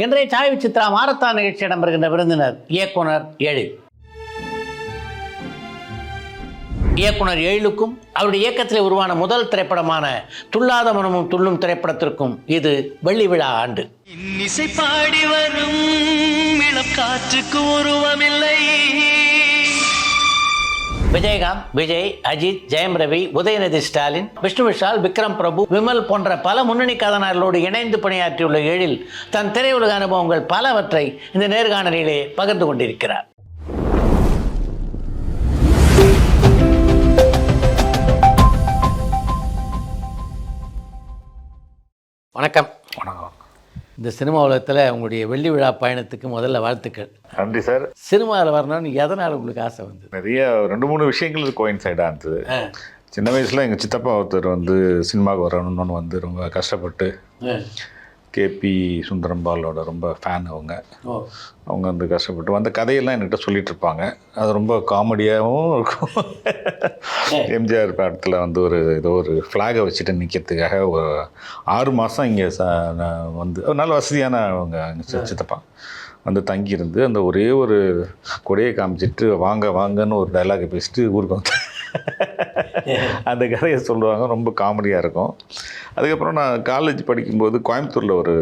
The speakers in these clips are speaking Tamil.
இன்றைய சாய் விசித்ரா மாரத்தான் நிகழ்ச்சி இடம்பெறுகின்ற விருந்தினர் இயக்குனர் எழில். இயக்குனர் எழிலுக்கும் அவருடைய இயக்கத்தில் உருவான முதல் திரைப்படமான துள்ளாத மனமும் துள்ளும் திரைப்படத்திற்கும் இது வெள்ளி விழா ஆண்டு. இன்னிசை பாடி வரும் இளம் காற்றுக்கு உருவமில்லை. விஜயகாந்த், விஜய், அஜித், ஜெயம் ரவி, உதயநிதி ஸ்டாலின், விஷ்ணு விஷால், விக்ரம் பிரபு, விமல் போன்ற பல முன்னணி கதாநாயகர்களோடு இணைந்து பணியாற்றியுள்ள எழில் தன் திரையுலக அனுபவங்கள் பலவற்றை இந்த நேர்காணலிலே பகிர்ந்து கொண்டிருக்கிறார். வணக்கம். வணக்கம். இந்த சினிமா உலகத்தில் உங்களுடைய வெள்ளி விழா பயணத்துக்கு முதல்ல வாழ்த்துக்கள். நன்றி சார். சினிமாவில் வரணும்னு எதனால் உங்களுக்கு ஆசை வந்தது? நிறைய 2-3 விஷயங்கள் கோயின்சைடாக இருந்தது. சின்ன வயசில் எங்கள் சித்தப்பா ஒருத்தர் சினிமாவுக்கு வரணும்னு ரொம்ப கஷ்டப்பட்டு கேபி சுந்தரம்பாலோட ரொம்ப ஃபேன் அவங்க கஷ்டப்பட்டு அந்த கதையெல்லாம் என்கிட்ட சொல்லிட்டு இருப்பாங்க. அது ரொம்ப காமெடியாகவும் இருக்கும். எம்ஜிஆர் படத்தில் ஏதோ ஒரு ஃப்ளாகை வச்சுட்டு நிற்கிறதுக்காக ஒரு 6 மாதம் இங்கே நல்ல வசதியான அவங்க சித்தப்பா தங்கியிருந்து அந்த ஒரே ஒரு கொடையை காமிச்சிட்டு வாங்கன்னு ஒரு டைலாகை பேசிட்டு ஊருக்கு அந்த கதையை சொல்லுவாங்க. ரொம்ப காமெடியாக இருக்கும். அதுக்கப்புறம் நான் காலேஜ் படிக்கும்போது கோயம்புத்தூரில் ஒரு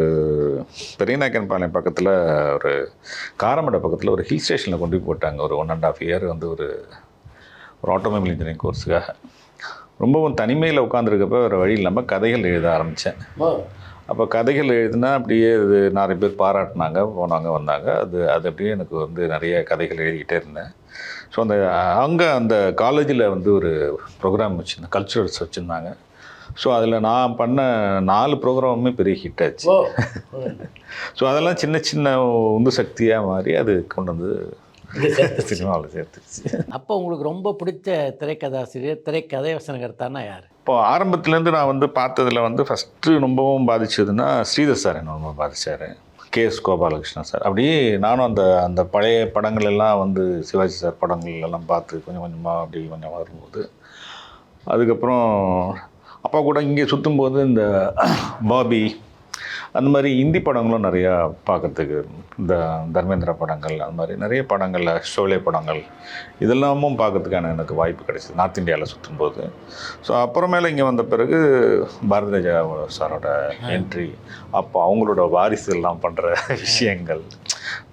பெரியநாயக்கன் பாளையம் பக்கத்தில் ஒரு காரமடை பக்கத்தில் ஒரு ஹில் ஸ்டேஷனில் கொண்டு போட்டாங்க. ஒரு 1.5 இயர் ஒரு ஆட்டோமொபைல் இன்ஜினியரிங் கோர்ஸுக்காக. ரொம்பவும் தனிமையில் உட்காந்துருக்கப்போ வேறு வழி இல்லாமல் கதைகள் எழுத ஆரம்பித்தேன். அப்போ கதைகள் எழுதுனா அப்படியே இது நிறைய பேர் பாராட்டினாங்க, போனாங்க வந்தாங்க. அது அப்படியே எனக்கு நிறைய கதைகள் எழுதிக்கிட்டே இருந்தேன். ஸோ அந்த காலேஜில் ஒரு ப்ரோக்ராம் வச்சுருந்தேன், கல்ச்சுரல்ஸ் வச்சுருந்தாங்க. ஸோ அதில் நான் பண்ண 4 ப்ரோக்ராமுமே பெரிய ஹிட் ஆச்சு. ஸோ அதெல்லாம் சின்ன சின்ன உந்து சக்தியாக மாறி அது கொண்டு சினிமாவில் சேர்த்துச்சு. அப்போ உங்களுக்கு ரொம்ப பிடிச்ச திரைக்கதாசிரியர், திரைக்கதை வசனகர்த்தானா யார்? இப்போ ஆரம்பத்துலேருந்து நான் பார்த்ததில் ஃபஸ்ட்டு ரொம்பவும் பாதிச்சதுன்னா ஸ்ரீதர் சார் என்ன ரொம்ப பாதித்தார். KS Gopalakrishnan sir. அப்படியே நானும் அந்த பழைய படங்கள் எல்லாம் சிவாஜி சார் படங்கள் எல்லாம் பார்த்து கொஞ்சம் கொஞ்சம் வரும்போது, அதுக்கப்புறம் அப்பா கூட இங்கே சுற்றும்போது இந்த பாபி அந்த மாதிரி ஹிந்தி படங்களும் நிறையா பார்க்குறதுக்கு, இந்த தர்மேந்திரா படங்கள் அந்த மாதிரி நிறைய படங்களில் ஷோலே படங்கள் இதெல்லாமும் பார்க்கறதுக்கான எனக்கு வாய்ப்பு கிடைச்சிது நார்த் இந்தியாவில் சுற்றும்போது. ஸோ அப்புறமேல இங்கே வந்த பிறகு பாரதி ராஜா சாரோட என்ட்ரி, அப்போ அவங்களோட வாரிசுலாம் பண்ணுற விஷயங்கள்,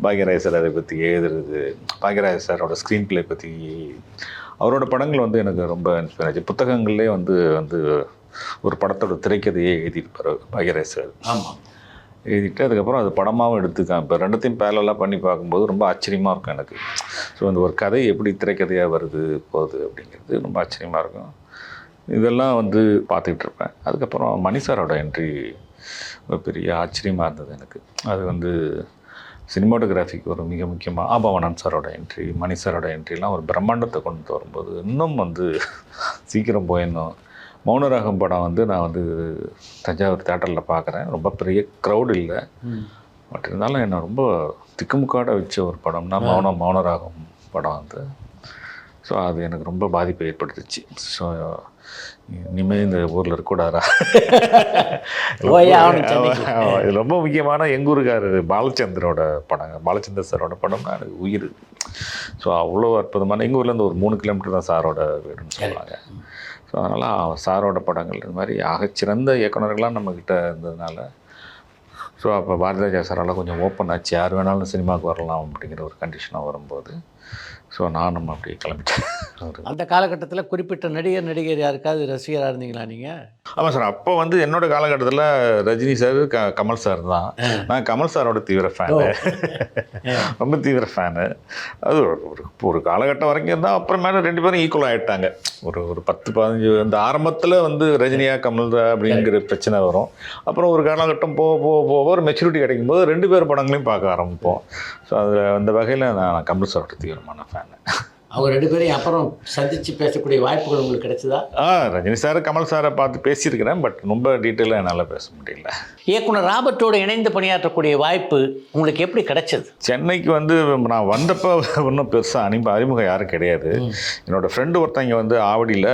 பாக்யராஜ் சார் அதை பற்றி எழுதுறது, பாக்யராஜ் சாரோட ஸ்க்ரீன் பிளே பற்றி அவரோட படங்கள் எனக்கு ரொம்ப இன்ஸ்பயர் ஆச்சு. புத்தகங்கள்லேயே ஒரு படத்தோட திரைக்கதையே எழுதியிருப்பார் பாக்யராஜ் சார். ஆமாம், எழுதிட்டு அதுக்கப்புறம் அது படமாகவும் எடுத்துக்கான். இப்போ ரெண்டுத்தையும் பேரலாக பண்ணி பார்க்கும்போது ரொம்ப ஆச்சரியமாக இருக்கும் எனக்கு. ஸோ ஒரு கதை எப்படி திரைக்கதையாக போகுது அப்படிங்கிறது ரொம்ப ஆச்சரியமாக இருக்கும். இதெல்லாம் பார்த்துக்கிட்டு இருப்பேன். அதுக்கப்புறம் மணி சாரோட என்ட்ரி ஒரு பெரிய ஆச்சரியமாக இருந்தது எனக்கு. அது சினிமாட்டோகிராஃபிக்கு ஒரு மிக முக்கியமாக ஆபவனன் சாரோட என்ட்ரி, மணி சாரோட என்ட்ரிலாம் ஒரு பிரம்மாண்டத்தை கொண்டு வரும்போது இன்னும் சீக்கிரம் போயிடணும். மௌனராகம் படம் நான் தஞ்சாவூர் தேட்டரில் பார்க்குறேன். ரொம்ப பெரிய க்ரௌடு இல்லை, பட் இருந்தாலும் என்னை ரொம்ப திக்குமுக்காட வச்ச ஒரு படம்னா மௌனராகம் படம் ஸோ அது எனக்கு ரொம்ப பாதிப்பை ஏற்படுத்துச்சு. ஸோ இனிமேல் இந்த ஊரில் இருக்கக்கூடாதா? இது ரொம்ப முக்கியமான எங்கூருக்காரர் பாலச்சந்தரோட படம், பாலச்சந்தர் சாரோட படம்னா எனக்கு உயிர். ஸோ அவ்வளோ அற்புதமான, எங்கள் ஊர்லேருந்து ஒரு 3 கிலோமீட்டர் தான் சாரோட வீடுன்னு சொல்லுவாங்க. ஸோ அதனால் சாரோட படங்கள் இந்த மாதிரி ஆகச்சிறந்த இயக்குநர்கள்லாம் நம்மக்கிட்ட இருந்ததுனால, ஸோ அப்போ பாரதிராஜா சாரால் கொஞ்சம் ஓப்பன் ஆச்சு, யார் வேணாலும் சினிமாவுக்கு வரலாம் அப்படிங்கிற ஒரு கண்டிஷனாக வரும்போது, ஸோ நானும் அப்படி கிளம்பிட்டேன். அந்த காலகட்டத்தில் குறிப்பிட்ட நடிகர் யாருக்காவது ரசிகராக இருந்தீங்களா நீங்கள்? ஆமாம் சார். அப்போ என்னோடய காலகட்டத்தில் ரஜினி சார், கமல் சார் தான். நான் கமல் சாரோட தீவிர ஃபேனு, ரொம்ப தீவிர ஃபேனு. அது ஒரு காலகட்டம் வரைக்கும் தான். அப்புறமேல 2 பேரும் ஈக்குவல் ஆகிட்டாங்க. ஒரு 10-15 அந்த ஆரம்பத்தில் ரஜினியா கமல் அப்படிங்கிற பிரச்சனை வரும். அப்புறம் ஒரு காலகட்டம் போக ஒரு மெச்சூரிட்டி கிடைக்கும்போது 2 பேர் படங்களையும் பார்க்க ஆரம்பிப்போம். ஸோ அதில் அந்த வகையில் நான் கமல் சாரோட தீவிரமான ஃபேனு. அவங்க 2 பேரையும் அப்புறம் சந்தித்து பேசக்கூடிய வாய்ப்புகள் உங்களுக்கு கிடைச்சதா? ரஜினி சார் கமல் சாரை பார்த்து பேசியிருக்கிறேன், பட் ரொம்ப டீட்டெயிலாக என்னால் பேச முடியல. இயக்குனர் ராபர்ட்டோடு இணைந்து பணியாற்றக்கூடிய வாய்ப்பு உங்களுக்கு எப்படி கிடைச்சது? சென்னைக்கு வந்து நான் வந்தப்போ ஒன்றும் பெருசாக அறிமுகம் யாரும் கிடையாது. என்னோடய ஃப்ரெண்டு ஒருத்தங்க வந்து ஆவடியில்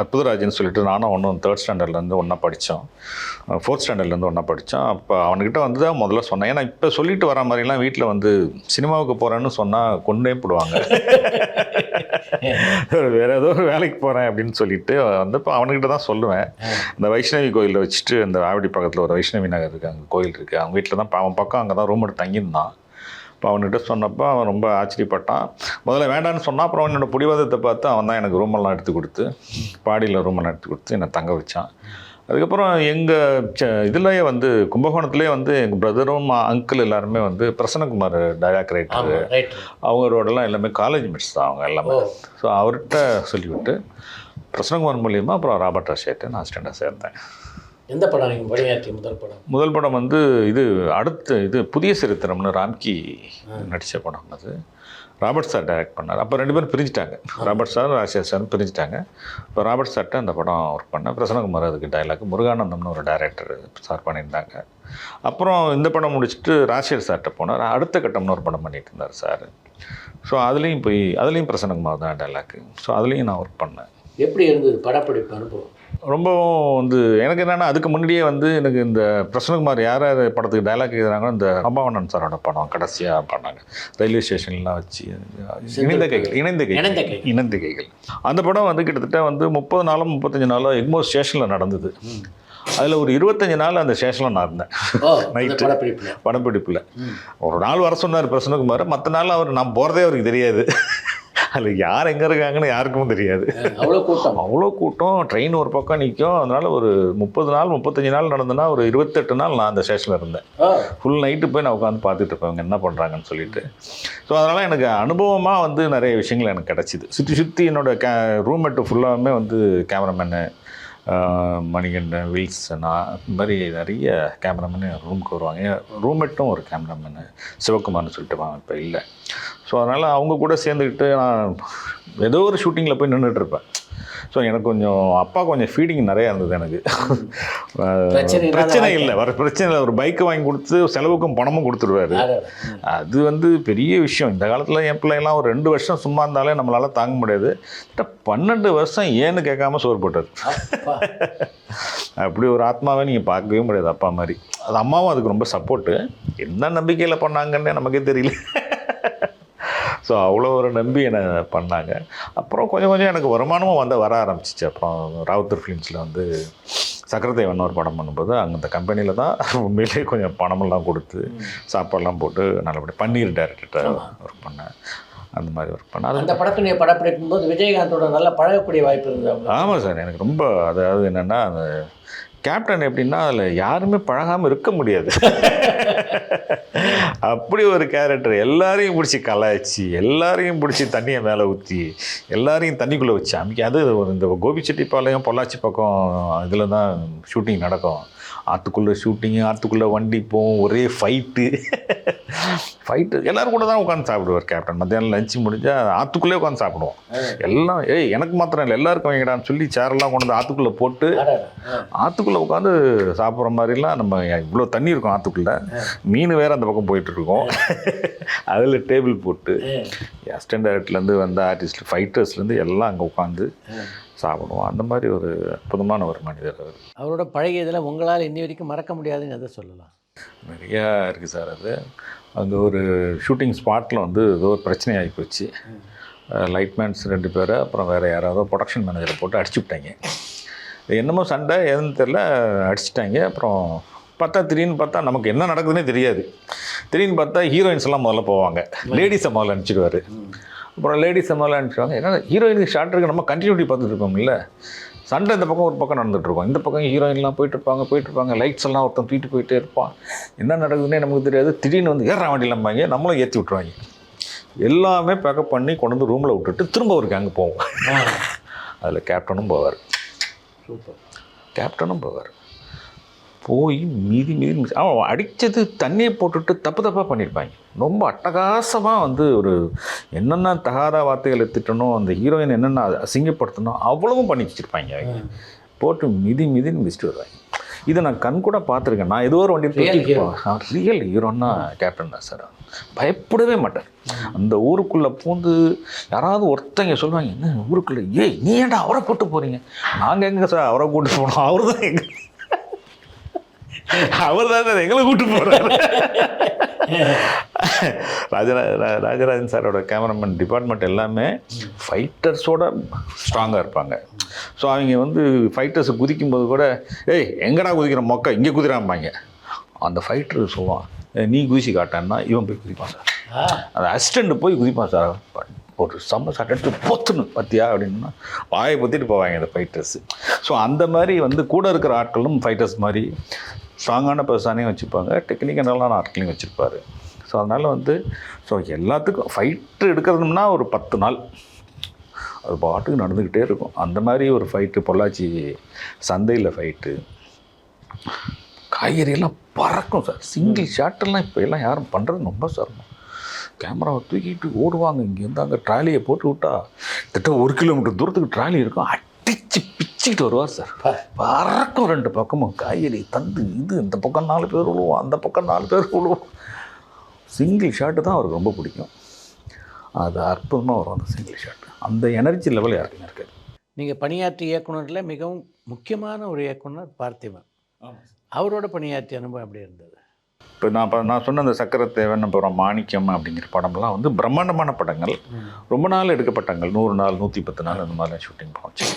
அற்புதராஜன் சொல்லிட்டு நானும் ஒன்றும் 3rd ஸ்டாண்டர்ட்லேருந்து ஒன்றா படித்தோம், 4th ஸ்டாண்டர்ட்லேருந்து ஒன்றா படித்தோம். அப்போ அவன்கிட்ட வந்து தான் முதல்ல சொன்னேன். ஏன்னா இப்போ சொல்லிட்டு வர மாதிரிலாம் வீட்டில் வந்து சினிமாவுக்கு போகிறேன்னு சொன்னால் கொண்டே போடுவாங்க. வேறு ஏதோ ஒரு வேலைக்கு போகிறேன் அப்படின்னு சொல்லிட்டு வந்து இப்போ அவனுக்கிட்ட தான் சொல்லுவேன். இந்த வைஷ்ணவி கோயிலில் வச்சுட்டு இந்த ஆவடி பக்கத்தில் ஒரு வைஷ்ணவி நகர் இருக்குது, அங்கே கோயில் இருக்குது, அவங்க வீட்டில் தான் அவன் பக்கம் அங்கே தான் ரூம் எடுத்து தங்கியிருந்தான். இப்போ அவன்கிட்ட சொன்னப்போ அவன் ரொம்ப ஆச்சரியப்பட்டான். முதல்ல வேண்டான்னு சொன்னான். அப்புறம் என்னோடய பிடிவாதத்தை பார்த்து அவன் தான் எனக்கு ரூமெல்லாம் எடுத்து கொடுத்து, பாடியில் ரூமெல்லாம் எடுத்து கொடுத்து என்னை தங்க வச்சான். அதுக்கப்புறம் எங்கள் இதுலேயே வந்து கும்பகோணத்துலேயே வந்து எங்கள் பிரதரும் அங்கிள் எல்லாருமே வந்து பிரசன்னகுமார் டைலாக் ரைட்டரு, அவங்களோடலாம் எல்லாமே காலேஜ் மேட்ஸ் தான் அவங்க எல்லாமே. ஸோ அவர்கிட்ட சொல்லிவிட்டு பிரசன்னகுமார் மூலியமாக அப்புறம் ராபர்ட் ராஜ்கிட்ட நான் அசிஸ்டண்டாக சேர்ந்தேன். எந்த படம் நீங்கள் பணியாற்றிய முதல் படம் வந்து இது புதிய சரித்திரம்னு ராம்கி நடித்த படம். அது ராபர்ட் சார் டைரக்ட் பண்ணார். அப்போ 2 பேரும் பிரிஞ்சுட்டாங்க, ராபர்ட் சார் ராஜேஷ் சார் பிரிஞ்சுட்டாங்க. இப்போ ராபர்ட் சார்கிட்ட அந்த படம் ஒர்க் பண்ணேன். பிரசன்னகுமார் அதுக்கு டைலாக், முருகானந்தம்னு ஒரு டைரக்டர் சார் பண்ணியிருந்தாங்க. அப்புறம் இந்த படம் முடிச்சுட்டு ராஜேஷ் சார்கிட்ட போனார். அடுத்த கட்டம்னு ஒரு படம் பண்ணிட்டு இருந்தார் சார். ஸோ அதுலேயும் பிரசன்னகுமார் தான் டைலாக்கு. ஸோ அதுலேயும் நான் ஒர்க் பண்ணேன். எப்படி இருந்தது படப்பிடிப்பு அனுபவம்? ரொம்பவும் வந்து எனக்கு என்னென்னா அதுக்கு முன்னாடியே வந்து எனக்கு இந்த பிரசன்னகுமார் யார் படத்துக்கு டைலாக் எழுதுறாங்க, இந்த அம்பாவண்ணன் சாரோட படம் கடைசியாக பண்ணாங்க, ரயில்வே ஸ்டேஷன்லாம் வச்சு இணைந்த கைகள். அந்த படம் வந்து கிட்டத்தட்ட வந்து 30 நாளும் 35 நாளும் எக்மோர் ஸ்டேஷனில் நடந்தது. அதில் ஒரு 25 நாள் அந்த ஸ்டேஷனில் நான் இருந்தேன். நைட்டு படப்பிடிப்பில் ஒரு நாள் வர சொன்னார் பிரசன்னகுமார். மற்ற நாள் நான் போகிறதே அவருக்கு தெரியாது. அதில் யார் எங்கே இருக்காங்கன்னு யாருக்கும் தெரியாது. அவ்வளோ கூட்டம், ட்ரெயின் ஒரு பக்கம் நிற்கும். அதனால் ஒரு 30 நாள் 35 நாள் நடந்ததுன்னா ஒரு 28 நாள் நான் அந்த ஸ்டேஷனில் இருந்தேன். ஃபுல் நைட்டு போய் நான் உட்காந்து பார்த்துட்டு இருப்பேன் அவங்க என்ன பண்ணுறாங்கன்னு சொல்லிட்டு. ஸோ அதனால் எனக்கு அனுபவமாக வந்து நிறைய விஷயங்கள் எனக்கு கிடச்சிது. சுற்றி என்னோடய ரூம்மேட்டு ஃபுல்லாகவே வந்து கேமராமேனு, மணிகண்டன், வில்சனா, இந்த மாதிரி நிறைய கேமராமேனு ரூமுக்கு வருவாங்க. ரூம்மேட்டும் ஒரு கேமராமேனு சிவகுமார்னு சொல்லிட்டு இப்போ இல்லை. ஸோ அதனால் அவங்க கூட சேர்ந்துக்கிட்டு நான் ஏதோ ஒரு ஷூட்டிங்கில் போய் நின்றுட்டுருப்பேன். ஸோ எனக்கு கொஞ்சம் ஃபீடிங் நிறையா இருந்தது. எனக்கு பிரச்சனை இல்லை, பிரச்சனை இல்லை. ஒரு பைக்கை வாங்கி கொடுத்து செலவுக்கும் பணமும் கொடுத்துருவாரு. அது வந்து பெரிய விஷயம். இந்த காலத்தில் என் பிள்ளைங்களாம் ஒரு 2 வருஷம் சும்மா இருந்தாலே நம்மளால் தாங்க முடியாது. 12 வருஷம் ஏன்னு கேட்காம சோறு போட்டார். அப்படி ஒரு ஆத்மாவே நீங்கள் பார்க்கவே முடியாது அப்பா மாதிரி. அது அம்மாவும் அதுக்கு ரொம்ப சப்போர்ட்டு. என்ன நம்பிக்கையில் பண்ணாங்கன்னே நமக்கே தெரியல. ஸோ அவ்வளோ ஒரு நம்பி என்னை பண்ணாங்க. அப்புறம் கொஞ்சம் எனக்கு வருமானமும் வர ஆரம்பிச்சிச்சு. அப்புறம் ராவுத்தர் ஃபிலிம்ஸில் வந்து சக்கரதேவன் ஒரு படம் பண்ணும்போது அங்கே அந்த கம்பெனியில் தான் உண்மையிலே கொஞ்சம் பணமெல்லாம் கொடுத்து சாப்பாடெல்லாம் போட்டு நல்லபடியாக பன்னீர் டைரக்டர்கிட்ட ஒர்க் பண்ணேன். அந்த மாதிரி ஒர்க் பண்ணேன். அந்த படத்தை நீங்கள் படப்பிடிக்கும் போது விஜயகாந்தோட நல்லா பழகக்கூடிய வாய்ப்பு இருந்தது? ஆமாம் சார், எனக்கு ரொம்ப அதாவது என்னென்னா அந்த கேப்டன் எப்படின்னா அதில் யாருமே பழகாமல் இருக்க முடியாது. அப்படி ஒரு கேரக்டர். எல்லாரையும் பிடிச்சி கலாய்ச்சி, எல்லாரையும் பிடிச்சி தண்ணியை மேலே ஊற்றி, எல்லாரையும் தண்ணிக்குள்ளே வச்சு அமைக்க. அது இந்த கோபிச்செட்டிப்பாளையம் பொள்ளாச்சி பக்கம் இதில் தான் ஷூட்டிங் நடக்கும். ஆற்றுக்குள்ளே ஷூட்டிங்கு, ஆற்றுக்குள்ளே வண்டி போகும், ஒரே ஃபைட்டு எல்லோரும் கூட தான் உட்காந்து சாப்பிடுவார் கேப்டன். மத்தியானம் லஞ்சு முடிஞ்சால் ஆற்றுக்குள்ளே உட்காந்து சாப்பிடுவோம். எல்லாம் எனக்கு மாத்திரம் இல்லை, எல்லாருக்கும் வைங்கடான்னு சொல்லி சேரெல்லாம் கொண்டு வந்து ஆற்றுக்குள்ளே போட்டு ஆற்றுக்குள்ளே உட்காந்து சாப்பிட்ற மாதிரிலாம். நம்ம இவ்வளோ தண்ணி இருக்கும் ஆற்றுக்குள்ளே, மீன் வேறு அந்த பக்கம் போயிட்டுருக்கோம். அதில் டேபிள் போட்டு அசிஸ்டன்ட் டைரக்டர்லேருந்து வந்த ஆர்டிஸ்ட், ஃபைட்டர்ஸ்லேருந்து எல்லாம் அங்கே உட்காந்து சாப்பிடுவோம். அந்த மாதிரி ஒரு அற்புதமான ஒரு மனிதர் அவர். அவரோட பழகியதில் உங்களால் இன்னி வரைக்கும் மறக்க முடியாதுன்னு எதை சொல்லலாம்? நிறையா இருக்குது சார். அது அங்கே ஒரு ஷூட்டிங் ஸ்பாட்டில் வந்து ஏதோ ஒரு பிரச்சனை ஆகி போச்சு. லைட்மேன்ஸ் 2 பேரை அப்புறம் வேறு யாராவது ப்ரொடக்ஷன் மேனேஜரை போட்டு அடிச்சு விட்டாங்க. என்னமோ சண்டை எதுன்னு தெரில, அடிச்சிட்டாங்க. அப்புறம் திடீர்னு பார்த்தா நமக்கு என்ன நடக்குதுன்னே தெரியாது. திடீர்னு பார்த்தா ஹீரோயின்ஸ் எல்லாம் முதல்ல போவாங்க, லேடிஸை முதல்ல அனுப்பிச்சிடுவார். அப்புறம் லேடிஸை முதல்ல அனுப்பிச்சிடுவாங்க. ஏன்னா ஹீரோயினுக்கு ஷார்ட் இருக்கு, நம்ம கண்டினியூட்டி பார்த்துட்டு இருக்கோம் இல்லை. சண்டை இந்த பக்கம் ஒரு பக்கம் நடந்துகிட்ருக்கோம், இந்த பக்கம் ஹீரோயின்லாம் போயிட்டுருப்பாங்க. லைட்ஸ் எல்லாம் ஒருத்தன் தூக்கிட்டு போயிட்டே இருப்பான். என்ன நடக்குதுன்னே நமக்கு தெரியாது. திடீர்னு வந்து ஏற வண்டியிலம்பாங்க, நம்மளும் ஏற்றி விட்ருவாங்க. எல்லாமே பேக்கப் பண்ணி கொண்டு வந்து ரூமில் விட்டுட்டு திரும்ப ஒரு கேங்கு போவோம். அதில் கேப்டனும் போவார். சூப்பர். கேப்டனும் போவார். போய் மீதி அவன் அடித்தது தண்ணியை போட்டுட்டு தப்பாக பண்ணியிருப்பாங்க. ரொம்ப அட்டகாசமாக வந்து ஒரு என்னென்ன தகாத வார்த்தைகள் எடுத்துட்டனோ, அந்த ஹீரோயின் என்னென்ன அசிங்கப்படுத்தணும் அவ்வளவும் பண்ணி வச்சுருப்பாங்க. அவங்க போட்டு மிதின்னு மிதிச்சுட்டு வருவாங்க. இதை நான் கண் கூட பார்த்துருக்கேன். நான் ஏதோ ஒரு வண்டி ரியல் ஹீரோன்னா கேப்டன் தான் சார். பயப்படவே மாட்டார். அந்த ஊருக்குள்ளே பூந்து யாராவது ஒருத்தங்க சொல்லுவாங்க, என்ன ஊருக்குள்ளே நீ ஏன்டா அவரை கூட்டு போகிறீங்க? நாங்கள் எங்கே சார் அவரை கூட்டு போனோம், அவர் தான் சார் எங்களை கூட்டு போகிறாரு. ராஜராஜன் சாரோட கேமராமேன் டிபார்ட்மெண்ட் எல்லாமே ஃபைட்டர்ஸோட ஸ்ட்ராங்காக இருப்பாங்க. ஸோ அவங்க வந்து ஃபைட்டர்ஸை குதிக்கும்போது கூட எங்கடா குதிக்கிற மொக்க இங்கே குதிராம்பாங்க. அந்த ஃபைட்டர் சொல்லுவான், நீ குதிச்சு காட்டான்னா இவன் போய் குதிப்பான் சார். அந்த அசிஸ்டண்ட் போய் குதிப்பான் சார். ஒரு செம்ம ஷாட் எடுத்து பொத்துன்னு பத்தியா அப்படின்னா வாயை பொத்திட்டு போவாங்க அந்த ஃபைட்டர்ஸு. ஸோ அந்த மாதிரி வந்து கூட இருக்கிற ஆட்களும் ஃபைட்டர்ஸ் மாதிரி ஸ்ட்ராங்கான பர்சனையும் வச்சுப்பாங்க, டெக்னிக்கலான ஆட்களையும் வச்சுருப்பார். ஸோ அதனால் வந்து எல்லாத்துக்கும் ஃபைட்டு எடுக்கிறதுனா ஒரு 10 நாள் அது பாட்டுக்கு நடந்துக்கிட்டே இருக்கும். அந்த மாதிரி ஒரு ஃபைட்டு பொள்ளாச்சி சந்தையில் ஃபைட்டு, காய்கறியெல்லாம் பறக்கும் சார். சிங்கிள் ஷாட்டெல்லாம் இப்போ எல்லாம் யாரும் பண்ணுறது ரொம்ப சிரமம். கேமராவை தூக்கிட்டு ஓடுவாங்க. இங்கேருந்து அங்கே ட்ராலியை போட்டு விட்டா கிட்ட 1 கிலோமீட்டர் தூரத்துக்கு ட்ராலி இருக்கும். அடித்து பிச்சுக்கிட்டு வருவார் சார். பறக்கும் 2 பக்கமும் காய்கறி தந்து இந்த பக்கம் 4 பேர் விழுவோம், அந்த பக்கம் 4 பேர் விழுவோம். சிங்கிள் ஷாட்டு தான் அவருக்கு ரொம்ப பிடிக்கும். அது அற்புதமாக வரும் அந்த சிங்கிள் ஷாட். அந்த எனர்ஜி லெவல் யாருக்குமே இருக்காது. நீங்கள் பணியாற்றிய இயக்குனரில் மிகவும் முக்கியமான ஒரு இயக்குனர் பார்த்திபன். அவரோட பணியாற்றிய அனுபவம் எப்படி இருந்தது? இப்போ நான் சொன்ன அந்த சக்கரத்தேவன், அப்புறம் மாணிக்கம் அப்படிங்கிற படம்லாம் வந்து பிரம்மாண்டமான படங்கள். ரொம்ப நாள் எடுக்கப்பட்டங்கள், 100 நாள் 110 நாள் அந்த மாதிரிலாம் ஷூட்டிங் போச்சு.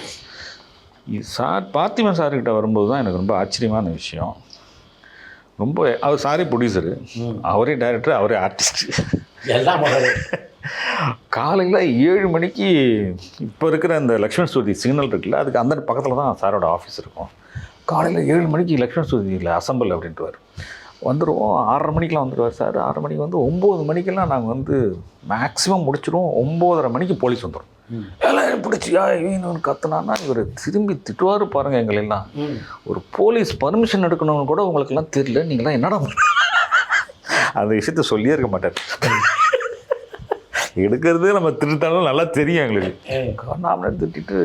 சார் பார்த்திபன் சார்கிட்ட வரும்போது தான் எனக்கு ரொம்ப ஆச்சரியமான விஷயம். ரொம்ப அவர் சாரே ப்ரொடியூசரு, அவரே டைரக்டர், அவரே ஆர்டிஸ்ட் எல்லாம். காலையில் 7 மணிக்கு இப்போ இருக்கிற அந்த லக்ஷ்மண் ஸ்துதி சிக்னல் இருக்குல்ல, அதுக்கு அந்த பக்கத்தில் தான் சாரோட ஆஃபீஸ் இருக்கும். காலையில் 7 மணிக்கு லக்ஷ்மண் ஸ்துதியில் அசம்பிள் அப்படின்ட்டுவார். வந்துடுவோம். 6:30 மணிக்கெலாம் வந்துடுவார் சார். 6:30 மணிக்கு வந்து 9 மணிக்கெல்லாம் நாங்கள் வந்து மேக்ஸிமம் முடிச்சிடுவோம். 9:30 மணிக்கு போலீஸ் வந்துடும். எல்லாம் பிடிச்சியா இவனு கத்துனான்னா இவர் திரும்பி திட்டுவார் பாருங்கள் எங்களெல்லாம். ஒரு போலீஸ் பர்மிஷன் எடுக்கணும்னு கூட உங்களுக்கெல்லாம் தெரியல, நீங்களாம் என்னடா அந்த விஷயத்த சொல்லியே இருக்க மாட்டார். எடுக்கிறது நம்ம திருட்டாலும் நல்லா தெரியும் எங்களுக்கு. நாமளே திட்டிட்டு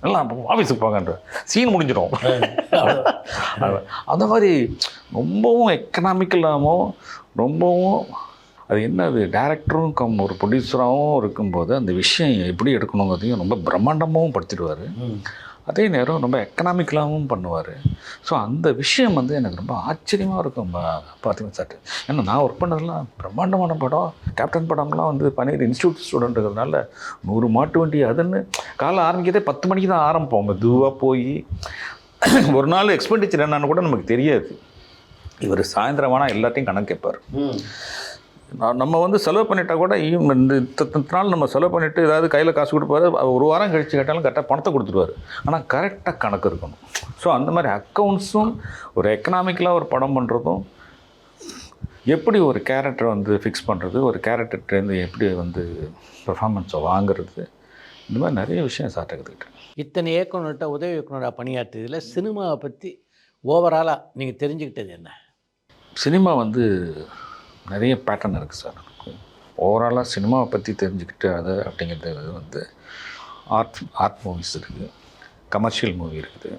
எல்லாம் ஆஃபீஸுக்கு போங்கன்ற சீன் முடிஞ்சிடும். அந்த மாதிரி ரொம்பவும் எக்கனாமிக்கலாகவும் ரொம்பவும் அது என்ன, அது டேரக்டரும் ஒரு ப்ரொடியூசராகவும் இருக்கும்போது அந்த விஷயம் எப்படி எடுக்கணுங்கிறதையும் ரொம்ப பிரம்மாண்டமாகவும் படுத்திடுவார். அதே நேரம் ரொம்ப எக்கனாமிக்கலாகவும் பண்ணுவார். ஸோ அந்த விஷயம் வந்து எனக்கு ரொம்ப ஆச்சரியமாக இருக்கும் பார்த்திபன் சார். ஏன்னா நான் ஒர்க் பண்ணதெல்லாம் பிரம்மாண்டமான படம். கேப்டன் படம்லாம் வந்து பன்னீர் இன்ஸ்டியூட் ஸ்டூடெண்ட்டுங்கிறதுனால 100 மாட்டு வண்டி அதுன்னு காலை ஆரம்பிக்கிறதே 10 மணிக்கு தான் ஆரம்பிப்போம். மெதுவாக போய் ஒரு நாள் எக்ஸ்பெண்டிச்சர் என்னன்னு கூட நமக்கு தெரியாது. இவர் சாயந்தரமானா எல்லாத்தையும் கணக்கு கேட்பார். நம்ம வந்து செலவு பண்ணிட்டா கூட இந்த இத்தனை நாள் நம்ம செலவு பண்ணிவிட்டு ஏதாவது கையில் காசு கொடுப்பாரு. 1 வாரம் கழித்து கேட்டாலும் கரெக்டாக பணத்தை கொடுத்துருவார். ஆனால் கரெக்டாக கணக்கு இருக்கணும். ஸோ அந்த மாதிரி அக்கௌண்ட்ஸும் ஒரு எக்கனாமிக்கலாக ஒரு படம் பண்ணுறதும், எப்படி ஒரு கேரக்டரை வந்து ஃபிக்ஸ் பண்ணுறது, ஒரு கேரக்டர்லேருந்து எப்படி வந்து பெர்ஃபார்மன்ஸை வாங்குறது, இந்த மாதிரி நிறைய விஷயம் சார்ட்ட கற்றுக்கிட்டேன். இத்தனை இயக்குனர்கிட்ட உதவி இயக்குனராக பணியாற்றியதில் சினிமாவை பற்றி ஓவராலாக நீங்கள் தெரிஞ்சுக்கிட்டது என்ன? சினிமா வந்து நிறைய பேட்டர்ன் இருக்குது சார். ஓவராலாக சினிமாவை பற்றி தெரிஞ்சுக்கிட்டு அது அப்படிங்கிறது வந்து ஆர்ட் மூவிஸ் இருக்குது, கமர்ஷியல் மூவி இருக்குது,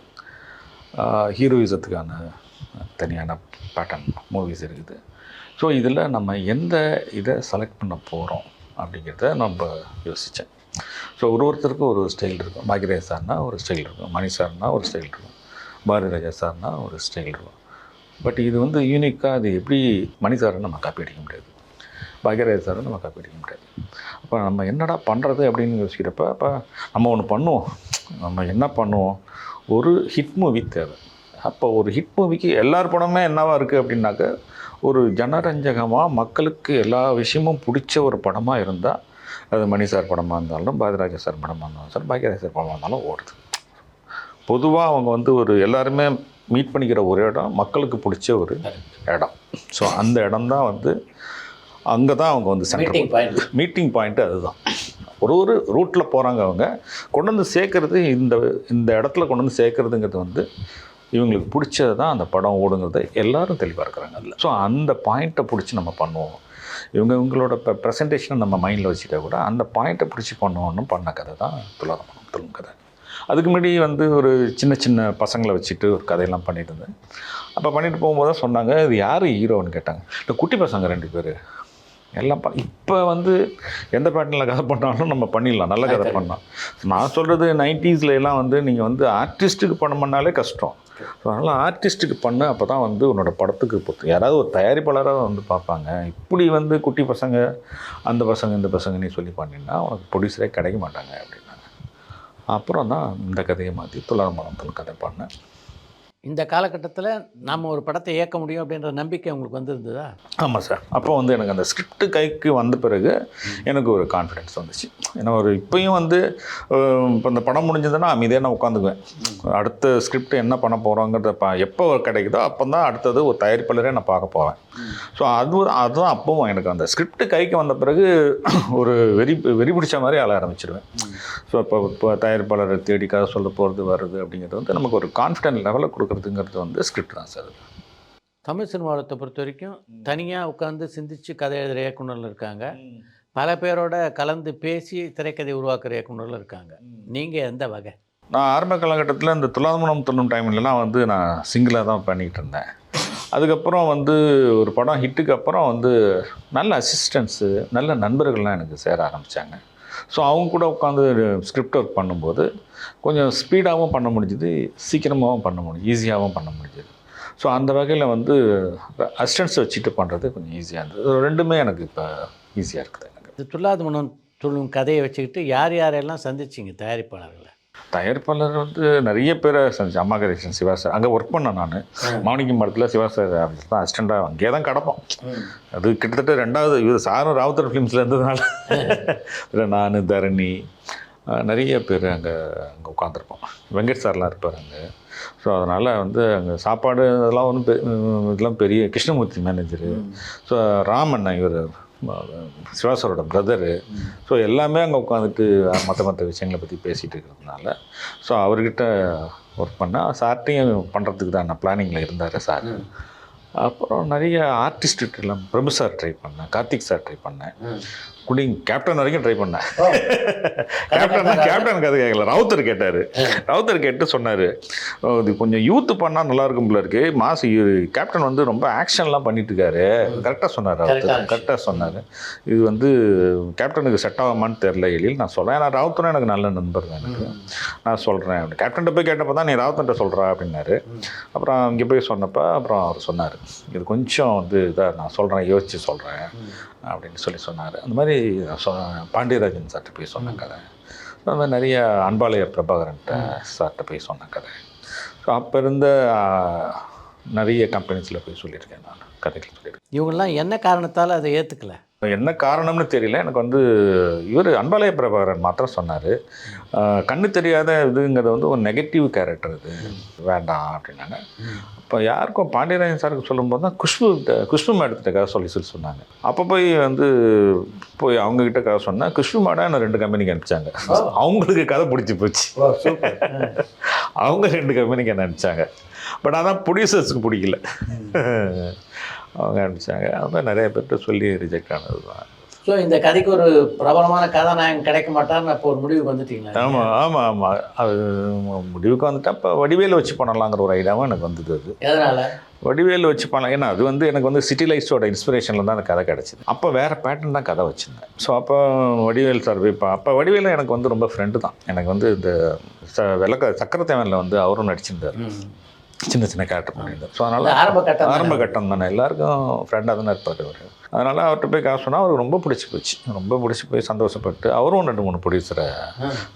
ஹீரோயிசத்துக்கான தனியான பேட்டர்ன் மூவிஸ் இருக்குது. ஸோ இதில் நம்ம எந்த இதை செலக்ட் பண்ண போகிறோம் அப்படிங்கிறத நம்ம யோசித்தேன். ஸோ ஒருத்தருக்கும் ஒரு ஸ்டைல் இருக்கும். பாக்யராஜ் சார்னா ஒரு ஸ்டைல் இருக்கும், மணி சார்னா ஒரு ஸ்டைல் இருக்கும், பாரதிராஜா சார்னா ஒரு ஸ்டைல் இருக்கும். பட் இது வந்து யூனிக்காக அது எப்படி மணி சாரை நம்ம காப்பி அடிக்க முடியாது, பாக்யராஜ் சாரை நம்ம காப்பி அடிக்க முடியாது. அப்போ நம்ம என்னடா பண்ணுறது அப்படின்னு யோசிக்கிறப்ப அப்போ நம்ம ஒன்று பண்ணுவோம். நம்ம என்ன பண்ணுவோம், ஒரு ஹிட் மூவி தேவை. அப்போ ஒரு ஹிட் மூவிக்கு எல்லார் படமே என்னவாக இருக்குது அப்படின்னாக்க, ஒரு ஜனரஞ்சகமாக மக்களுக்கு எல்லா விஷயமும் பிடிச்ச ஒரு படமாக இருந்தால், அது மணி சார் படமாக இருந்தாலும், பாரதிராஜா சார் படமாக இருந்தாலும் சார், பாக்யராஜ் சார் படமாக இருந்தாலும் ஓடுது. பொதுவாக அவங்க வந்து ஒரு எல்லாருமே மீட் பண்ணிக்கிற ஒரு இடம், மக்களுக்கு பிடிச்ச ஒரு இடம். ஸோ அந்த இடம் தான் வந்து அங்கே தான் அவங்க வந்து மீட்டிங் பாயிண்ட்டு அதுதான். ஒரு ரூட்டில் போகிறாங்க அவங்க, கொண்டு வந்து சேர்க்கறது இந்த இடத்துல கொண்டு வந்து சேர்க்கறதுங்கிறது வந்து இவங்களுக்கு பிடிச்சது தான் அந்த படம் ஓடுங்கிறத எல்லாரும் தெளிவாக இருக்கிறாங்க அதில். ஸோ அந்த பாயிண்ட்டை பிடிச்சி நம்ம பண்ணுவோம். இவங்களோட இப்போ ப்ரெசன்டேஷனை நம்ம மைண்டில் வச்சுட்டா கூட அந்த பாயிண்ட்டை பிடிச்சி பண்ணுவோன்னு பண்ண கதை தான் துலாதமனம் கதை. அதுக்கு முன்னாடி வந்து ஒரு சின்ன சின்ன பசங்களை வச்சுட்டு ஒரு கதையெல்லாம் பண்ணிட்டு இருந்தேன். அப்போ பண்ணிட்டு போகும்போது தான் சொன்னாங்க, இது யார் ஹீரோன்னு கேட்டாங்க. இல்லை குட்டி பசங்க 2 பேர் எல்லாம் இப்போ வந்து எந்த பேட்டர்னில் கதை பண்ணாலும் நம்ம பண்ணிடலாம், நல்ல கதை பண்ணலாம். நான் சொல்கிறது 90s எல்லாம் வந்து நீங்கள் வந்து ஆர்டிஸ்ட்டுக்கு பண்ணாலே கஷ்டம். ஸோ அதனால் ஆர்டிஸ்ட்டுக்கு பண்ண அப்போ தான் வந்து உன்னோட படத்துக்கு பொறுத்து யாராவது ஒரு தயாரிப்பாளராக வந்து பார்ப்பாங்க. இப்படி வந்து குட்டி பசங்க அந்த பசங்க இந்த பசங்கன்னு சொல்லி பண்ணினா உனக்கு ப்ரொடியூசரே கிடைக்க மாட்டாங்க அப்படின்னாங்க. அப்புறம் தான் இந்த கதையை மாற்றி துலாதமனம் கதை பண்ணேன். இந்த காலகட்டத்தில் நாம் ஒரு படத்தை இயக்க முடியும் அப்படின்ற நம்பிக்கை உங்களுக்கு வந்திருந்ததா? ஆமாம் சார். அப்போ வந்து எனக்கு அந்த ஸ்கிரிப்ட் கைக்கு வந்த பிறகு எனக்கு ஒரு கான்ஃபிடென்ஸ் வந்துச்சு. ஏன்னா ஒரு இப்போயும் வந்து இப்போ இந்த படம் முடிஞ்சதுன்னா அமைதியாக நான் உட்காந்துக்குவேன். அடுத்த ஸ்கிரிப்ட் என்ன பண்ண போகிறோங்கிறத எப்போ கிடைக்குதோ அப்போ தான் அடுத்தது ஒரு தயாரிப்பாளரே நான் பார்க்க போவேன். ஸோ அதுதான் அப்போவும் எனக்கு அந்த ஸ்கிரிப்ட் கைக்கு வந்த பிறகு ஒரு வெறி பிடிச்ச மாதிரி ஆள ஆரம்பிச்சிடுவேன். ஸோ இப்போ தயாரிப்பாளரை தேடி கதை சொல்ல போகிறது வருது அப்படிங்கிறது வந்து நமக்கு ஒரு கான்ஃபிடென்ட் லெவலை கொடுக்குறதுங்கிறது வந்து ஸ்கிரிப்ட் தான் சார். தமிழ் சினிமாவத்தை பொறுத்த வரைக்கும் தனியாக உட்காந்து சிந்திச்சு கதை எழுதுகிற இயக்குநர்கள் இருக்காங்க, பல பேரோட கலந்து பேசி திரைக்கதை உருவாக்குற இயக்குநர்கள் இருக்காங்க. நீங்கள் எந்த வகை? நான் ஆரம்ப காலகட்டத்தில் இந்த துலாதமனம் தொண்ணும் டைம்லலாம் வந்து நான் சிங்கிளாக தான் பண்ணிகிட்டு இருந்தேன். அதுக்கப்புறம் வந்து ஒரு படம் ஹிட்டுக்கு அப்புறம் வந்து நல்ல அசிஸ்டன்ஸு நல்ல நண்பர்கள்லாம் எனக்கு சேர ஆரம்பித்தாங்க. ஸோ அவங்க கூட உட்காந்து ஸ்கிரிப்ட் ஒர்க் பண்ணும்போது கொஞ்சம் ஸ்பீடாகவும் பண்ண முடிஞ்சுது, சீக்கிரமாகவும் பண்ண முடியும், ஈஸியாகவும் பண்ண முடிஞ்சுது. ஸோ அந்த வகையில் வந்து அசிஸ்டன்ஸ் வச்சுட்டு பண்ணுறது கொஞ்சம் ஈஸியாக இருந்தது. ரெண்டுமே எனக்கு இப்போ ஈஸியாக இருக்குது. எனக்கு துலாதமனம் தொண்ணும் கதையை வச்சுக்கிட்டு யார் யாரெல்லாம் சந்திச்சிங்க தயாரிப்பாளர்களை? தயாரிப்பாளர் வந்து நிறைய பேரை சந்திச்சு. அம்மா கரெக்ஷன் சிவா சார் அங்கே ஒர்க் பண்ணேன் நான். மாணிக்கம் படத்தில் சிவா சார் தான் அசிஸ்டண்ட்டாக அங்கேயே தான் கிடப்போம். அது கிட்டத்தட்ட 2வது இது சாரும் ராவுத்தர் ஃபிலிம்ஸில் இருந்ததுனால நான் தரணி நிறைய பேர் அங்கே உட்காந்துருப்போம். வெங்கட் சார்லாம் இருப்பார் அங்கே. ஸோ அதனால் வந்து அங்கே சாப்பாடு அதெல்லாம் ஒன்றும் இதெல்லாம் பெரிய கிருஷ்ணமூர்த்தி மேனேஜரு, ஸோ ராமன் இவர் சிவாசரோட பிரதரு. ஸோ எல்லாமே அங்கே உட்காந்துட்டு மற்ற விஷயங்களை பற்றி பேசிகிட்டு இருக்கிறதுனால ஸோ அவர்கிட்ட ஒர்க் பண்ணால் சார்ட்டையும் பண்ணுறதுக்கு தான் நான் பிளானிங்கில் இருந்தார் சார். அப்புறம் நிறைய ஆர்டிஸ்ட்டுலாம் பிரபு சார் ட்ரை பண்ணேன், கார்த்திக் சார் ட்ரை பண்ணேன், கேப்டன் வரைக்கும் ட்ரை பண்ணேன். கேப்டன் கதை கேட்கல, ராவுத்தர் கேட்டார். ராவுத்தர் கேட்டு சொன்னார், இது கொஞ்சம் யூத்து பண்ணால் நல்லா இருக்கும் போல இருக்கு, மாசு கேப்டன் வந்து ரொம்ப ஆக்ஷன்லாம் பண்ணிட்டு இருக்காரு. கரெக்டாக சொன்னார் ராவுத்தர், கரெக்டாக சொன்னார். இது வந்து கேப்டனுக்கு செட் ஆகாமான்னு தெரில எழில், நான் சொல்கிறேன். ஏன்னா ராவுத்தரும் எனக்கு நல்ல நண்பர் தான், எனக்கு நான் சொல்கிறேன். கேப்டன்கிட்ட போய் கேட்டப்போ தான் நீ ராவுத்தன்ட்ட சொல்கிறா அப்படின்னாரு. அப்புறம் இங்கே போய் சொன்னப்போ அப்புறம் அவர் சொன்னார், இது கொஞ்சம் வந்து இதாக நான் சொல்கிறேன், யோசித்து சொல்கிறேன் அப்படின்னு சொன்னார். அந்த மாதிரி பாண்டியராஜன் சார்கிட்ட போய் சொன்ன கதை. அந்த மாதிரி நிறைய அன்பாலய பிரபாகரன்ட்ட சார்கிட்ட போய் சொன்ன கதை. ஸோ அப்போ இருந்த நிறைய கம்பெனிஸில் போய் சொல்லியிருக்கேன், நான் கதைகள் சொல்லியிருக்கேன். இவங்கெல்லாம் என்ன காரணத்தால் அதை ஏற்றுக்கல? என்ன காரணம்னு தெரியல. எனக்கு வந்து இவர் அன்பாலய பிரபாகரன் மாத்திரம் சொன்னார், கண்ணு தெரியாத இதுங்கிறது வந்து ஒரு நெகட்டிவ் கேரக்டர், இது வேண்டாம் அப்படின்னாங்க. இப்போ யாருக்கும் பாண்டியராஜன் சாருக்கு சொல்லும்போது தான் குஷ்பு மேடத்துக்காக சொல்லி சொன்னாங்க. அப்போ போய் அவங்கக்கிட்ட கதை சொன்னேன். குஷ்பு மேடம் என்ன 2 கம்பெனிக்கு அனுப்பிச்சாங்க. அவங்களுக்கு கதை பிடிச்சி போச்சு, அவங்க 2 கம்பெனிக்கு என்ன அனுப்பிச்சாங்க. பட் அதான் ப்ரொடியூசர்ஸுக்கு பிடிக்கல, அவங்க அனுப்பிச்சாங்க. அது மாதிரி நிறைய பேர்கிட்ட சொல்லி ரிஜெக்ட் ஆனது தான். ஸோ இந்த கதைக்கு ஒரு பிரபலமான கதாநாயகன் கிடைக்க மாட்டார்னு அப்போ ஒரு முடிவுக்கு வந்துட்டீங்களா? ஆமாம். அது முடிவுக்கு வந்துட்டா இப்போ வடிவேலு வச்சு பண்ணலாங்கிற ஒரு ஐடியாவும் எனக்கு வந்தது. அது எதனால் வடிவேலு வச்சு பண்ணலாம், ஏன்னா அது வந்து எனக்கு வந்து சிட்டி லைஃப்ஸோட இன்ஸ்பிரேஷனில் தான் அந்த கதை கிடச்சிது. அப்போ வேறு பேட்டர்ன் தான் கதை வச்சுருந்தேன். ஸோ அப்போ வடிவேல் சார் அப்போ வடிவேலு எனக்கு வந்து ரொம்ப ஃப்ரெண்டு தான். எனக்கு வந்து இந்த சக்கரத்தேவனில் வந்து அவரும் நடிச்சிருந்தார், சின்ன கேரக்டர் பண்ணியிருந்தார். ஸோ அதனால் ஆரம்ப கட்டம் தானே, எல்லாருக்கும் ஃப்ரெண்டாக தானே இருப்பார் அவர். அதனால் அவர்கிட்ட போய் காசு சொன்னால் அவருக்கு ரொம்ப பிடிச்சி போய் சந்தோஷப்பட்டு அவரும் 2-3 ப்ரொடியூசரை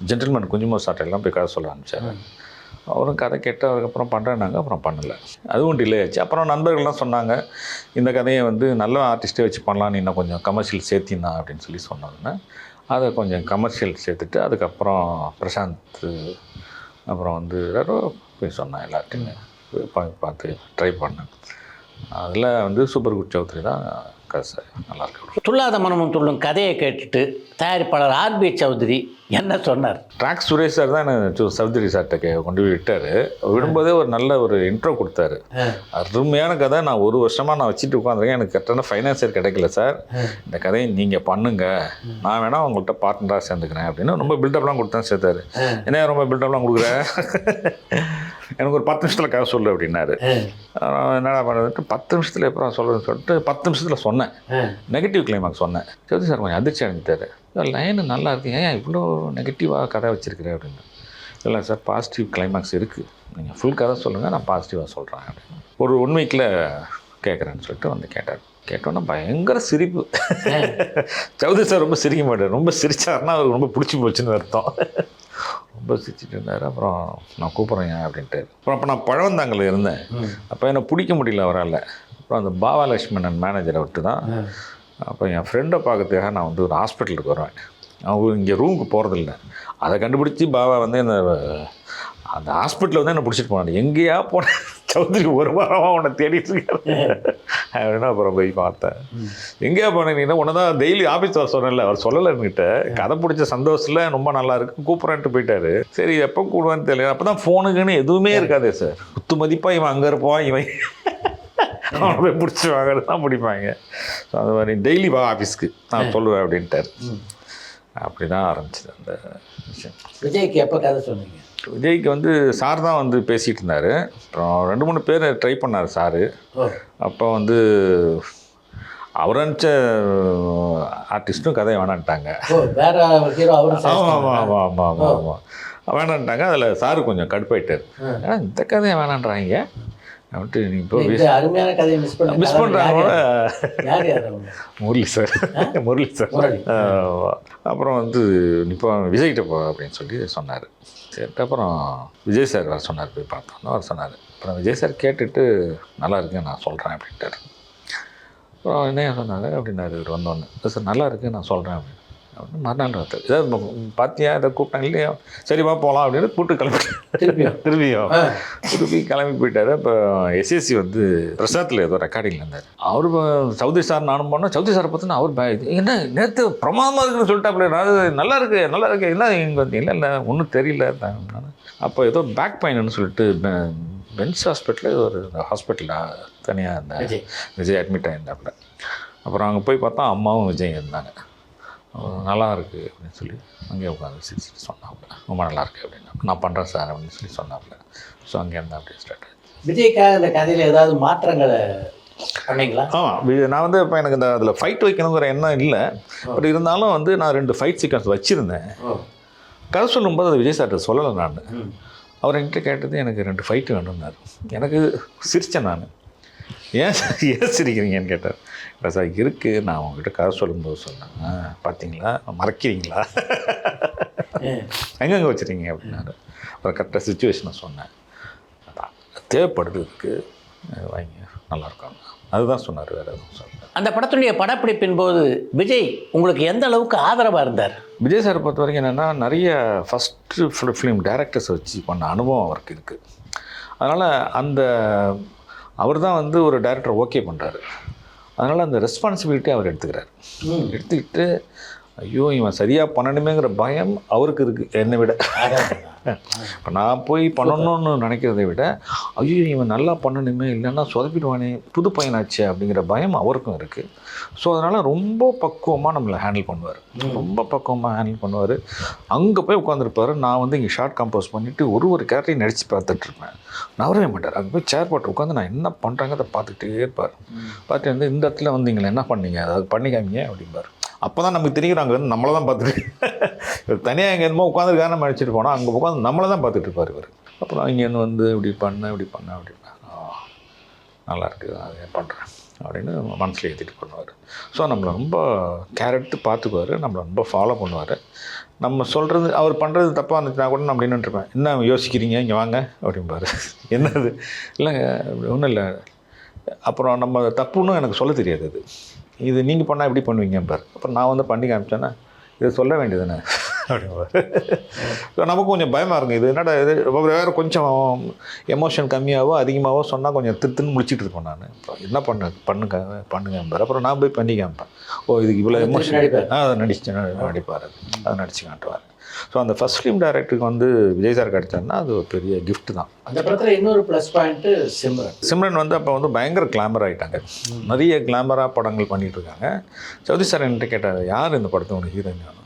ஜென்டில்மேன் குஞ்சுமோ சார்ட்டெல்லாம் போய் கதை சொல்ல ஆரம்பித்தார். அவரும் கதை கேட்டு அதுக்கப்புறம் பண்ணுறேன்னாங்க. அப்புறம் பண்ணலை, அதுவும் டிலே ஆச்சு. அப்புறம் நண்பர்கள்லாம் சொன்னாங்க, இந்த கதையை வந்து நல்ல ஆர்டிஸ்ட்டே வச்சு பண்ணலாம், நீ இன்னும் கொஞ்சம் கமர்ஷியல் சேர்த்தினா அப்படின்னு சொன்னாங்கன்னா அதை கொஞ்சம் கமர்ஷியல் சேர்த்துட்டு அதுக்கப்புறம் பிரசாந்த் அப்புறம் வந்து யாரோ போய் சொன்னேன், எல்லார்ட்டையுமே பார்த்து ட்ரை பண்ணேன். அதில் வந்து சூப்பர் குட் சௌத்ரி தான் கதை நல்லாயிருக்கு. துள்ளாத மனமும் துள்ளும் கதையை கேட்டுட்டு தயாரிப்பாளர் ஆர்பி சௌத்ரி என்ன சொன்னார்? ட்ராக் சுரேஷ் சார் தான் எனக்கு சௌத்ரி சார்கிட்ட கொண்டு போய் விட்டார். விடும்போதே ஒரு நல்ல ஒரு இன்ட்ரோ கொடுத்தாரு. அருமையான கதை, நான் ஒரு வருஷமாக நான் வச்சுட்டு உட்காந்துருக்கேன், எனக்கு கரெக்டான ஃபைனான்சியர் கிடைக்கல சார், இந்த கதையை நீங்கள் பண்ணுங்க, நான் வேணா உங்கள்கிட்ட பார்ட்னராக சேர்ந்துக்கிறேன் அப்படின்னு ரொம்ப பில்டப்லாம் கொடுத்தேன். சேர்த்தாரு. என்ன ரொம்ப பில்டப்லாம் கொடுக்குறேன், எனக்கு ஒரு 10 நிமிஷத்தில் கதை சொல்லு அப்படின்னாரு. என்னடா பண்ணுறதுட்டு 10 நிமிஷத்தில் எப்போ சொல்கிறேன்னு சொல்லிட்டு 10 நிமிஷத்தில் சொன்னேன். நெகட்டிவ் கிளைமாக்ஸ் சொன்னேன். சௌத்ரி சார் கொஞ்சம் அதிர்ச்சி அடைஞ்சிட்டாரு. லைனு நல்லா இருக்கு, ஏன் இவ்வளோ நெகட்டிவாக கதை வச்சுருக்கிறேன் அப்படின்னு. இல்லை சார், பாசிட்டிவ் கிளைமாக்ஸ் இருக்குது, நீங்கள் ஃபுல் கதை சொல்லுங்கள், நான் பாசிட்டிவாக சொல்கிறேன் அப்படின்னு. ஒரு 1 வீக்கில் கேட்குறேன்னு சொல்லிட்டு வந்து கேட்டார். கேட்டோன்னா பயங்கர சிரிப்பு. சௌத்ரி சார் ரொம்ப சிரிக்க மாட்டார், ரொம்ப சிரிச்சாருன்னா அவருக்கு ரொம்ப பிடிச்சி போச்சுன்னு அர்த்தம். ரொம்ப சிரிச்சிட்டு இருந்தார். அப்புறம் நான் கூப்பிட்றேன் அப்படின்ட்டு. அப்புறம் அப்போ நான் பழவந்தாங்கல் இருந்தேன். அப்போ என்னை பிடிக்க முடியல அவரால். அப்புறம் அந்த பாவா லட்சுமணன் மேனேஜரை விட்டு தான் அப்போ என் ஃப்ரெண்டை பார்க்கறதுக்காக நான் வந்து ஒரு ஹாஸ்பிட்டலுக்கு வருவேன். அவங்க இங்கே ரூமுக்கு போகிறதில்ல. அதை கண்டுபிடிச்சி பாவா வந்து அந்த ஹாஸ்பிட்டலில் வந்து என்னை பிடிச்சிட்டு போனார். எங்கேயா போனேன் சௌத்ரி, ஒரு வாரமாக உன்னை தேடிட்டு இருக்கேன் அப்படின்னா அப்புறம் போய் பார்த்தேன். எங்கேயா போனேன்னா உன்னை தான் டெய்லி ஆஃபீஸ் வர சொன்னேன்ல, அவர் சொல்லலை என்கிட்ட. கதை பிடிச்ச சந்தோஷத்தில் ரொம்ப நல்லா இருக்கு கூப்பிட்றேன்ட்டு போயிட்டாரு. சரி எப்போ கூடுவான்னு தெரியல. அப்போ தான் ஃபோனுக்குன்னு எதுவுமே இருக்காதே சார். குத்து மதிப்பாக இவன் அங்கே இருப்பான், இவன் அவனை போய் பிடிச்சி வாங்கிறது தான் பிடிப்பாங்க. ஸோ அது மாதிரி டெய்லி வா ஆஃபீஸ்க்கு நான் சொல்லுவேன் அப்படின்ட்டார். அப்படி தான் ஆரம்பிச்சிது அந்த விஷயம். விஜய்க்கு எப்போ கதை சொன்னீங்க? விஜய்க்கு வந்து சார் தான் வந்து பேசிகிட்டு இருந்தார். அப்புறம் 2-3 பேர் ட்ரை பண்ணார் சார். அப்போ வந்து அவர் அனுப்பிச்ச ஆர்டிஸ்ட்டும் கதையை வேணான்ட்டாங்க. ஆமாம் வேணான்ட்டாங்க. அதில் சார் கொஞ்சம் கடுப்பாயிட்டார். ஏன்னா இந்த கதையை வேணான்றாங்க அப்படின்ட்டு. நீ இப்போ அருமையான கதையை மிஸ் பண்ணுறாங்களோட முரளி சார். அப்புறம் வந்து இப்போ விஜய்கிட்ட போ அப்படின்னு சொல்லி சொன்னார். சரிட்டு அப்புறம் விஜய் சார் வர சொன்னார். போய் பார்த்தோன்னா அவர் சொன்னார். அப்புறம் விஜய் சார் கேட்டுட்டு நல்லா இருக்குன்னு நான் சொல்கிறேன் அப்படின்ட்டார். அப்புறம் என்ன சொன்னார் அப்படின்னாரு. இவர் வந்தோடனே சார் நல்லா இருக்குது நான் சொல்கிறேன் அப்படின்னு. மறுநாள் ராத்திரி ஏதாவது பார்த்தியா இதை கூப்பிட்டாங்க இல்லையா, சரிவா போகலாம் அப்படின்னு கூப்பிட்டு திரும்பியும் கிளம்பி போயிட்டார். இப்போ எஸ்எஸ்சி வந்து பிரசாத்தில் ஏதோ ரெக்கார்டிங்கில் இருந்தார். அவர் சௌத்ரி சார் நானும் போனோம். சௌத்ரி சாரை பார்த்தோன்னா அவர் என்ன நேற்று பிரமாதமாக இருக்குன்னு சொல்லிட்டாப்புல, நல்லா இருக்கு என்ன இங்கே வந்து இல்லை ஒன்றும் தெரியல. அப்போ ஏதோ பேக் பெயின்னு சொல்லிட்டு பென்ஸ் ஹாஸ்பிட்டலில் ஒரு ஹாஸ்பிட்டலில் தனியாக இருந்தார். விஜய் அட்மிட் ஆகியிருந்தாப்புல. அப்புறம் அங்கே போய் பார்த்தா அம்மாவும் விஜய் இருந்தாங்க. நல்லா இருக்குது அப்படின்னு சொல்லி அங்கேயே உட்காந்து சிரிச்சுட்டு சொன்னாப்புல. ரொம்ப நல்லா இருக்குது அப்படின்னா நான் பண்ணுறேன் சார் அப்படின்னு சொல்லி சொன்னாப்புல. ஸோ அங்கேருந்து அப்படியே ஸ்டார்ட் ஆகிடுச்சு. விஜய்க்காக இந்த கதையில் ஏதாவது மாற்றங்களை பண்ணீங்களா? ஆமாம், நான் வந்து இப்போ எனக்கு இந்த அதில் ஃபைட் வைக்கணுங்கிற எண்ணம் இல்லை. பட் இருந்தாலும் வந்து நான் 2 ஃபைட் சீக்வன்ஸ் வச்சுருந்தேன். கதை சொல்லும்போது அதை விஜய் சார்கிட்ட சொல்லலை. நான் அவர் என்கிட்ட கேட்டது எனக்கு 2 ஃபைட்டு வேணும்னாரு. எனக்கு சிரித்தேன். நான் ஏன் சிரிக்கிறீங்கன்னு கேட்டார். இல்லை சார் இருக்குது, நான் உங்ககிட்ட கதை சொல்லும்போது சொன்னேன். பார்த்தீங்களா மறக்கிறீங்களா, எங்கெங்கே வச்சுருக்கீங்க அப்படின்னாரு. அப்புறம் கரெக்டாக சுச்சுவேஷனை சொன்னேன். தேவைப்படுது இதுக்கு வாங்கி நல்லாயிருக்காங்க அதுதான் சொன்னார். வேறு எதுவும் சொன்னார். அந்த படத்துடைய படப்பிடிப்பின் போது விஜய் உங்களுக்கு எந்த அளவுக்கு ஆதரவாக இருந்தார்? விஜய் சாரை பொறுத்த வரைக்கும் என்னென்னா நிறைய ஃபஸ்ட்டு ஃபிலிம் டைரக்டர்ஸை வச்சு பண்ண அனுபவம் அவருக்கு இருக்குது. அதனால் அவர் தான் வந்து ஒரு டைரக்டர் ஓகே பண்ணுறாரு. அதனால் அந்த ரெஸ்பான்சிபிலிட்டி அவர் எடுத்துக்கிட்டு ஐயோ இவன் சரியாக பண்ணணுமேங்கிற பயம் அவருக்கு இருக்குது என்னை விட. இப்போ நான் போய் பண்ணணும்னு நினைக்கிறதை விட ஐயோ இவன் நல்லா பண்ணணுமே, இல்லைன்னா சொதப்பிடுவானே, புது பையனாச்சு அப்படிங்கிற பயம் அவருக்கும் இருக்குது. ஸோ அதனால் ரொம்ப பக்குவமாக நம்மளை ஹேண்டில் பண்ணுவார். ரொம்ப பக்குவமாக ஹேண்டில் பண்ணுவார். அங்கே போய் உட்காந்துருப்பார். நான் வந்து இங்கே ஷார்ட் கம்போஸ் பண்ணிவிட்டு ஒரு கேரக்டரையும் நடித்து பார்த்துட்ருப்பேன். நவரவே மாட்டார். அங்கே போய் சேர் போட்டு உட்காந்து நான் என்ன பண்ணுறாங்க அதை பார்த்துக்கிட்டே இருப்பார். பார்த்துட்டு வந்து இந்த இடத்துல வந்து நீங்களை என்ன பண்ணீங்க, அதாவது பண்ணிக்காமீங்க அப்படிம்பார். அப்போ தான் நமக்கு தெரியுறாங்க வந்து நம்மளை தான் பார்த்துட்டு தனியாக எங்கே என்னமோ உட்காந்துருக்காரு நம்ம நினச்சிட்டு போனோம். அங்கே உட்காந்து நம்மளை தான் பார்த்துட்டு இருப்பார் இவர். அப்புறம் இங்கேருந்து வந்து இப்படி பண்ண அப்படின்னா நல்லா இருக்குது அதை பண்ணுறேன் அப்படின்னு மனசில் ஏற்றிட்டு பண்ணுவார். ஸோ நம்மளை ரொம்ப கேர் எடுத்து பார்த்துக்குவார். நம்மளை ரொம்ப ஃபாலோ பண்ணுவார். நம்ம சொல்கிறது அவர் பண்ணுறது தப்பாக இருந்துச்சுன்னா கூட நான் அப்படி நின்றுருப்பேன். என்ன யோசிக்கிறீங்க இங்கே வாங்க அப்படிம்பார். என்னது இல்லைங்க அப்படி ஒன்றும் இல்லை. அப்புறம் நம்ம தப்புன்னு எனக்கு சொல்ல தெரியாது. அது இது நீங்கள் பண்ணால் எப்படி பண்ணுவீங்கம்பார். அப்புறம் நான் வந்து பண்ணி காமிச்சேன்னா இதை சொல்ல வேண்டியதுன்னு அப்படின்வார். நமக்கு கொஞ்சம் பயமாக இருக்கும், இது என்னடா இது வேறு கொஞ்சம் எமோஷன் கம்மியாகவோ அதிகமாகவோ சொன்னால் கொஞ்சம் திருத்துன்னு முடிச்சிட்டு இருப்பேன் நான். என்ன பண்ணுங்க அப்புறம் நான் போய் பண்ணி காமிப்பேன். ஓ இதுக்கு இவ்வளோ எமோஷன் அதை நடிப்பார், அதை நடிச்சு காட்டுவார். ஸோ அந்த ஃபர்ஸ்ட் ஃபிலிம் டைரக்டருக்கு வந்து விஜய் சார் கிடச்சாருன்னா அது ஒரு பெரிய கிஃப்ட் தான். அந்த படத்தில் இன்னொரு ப்ளஸ் பாயிண்ட்டு சிம்ரன் வந்து அப்போ வந்து பயங்கர கிளாமர் ஆகிட்டாங்க, நிறைய கிளாமராக படங்கள் பண்ணிகிட்டு இருக்காங்க. சௌதி சார் என்கிட்ட கேட்டார், யார் இந்த படத்தை உனக்கு ஹீரோயின்?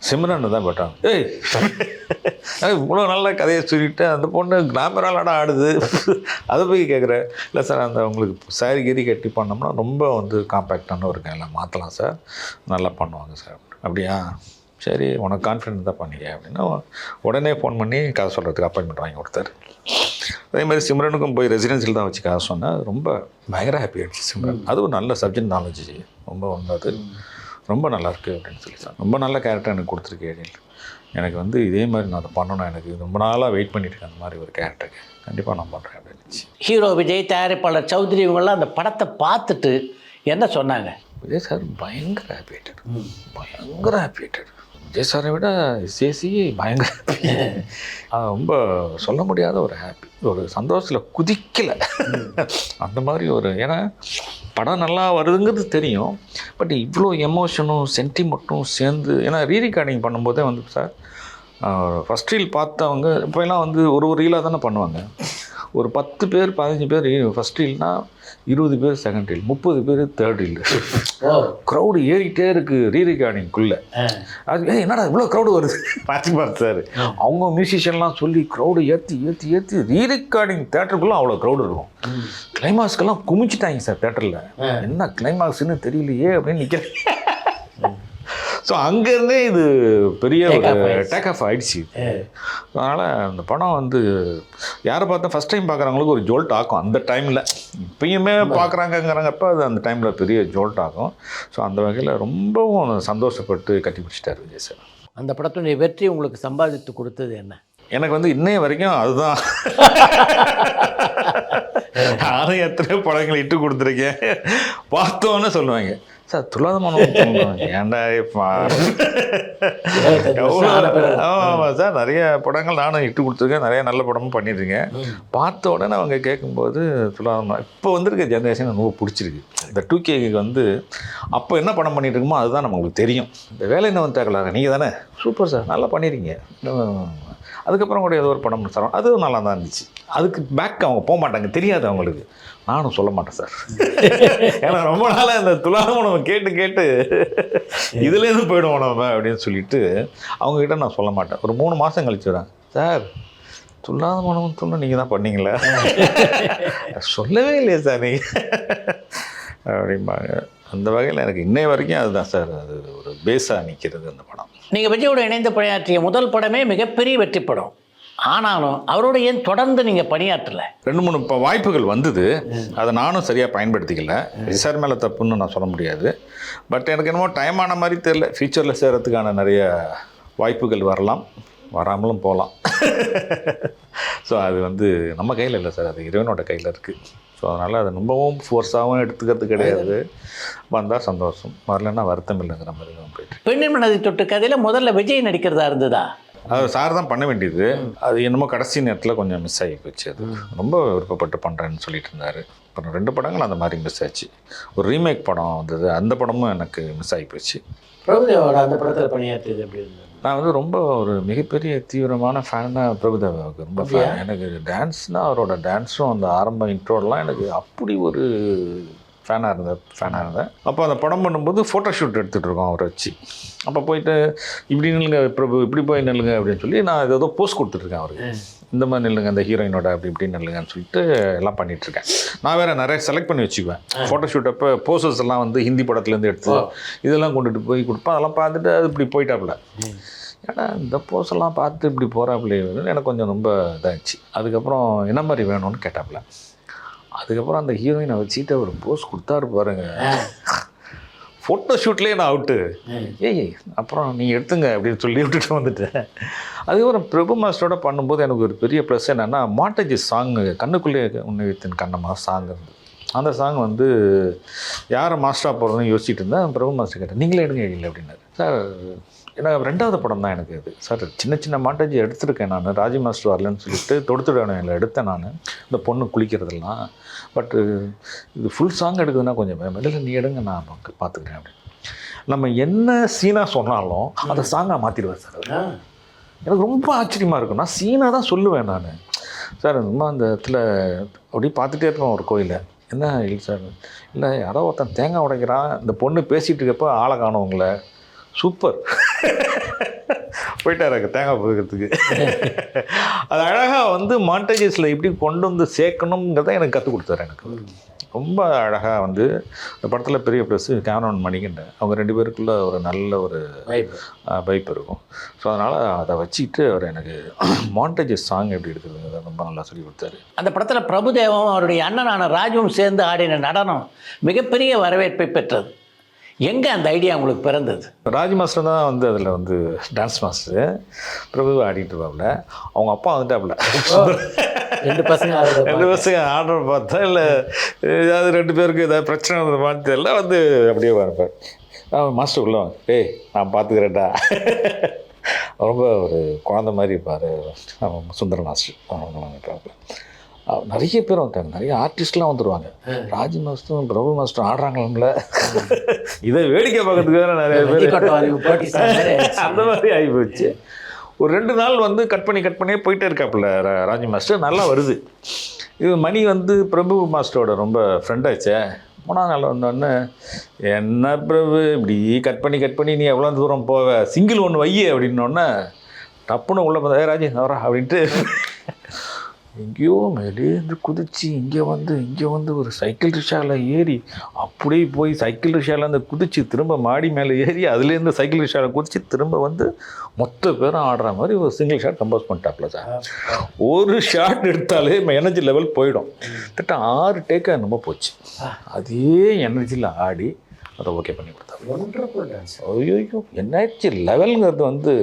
சிம்ரன் தான் பட்டாங்க. ஏய் இவ்வளோ நல்ல கதையை சொல்லிட்டு அந்த பொண்ணு கிளாமராலாட ஆடுது, அதை போய் கேட்குறேன். இல்லை சார் அந்த உங்களுக்கு சாரி கீரி கட்டி பண்ணோம்னா ரொம்ப வந்து காம்பேக்டான ஒரு எல்லாம் மாற்றலாம் சார், நல்லா பண்ணுவாங்க சார். அப்படியா, சரி உனக்கு கான்ஃபிடென்ட் தான் பண்ணிக்க அப்படின்னா உடனே ஃபோன் பண்ணி கதை சொல்கிறதுக்கு அப்பாயின்மெண்ட் வாங்கி கொடுத்தாரு. அதே மாதிரி சிம்ரனுக்கும் போய் ரெசிடென்சியில் தான் வச்சு கதை சொன்னேன். ரொம்ப பயங்கர ஹாப்பி ஆகிடுச்சு சிம்ரன். அதுவும் நல்ல சப்ஜெக்ட் நாலேஜ் ரொம்ப வந்தது, ரொம்ப நல்லாயிருக்கு அப்படின்னு சொல்லி சார். ரொம்ப நல்ல கேரக்டர் எனக்கு கொடுத்துருக்கு. எனக்கு வந்து இதே மாதிரி நான் அதை பண்ணணும், எனக்கு ரொம்ப நாளாக வெயிட் பண்ணிட்டு அந்த மாதிரி ஒரு கேரக்டருக்கு கண்டிப்பாக நான் பண்ணுறேன் அப்படின்னு. ஹீரோ விஜய், தயாரிப்பாளர் சௌத்ரி இவங்கெல்லாம் அந்த படத்தை பார்த்துட்டு என்ன சொன்னாங்க? விஜய் சார் பயங்கர ஹாப்பி ஆகிட்டார். விஜய் சாரை விட சேசி பயங்கர ஹாப்பி. ரொம்ப சொல்ல முடியாத ஒரு ஹாப்பி, ஒரு சந்தோஷத்தில் குதிக்கலை அந்த மாதிரி ஒரு. ஏன்னா படம் நல்லா வருதுங்கிறது தெரியும், பட் இவ்வளோ எமோஷனும் சென்டிமெண்ட்டும் சேர்ந்து. ஏன்னா ரீரிகார்டிங் பண்ணும்போதே வந்து சார் ஃபஸ்ட் ரீல் பார்த்தவங்க இப்போலாம் வந்து ஒரு ரீலாக தானே பண்ணுவாங்க. ஒரு 10 பேர் 15 பேர் ஃபஸ்ட் ரீல்னா 20 பேர் செகண்ட் ரீல், 30 பேர் தேர்ட் ரீல். க்ரௌடு ஏறிக்கிட்டே இருக்குது ரீரிகார்டிங்குள்ளே. அது என்னடா இவ்வளோ க்ரௌடு வருது பார்த்து சார் அவங்க மியூசிஷியன்லாம் சொல்லி க்ரௌடு ஏற்றி ரீரிகார்டிங் தேட்டருக்குள்ளே அவ்வளோ க்ரௌடு இருக்கும். கிளைமாக்ஸ்க்கெல்லாம் குமிச்சிட்டாங்க சார் தேட்டரில். என்ன கிளைமாக்ஸ்ன்னு தெரியலையே அப்படின்னு நிற்கிறேன். ஸோ அங்கேருந்தே இது பெரிய ஒரு டேக் ஆஃப் ஆகிடுச்சு. அதனால் அந்த படம் வந்து யாரை பார்த்தா ஃபஸ்ட் டைம் பார்க்குறவங்களுக்கு ஒரு ஜோல்ட் ஆகும் அந்த டைமில். இப்பயுமே பார்க்குறாங்கங்கிறப்ப அது அந்த டைமில் பெரிய ஜோல்ட் ஆகும். ஸோ அந்த வகையில் ரொம்பவும் சந்தோஷப்பட்டு கட்டி பிடிச்சிட்டார் விஜய் சார். அந்த படத்துடைய வெற்றி உங்களுக்கு சம்பாதித்து கொடுத்தது என்ன? எனக்கு வந்து இன்னைய வரைக்கும் அதுதான். நானும் எத்தனையோ படங்கள் இட்டு கொடுத்துருக்கேன், பார்த்தோன்னு சொல்லுவாங்க சார் துலாத மனம் ஏன்டா ஆமாம் சார். நிறைய படங்கள் நானும் இட்டு கொடுத்துருக்கேன், நிறைய நல்ல படமும் பண்ணியிருக்கேன். பார்த்த உடனே அவங்க கேட்கும்போது துலாதம் இப்போ வந்திருக்க ஜென்ரேஷன் ரொம்ப பிடிச்சிருக்கு. இந்த 2K வந்து அப்போ என்ன படம் பண்ணிட்டு இருக்கோமோ அதுதான் நமக்கு தெரியும். இந்த வேலை என்ன வந்து தேக்கலாங்க நீங்கள் தானே, சூப்பர் சார் நல்லா பண்ணியிருக்கீங்க. அதுக்கப்புறம் கூட ஏதோ ஒரு படம் சார் அதுவும் நல்லா தான் இருந்துச்சு. அதுக்கு பேக் அவங்க போக மாட்டாங்க, தெரியாது அவங்களுக்கு. நானும் சொல்ல மாட்டேன் சார், ஏன்னா ரொம்ப நாளாக இந்த துலாதம் நம்ம கேட்டு இதுலேருந்து போயிடுவோம் நம்ம அப்படின்னு சொல்லிட்டு அவங்கக்கிட்ட நான் சொல்ல மாட்டேன். ஒரு 3 மாதம் கழிச்சு வரேன், சார் துலாத மனம் சொன்ன நீங்கள் தான் பண்ணீங்களா? சொல்லவே இல்லையே சார் நீங்கள் அப்படிம்பாங்க. அந்த வகையில் எனக்கு இன்னைய வரைக்கும் அதுதான் சார், அது ஒரு பேஸாக நிற்கிறது அந்த படம். நீங்கள் விஜயோட இணைந்து பணியாற்றிய முதல் படமே மிகப்பெரிய வெற்றி படம். ஆனாலும் அவரோட ஏன் தொடர்ந்து நீங்கள் பணியாற்றலை? 2-3 இப்போ வாய்ப்புகள் வந்தது, அதை நானும் சரியாக பயன்படுத்திக்கல. விசார் மேலே தப்புன்னு நான் சொல்ல முடியாது. பட் எனக்கு என்னமோ டைம் ஆன மாதிரி தெரியல. ஃப்யூச்சரில் சேரத்துக்கான நிறைய வாய்ப்புகள் வரலாம், வராமலும் போகலாம். ஸோ அது வந்து நம்ம கையில் இல்லை சார், அது இறைவனோட கையில் இருக்குது. ஸோ அதனால் அதை ரொம்பவும் ஃபோர்ஸாகவும் எடுத்துக்கிறது கிடையாது. வந்தால் சந்தோஷம், வரலன்னா வருத்தம் இல்லைங்கிற மாதிரி தான் போயிட்டு. பெண்ணின் மனதை தொட்டு கதையில் முதல்ல விஜய் நடிக்கிறதா இருந்ததா? அது சார் தான் பண்ண வேண்டியது. அது என்னமோ கடைசி நேரத்தில் கொஞ்சம் மிஸ் ஆகி போச்சு. அது ரொம்ப விருப்பப்பட்டு பண்ணுறேன்னு சொல்லிட்டு இருந்தார். அப்புறம் 2 படங்கள் அந்த மாதிரி மிஸ் ஆச்சு. ஒரு ரீமேக் படம் வந்தது, அந்த படமும் எனக்கு மிஸ் ஆகி போச்சு. பிரபுதேவோட அந்த படத்தில் பணியாற்றியது எப்படி இருந்தது? நான் வந்து ரொம்ப ஒரு மிகப்பெரிய தீவிரமான ஃபேன் தான் பிரபுதேவாவுக்கு, ரொம்ப ஃபேன். எனக்கு டான்ஸ்னால் அவரோட டான்ஸும் அந்த ஆரம்ப இன்ட்ரோடெலாம் எனக்கு அப்படி ஒரு ஃபேனாக இருந்தேன். அப்போ அந்த படம் பண்ணும்போது ஃபோட்டோ ஷூட் எடுத்துகிட்டு இருக்கோம் அவரை வச்சு. அப்போ போயிட்டு இப்படி நில்லுங்க பிரபு, இப்படி போய் நில்லுங்க அப்படின்னு சொல்லி நான் ஏதோ போஸ்ட் கொடுத்துட்ருக்கேன் அவருக்கு. இந்த மாதிரி நில்லுங்க, அந்த ஹீரோயினோட அப்படி இப்படி நில்லுங்கன்னு சொல்லிட்டு எல்லாம் பண்ணிகிட்ருக்கேன். நான் வேறு நிறைய செலக்ட் பண்ணி வச்சுக்குவேன். ஃபோட்டோ ஷூட் அப்போ போஸ்டர்ஸ் எல்லாம் வந்து ஹிந்தி படத்துலேருந்து எடுத்து இதெல்லாம் கொண்டுட்டு போய் கொடுப்பேன். அதெல்லாம் பார்த்துட்டு அது இப்படி போயிட்டாப்புல. ஏன்னா இந்த போஸ்டெல்லாம் பார்த்து இப்படி போகிறாப்புல எனக்கு கொஞ்சம் ரொம்ப இதாகிடுச்சு. அதுக்கப்புறம் என்ன மாதிரி வேணும்னு கேட்டாப்புல. அதுக்கப்புறம் அந்த ஹீரோயினை வச்சுட்டு அவர் போஸ் கொடுத்தாரு பாருங்க, ஃபோட்டோ ஷூட்லேயே நான் அவுட்டு. அப்புறம் நீங்கள் எடுத்துங்க அப்படின்னு சொல்லி விட்டுட்டு வந்துட்டேன். அதுக்கப்புறம் பிரபு மாஸ்டரோட பண்ணும்போது எனக்கு ஒரு பெரிய ப்ளஸ் என்னென்னா, மாட்டேஜி சாங்கு கண்ணுக்குள்ளே உன்னித்தின் கண்ணமாக சாங் இருந்தது. அந்த சாங் வந்து யாரை மாஸ்டராக போகிறதுன்னு யோசிச்சுட்டு இருந்தேன். பிரபு மாஸ்டர் கேட்டேன், நீங்களே எடுங்க இல்லை அப்படின்னாரு. சார் ஏன்னா 2வது படம் தான் எனக்கு அது சார். சின்ன சின்ன மாண்டேஜ் எடுத்திருக்கேன் நான். ராஜி மாஸ்டர் வரலன்னு சொல்லிட்டு தொடுத்துடணும் எடுத்தேன் நான், இந்த பொண்ணு குளிக்கிறதெல்லாம். பட்டு இது ஃபுல் சாங் எடுக்குதுன்னா கொஞ்சம் இல்லை நீ எடுங்க நான் பார்த்துக்கிறேன் அப்படின்னு. நம்ம என்ன சீனாக சொன்னாலும் அந்த சாங்காக மாற்றிடுவார் சார். எனக்கு ரொம்ப ஆச்சரியமாக இருக்கும். நான் சீனாக தான் சொல்லுவேன் நான். சார் ரொம்ப அந்த இடத்துல அப்படி பார்த்துட்டே இருப்பேன் ஒரு கோயிலை. என்ன இல்லை சார், இல்லை யாரோ ஒருத்தன் தேங்காய் உடைக்கிறான், இந்த பொண்ணு பேசிகிட்டு இருக்கப்போ ஆளை காணவங்கள சூப்பர் போயிட்டாரு தேங்காய் போகிறதுக்கு. அது அழகாக வந்து மாண்டேஜஸில் எப்படி கொண்டு வந்து சேர்க்கணுங்கிறத எனக்கு கற்றுக் கொடுத்தாரு. எனக்கு ரொம்ப அழகாக வந்து இந்த படத்தில் பெரிய ப்ளஸ் கேமராமேன் மணிகண்டன், அவங்க 2 பேருக்குள்ள ஒரு நல்ல ஒரு வைப் இருக்கும். ஸோ அதனால் அதை வச்சுக்கிட்டு அவர் எனக்கு மாண்டேஜஸ் சாங் எப்படி எடுக்கிறதுங்கிறத ரொம்ப நல்லா சொல்லி கொடுத்தாரு. அந்த படத்தில் பிரபுதேவும் அவருடைய அண்ணனான ராஜுவும் சேர்ந்து ஆடின நடனம் மிகப்பெரிய வரவேற்பை பெற்றது. எங்கே அந்த ஐடியா உங்களுக்கு பிறந்தது? ராஜ் மாஸ்டர் தான் வந்து அதில் வந்து டான்ஸ் மாஸ்டரு. பிரபு ஆடிட்டு இருப்பாப்புல, அவங்க அப்பா வந்துட்டாப்புல. 2 பசங்க ஆர்டர் பார்த்தா இல்லை ஏதாவது 2 பேருக்கு ஏதாவது பிரச்சனை வந்த மாதிரி தெரியல, வந்து அப்படியே வரப்பார். மாஸ்டர் உள்ள டேய் நான் பார்த்துக்கிறேன்டா. ரொம்ப ஒரு குழந்த மாதிரி இருப்பார் சுந்தர மாஸ்டர். அவங்க நிறைய பேர் வந்துட்டாங்க, நிறைய ஆர்டிஸ்ட்லாம் வந்துடுவாங்க. ராஜி மாஸ்டரும் பிரபு மாஸ்டரும் ஆடுறாங்களே, இதை வேடிக்கை பார்க்கறதுக்காக நிறைய பேர் அந்த மாதிரி ஆகி போச்சு. ஒரு 2 நாள் வந்து கட் பண்ணியே போயிட்டே இருக்காப்புல ராஜி மாஸ்டர். நல்லா வருது. இது மணி வந்து பிரபு மாஸ்டரோட ரொம்ப ஃப்ரெண்டாச்சே. 3ஆம் நாள் வந்தோடனே என்ன பிரபு இப்படி கட் பண்ணி நீ எவ்வளோ தூரம் போவ, சிங்கிள் ஒன்று வையே அப்படின்னோடனே டப்புன்னு உள்ள போதா ராஜி வரா அப்படின்ட்டு எங்கேயோ மேலேருந்து குதிச்சு இங்கே வந்து ஒரு சைக்கிள் ரிக்ஷாவில் ஏறி அப்படியே போய் சைக்கிள் ரிக்ஷாவிலேருந்து குதிச்சு திரும்ப மாடி மேலே ஏறி அதுலேருந்து சைக்கிள் ரிக்ஷாவில் குதிச்சு திரும்ப வந்து மொத்த பேரும் ஆடுற மாதிரி ஒரு சிங்கிள் ஷாட் கம்போஸ் பண்ணிட்டாப்ல சார். ஒரு ஷாட் எடுத்தாலே எனர்ஜி லெவல் போயிடும். கிட்ட 6 டேக்காக என்னமோ போச்சு. அதே எனர்ஜியில் ஆடி அதை ஓகே பண்ணி கொடுத்தாங்க. ஐயோ எனர்ஜி லெவலுங்கிறது வந்து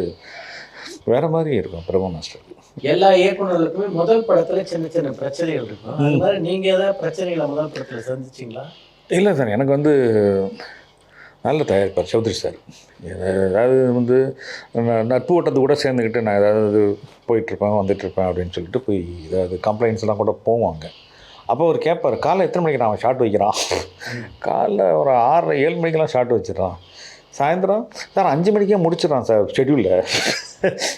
வேறு மாதிரி இருக்கும் பிரபு மாஸ்டருக்கு. எல்லா இயக்குநர்களுக்குமே முதல் படத்துல சின்ன பிரச்சனைகள் இருக்கும். அது மாதிரி நீங்க ஏதாவது பிரச்சனைகளை முதல் படத்துல சந்திச்சிங்களா? இல்லை சார், எனக்கு வந்து நல்ல தயாரிப்பார் சௌத்ரி சார். ஏதாவது வந்து நட்பு வட்டத்து கூட சேர்ந்துக்கிட்டு நான் ஏதாவது போயிட்டுருப்பேன் வந்துட்டுருப்பேன் அப்படின்னு சொல்லிட்டு போய் ஏதாவது கம்ப்ளைண்ட்ஸ்லாம் கூட போவாங்க. அப்போ அவர் கேட்பார், காலைல எத்தனை மணிக்கு நான் ஷார்ட் வைக்கிறான்? காலைல ஒரு 6-7 மணிக்கெலாம் ஷார்ட் வச்சிடறான். சாயந்தரம் சார் 5 மணிக்கே முடிச்சிடறான் சார் ஷெட்யூலில்.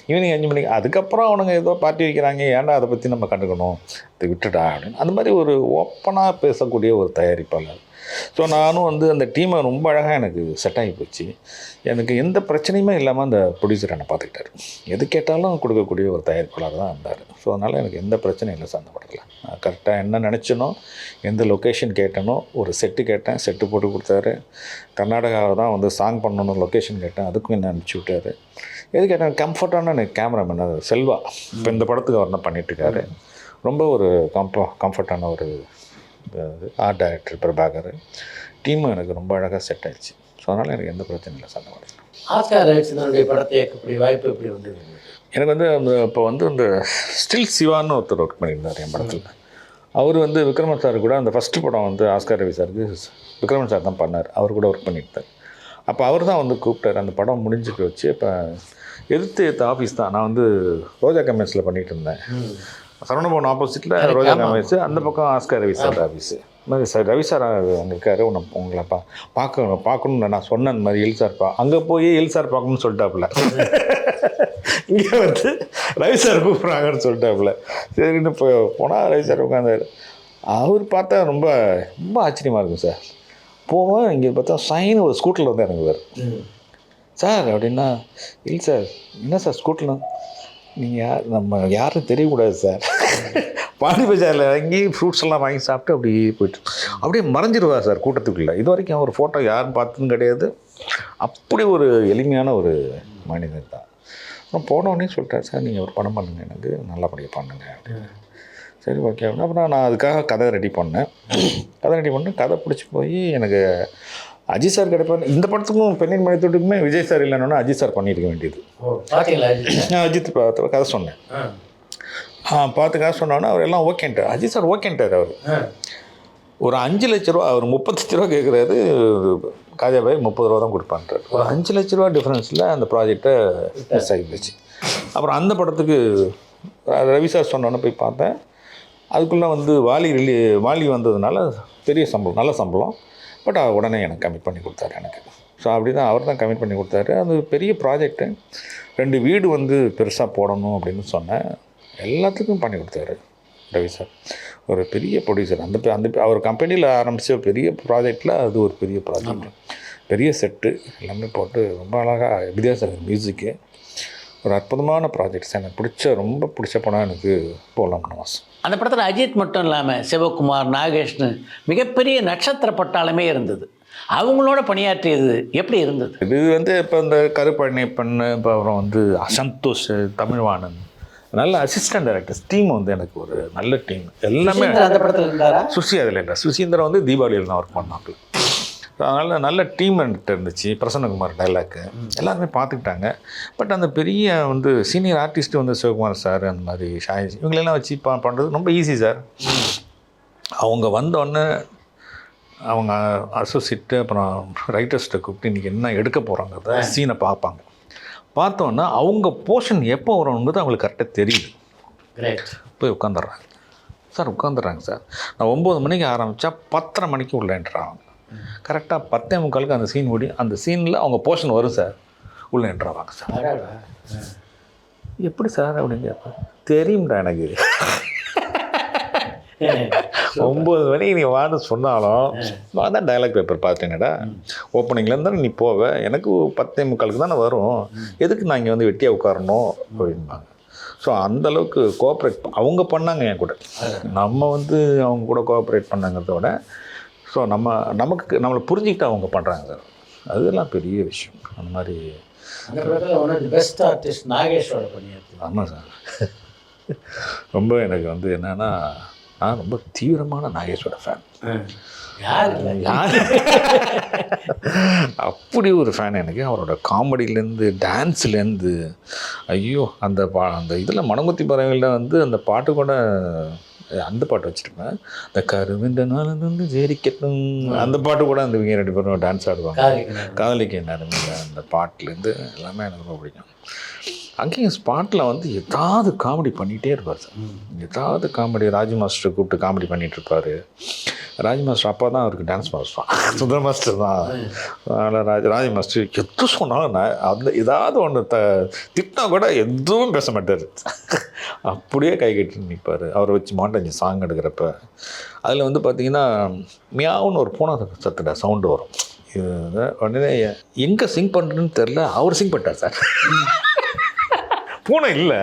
ஈவினிங் 5 மணிக்கு. அதுக்கப்புறம் அவனுங்க ஏதோ பார்ட்டி வைக்கிறாங்க, ஏன்டா அதை பற்றி நம்ம கண்டுக்கணும், அதை விட்டுடா அப்படின்னு. அந்த மாதிரி ஒரு ஓப்பனாக பேசக்கூடிய ஒரு தயாரிப்பாளர். ஸோ நானும் வந்து அந்த டீமை ரொம்ப அழகாக எனக்கு செட் ஆகி போச்சு. எனக்கு எந்த பிரச்சனையுமே இல்லாமல் அந்த ப்ரொடியூசர் என்னை பார்த்துக்கிட்டாரு. எது கேட்டாலும் கொடுக்கக்கூடிய ஒரு தயாரிப்பாளர் தான் இருந்தார். ஸோ அதனால் எனக்கு எந்த பிரச்சனையும் இல்லை சார் அந்த படத்தில். நான் கரெக்டாக என்ன நினச்சனோ, எந்த லொக்கேஷன் கேட்டனோ, ஒரு செட்டு கேட்டேன், செட்டு போட்டு கொடுத்தாரு. கர்நாடகாவில் தான் வந்து சாங் பண்ணணும், லொக்கேஷன் கேட்டேன், அதுக்கும் என்ன அனுப்பிச்சி விட்டார். எது கேட்டேன், கம்ஃபர்டான எனக்கு கேமராமேன் அது செல்வா, இப்போ இந்த படத்துக்கு அவர் தான் பண்ணிட்டுருக்காரு. ரொம்ப ஒரு கம்ஃபர்டான ஒரு ஆர்ட் டைரக்டர் பிரபாகர். டீமும் எனக்கு ரொம்ப அழகாக செட் ஆயிடுச்சு. ஸோ அதனால் எனக்கு எந்த பிரச்சனையும் இல்லை சார் அந்த படத்தில். ஆஸ்கார் ரவிச்சந்திரனுடைய படத்தை இயக்கக்கூடிய வாய்ப்பு எப்படி வந்தது? எனக்கு வந்து அந்த இப்போ வந்து இந்த ஸ்டில் சிவான்னு ஒருத்தர் ஒர்க் பண்ணியிருந்தார் என் படத்தில். அவர் வந்து விக்ரமன் சார் கூட அந்த ஃபஸ்ட்டு படம் வந்து ஆஸ்கார் ரவி சாருக்கு விக்ரமன் சார் தான் பண்ணார். அவர் கூட ஒர்க் பண்ணியிருந்தார். அப்போ அவர் தான் வந்து கூப்பிட்டார். அந்த படம் முடிஞ்சுட்டு வச்சு இப்போ எதிர்த்து ஆஃபீஸ் தான். நான் வந்து ரோஜா கமெண்ட்ஸில் பண்ணிகிட்டு இருந்தேன். சரவணபவன் ஆப்போசிட்டில் ரோஜா கமெண்ட்ஸ், அந்த பக்கம் ஆஸ்கார் ரவி சார் ஆஃபீஸு. இந்த மாதிரி சார் ரவி சார் அங்கே இருக்காரு, உங்களை பார்க்கணுன்னு நான் சொன்னேன். இந்த மாதிரி எல் சார் அங்கே போய் எல் சார் பார்க்கணும்னு சொல்லிட்டாப்புல. இங்கே வந்து ரவி சார் கூப்பிட்றாங்கன்னு சொல்லிட்டாப்புல. சரின்னு போனால் ரவி சார் உட்காந்தார். அவர் பார்த்தா ரொம்ப ரொம்ப ஆச்சரியமாக இருக்கும் சார். போவேன், இங்கே பார்த்தா சைன் ஒரு ஸ்கூட்டரில் வந்து இறங்குவார். சார் அப்படின்னா, இல்லை சார் என்ன சார் ஸ்கூட்டரில் நீங்கள் நம்ம யாரும் தெரியக்கூடாது சார். பாண்டி பஜாரில் இறங்கி ஃப்ரூட்ஸ் எல்லாம் வாங்கி சாப்பிட்டு அப்படியே போய்ட்டு அப்படியே மறைஞ்சிடுவார் சார் கூட்டத்துக்குள்ளே. இது வரைக்கும் அவர் ஃபோட்டோ யாரும் பார்த்ததும் கிடையாது. அப்படி ஒரு எளிமையான ஒரு மனிதர் தான். அப்புறம் போனோடனே சொல்லிட்டார், சார் நீங்கள் ஒரு படம் பண்ணுங்கள், எனக்கு நல்லபடியாக பண்ணுங்க அப்படின்னு. சரி ஓகே அப்படின்னா அப்புறம் நான் அதுக்காக கதை ரெடி பண்ணேன். கதை பிடிச்சி போய் எனக்கு அஜித் சார் கிடைப்பார். இந்த படத்துக்கும் பெண்ணின் மனிதத்துக்குமே விஜய் சார் இல்லைன்னா அஜித் சார் பண்ணியிருக்க வேண்டியது. அஜித் பார்த்து கதை சொன்னேன். பார்த்து கதை சொன்னோன்னா அவர் எல்லாம் ஓகேன்ட்டார். அஜித் சார் ஓகேன்ட்டார். அவர் ஒரு 5 லட்ச ரூபா, அவர் 35 ரூபா கேட்குறாரு, காஜாபாய் 30 ரூபா தான் கொடுப்பான்றார். ஒரு 5 லட்ச ரூபா டிஃப்ரென்ஸில் அந்த ப்ராஜெக்டை மிஸ் ஆகி போச்சு. அப்புறம் அந்த படத்துக்கு ரவி சார் சொன்னோன்னே போய் பார்த்தேன். அதுக்குள்ளே வந்து வாலி வந்ததுனால பெரிய சம்பளம், நல்ல சம்பளம். பட் உடனே எனக்கு கமிட் பண்ணி கொடுத்தாரு எனக்கு. ஸோ அப்படி தான் அவர் தான் கமிட் பண்ணி கொடுத்தாரு. அது பெரிய ப்ராஜெக்ட்டு, 2 வீடு வந்து பெருசாக போடணும் அப்படின்னு சொன்னேன். எல்லாத்துக்கும் பண்ணி கொடுத்தாரு ரவி சார். ஒரு பெரிய ப்ரொடியூசர். அந்த அவர் கம்பெனியில் ஆரம்பித்த பெரிய ப்ராஜெக்டில் அது ஒரு பெரிய ப்ராஜெக்ட். பெரிய செட்டு எல்லாமே போட்டு ரொம்ப அழகாக வித்யாசாகர் மியூசிக்கு. ஒரு அற்புதமான ப்ராஜெக்ட்ஸ். எனக்கு ரொம்ப பிடிச்ச படம் எனக்கு போகலாம் நவாஸ். அந்த படத்தில் அஜித் மட்டும் இல்லாமல் சிவகுமார், நாகேஷ்னு மிகப்பெரிய நட்சத்திர பட்டாளமே இருந்தது. அவங்களோட பணியாற்றியது எப்படி இருந்தது? இது வந்து இப்போ இந்த கருப்பழனியப்பன், இப்போ அப்புறம் வந்து அசந்தோஷ், தமிழ்வாணன், நல்ல அசிஸ்டன்ட் டைரக்டர்ஸ் டீம் வந்து எனக்கு ஒரு நல்ல டீம். எல்லாமே அந்த படத்தில் இருந்தாரா? சுசி அதில் இல்லை. சுசீந்திரன் வந்து தீபாவளியில் தான் ஒர்க் பண்ணாப்புல. அதனால் நல்ல டீம் என்கிட்ட இருந்துச்சு. பிரசன்னகுமார் டைலாக்கு எல்லாருமே பார்த்துக்கிட்டாங்க. பட் அந்த பெரிய வந்து சீனியர் ஆர்டிஸ்ட்டு வந்து சிவகுமார் சார், அந்த மாதிரி ஷாயிஷ், இவங்களெல்லாம் வச்சு பண்ணுறது ரொம்ப ஈஸி சார். அவங்க வந்தோடனே அவங்க அசோசியேட்டு அப்புறம் ரைட்டர்ஸ்ட்டை கூப்பிட்டு இன்றைக்கி என்ன எடுக்க போகிறாங்கிறத சீனை பார்ப்பாங்க. பார்த்தோன்னா அவங்க போர்ஷன் எப்போ வரணுங்கிறது அவங்களுக்கு கரெக்டாக தெரியுது. போய் உட்காந்துட்றாங்க சார். நான் 9 மணிக்கு ஆரம்பித்தா 10:30 மணிக்கு உள்ளேன்றாங்க. கரெக்டாக 10:45 அந்த சீன் முடியும். அந்த சீனில் அவங்க போர்ஷன் வரும் சார், உள்ளேன்றாவாங்க சார். எப்படி சார் அப்படின்னு கேட்பேன். தெரியும்டா எனக்கு. 9 மணிக்கு நீ வான்னு சொன்னாலும் நான் தான் டைலாக் பேப்பர் பார்த்தேனடா, ஓப்பனிங்லேருந்து தானே நீ போவ, எனக்கு 10:45 தானே வரும், எதுக்கு நான் இங்கே வந்து வெட்டியாக உட்காரணும் அப்படின்பாங்க. ஸோ அந்தளவுக்கு கோஆப்ரேட் அவங்க பண்ணாங்க என் கூட. நம்ம வந்து அவங்க கூட கோஆப்ரேட் பண்ணாங்கிறத விட ஸோ நம்மளை புரிஞ்சுக்கிட்டு அவங்க பண்ணுறாங்க சார். அதெல்லாம் பெரிய விஷயம். அந்த மாதிரி பெஸ்ட் ஆர்டிஸ்ட் நாகேஷோட பணியாற்றி. ஆமாம் சார். ரொம்ப எனக்கு வந்து என்னென்னா, நான் ரொம்ப தீவிரமான நாகேஷோட ஃபேன். யார் அப்படி ஒரு ஃபேன் எனக்கு. அவரோட காமெடியிலேருந்து டான்ஸ்லேருந்து, ஐயோ அந்த இதில் மணங்குத்தி பறவைகளில் வந்து அந்த பாட்டு கூட, அந்த பாட்டு வச்சுருப்பேன். இந்த கருவிந்த நாள் வந்து ஜெரிக்கட்டும், அந்த பாட்டு கூட அந்த இவங்க 2 பேரும் டான்ஸ் ஆடுவாங்க. காதலிக்க நேரம் அந்த பாட்டுலேருந்து எல்லாமே எனக்கு ரொம்ப பிடிக்கும். அங்கேயும் ஸ்பாட்டில் வந்து ஏதாவது காமெடி பண்ணிகிட்டே இருப்பார் சார். ஏதாவது காமெடி. ராஜ் மாஸ்டர் கூப்பிட்டு காமெடி பண்ணிகிட்டு இருப்பார். ராஜ் மாஸ்டர் அப்பா தான் அவருக்கு டான்ஸ் மாஸ்டர், சுந்தர மாஸ்டர் தான். அதனால் ராஜ் மாஸ்டர் எது சொன்னாலும் அந்த ஏதாவது ஒன்று திட்டினா கூட எதுவும் பேச மாட்டார். அப்படியே கை கட்டி நிற்பார். அவரை வச்சு மாண்டேஜ் சாங் எடுக்கிறப்ப அதில் வந்து பார்த்திங்கன்னா மியாவுன்னு ஒரு பூனை சத்துட சவுண்டு வரும். இது உடனே எங்கே சிங் பண்ணுறதுன்னு தெரில, அவர் சிங் பண்ணிட்டார் சார். பூனை இல்லை,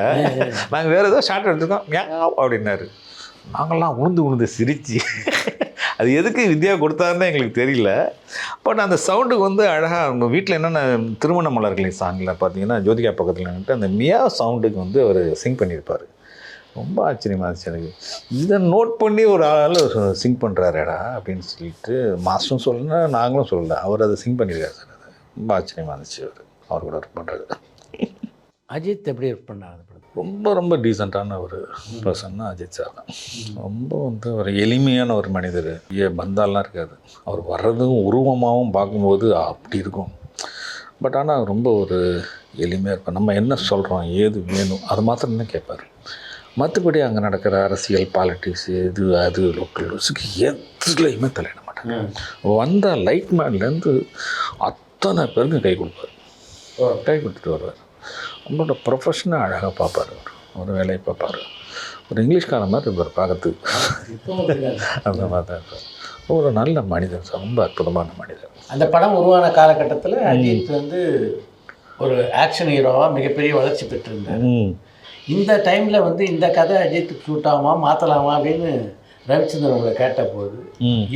நாங்கள் வேறு ஏதோ ஷார்ட் எடுத்துருக்கோம் மியாவ் அப்படின்னாரு. நாங்கள்லாம் உளுந்து சிரிச்சு அது எதுக்கு வித்யா கொடுத்தாருன்னு எங்களுக்கு தெரியல. பட் அந்த சவுண்டுக்கு வந்து அழகாக அவங்க வீட்டில் என்னென்ன திருமண மலர்களின் சாங்கில் பார்த்தீங்கன்னா ஜோதிகா பக்கத்தில் நின்றுட்டு அந்த மியா சவுண்டுக்கு வந்து அவர் சிங் பண்ணியிருப்பார். ரொம்ப ஆச்சரியமாக இருந்துச்சு எனக்கு. இதை நோட் பண்ணி ஒரு ஆள் சிங் பண்ணுறாருடா அப்படின்னு சொல்லிட்டு மாஸ்டரும் சொல்லலை, நாங்களும் சொல்லலை, அவர் அதை சிங் பண்ணியிருக்காரு சார். அது ரொம்ப ஆச்சரியமாக இருந்துச்சு அவர் கூட ஒர்க் பண்ணுறது. அஜித் எப்படி ஒர்க் பண்ணார்? ரொம்ப டீசெண்டான ஒரு பர்சன்னா அஜித் சார் தான். ரொம்ப வந்து ஒரு எளிமையான ஒரு மனிதர். பந்தாலாம் இருக்காது. அவர் வர்றதும் உருவமாகவும் பார்க்கும்போது அப்படி இருக்கும். பட் ஆனால் ரொம்ப ஒரு எளிமையாக இருப்பார். நம்ம என்ன சொல்கிறோம், ஏது வேணும் அது மாத்திரம் தான் கேட்பார். மற்றபடி அங்கே நடக்கிற அரசியல், பாலிட்டிக்ஸ், இது அது லோக்கல் நியூஸுக்கு எதுலையுமே தலையிட மாட்டாங்க. வந்த லைட் மேன்லேருந்து அத்தனை பேருக்கு கை கொடுப்பார். கை கொடுத்துட்டு வருவார். அவங்களோட ப்ரொஃபஷனை அழகாக பார்ப்பார். ஒரு வேலையை பார்ப்பார். ஒரு இங்கிலீஷ்காரன் மாதிரி இருப்பார் பார்க்கறதுக்கு. அந்த மாதிரி தான் இருப்பார். ஒரு நல்ல மனிதர் சார். ரொம்ப அற்புதமான மனிதர். அந்த படம் உருவான காலகட்டத்தில் அஜித் வந்து ஒரு ஆக்ஷன் ஹீரோவாக மிகப்பெரிய வளர்ச்சி பெற்றிருந்தார். இந்த டைமில் வந்து இந்த கதை அஜித்துக்கு சூட் ஆகுமா, மாற்றலாமா அப்படின்னு ரவிச்சந்திரன் உங்களை கேட்ட போது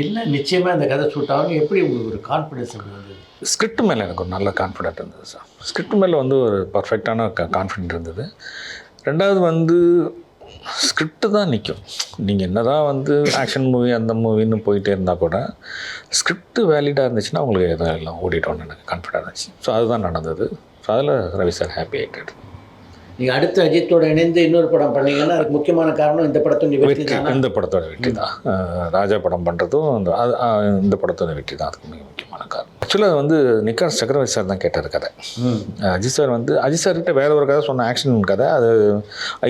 இல்லை நிச்சயமாக இந்த கதை சூட் ஆகும், எப்படி உங்களுக்கு ஒரு கான்ஃபிடன்ஸ் வந்தது? ஸ்கிரிப்ட் மேலே எனக்கு ஒரு நல்ல கான்ஃபிடென்ட் இருந்தது சார். ஸ்கிரிப்ட் மேலே வந்து ஒரு பர்ஃபெக்டான கான்ஃபிடென்ட் இருந்தது. ரெண்டாவது வந்து ஸ்கிரிப்டு தான் நிற்கும். நீங்கள் என்ன தான் வந்து ஆக்ஷன் மூவி அந்த மூவின்னு போயிட்டே இருந்தால் கூட ஸ்கிரிப்ட் வேலிடாக இருந்துச்சுன்னா உங்களுக்கு எல்லாம் ஓடிட்டோன்னு எனக்கு கான்ஃபிடென்ட் இருந்துச்சு. ஸோ அதுதான் நடந்தது. ஸோ அதில் ரவி சார் ஹாப்பி ஆகிட்டார். நீங்கள் அடுத்து அஜித்தோட இணைந்து இன்னொரு படம் பண்ணீங்கன்னா அதுக்கு முக்கியமான காரணம் இந்த படத்தோட வெற்றி தான். இந்த படத்தோட வெற்றி தான். ராஜா படம் பண்ணுறதும் இந்த படத்தோட வெற்றி தான் அதுக்கு மிக முக்கியமான காரணம். ஆக்சுவலாக வந்து நிக்காஸ் சக்கரவர்த்தி சார் தான் கேட்டார் கதை. அஜித் சார்கிட்ட வேற ஒரு கதை சொன்ன ஆக்ஷன் கதை, அது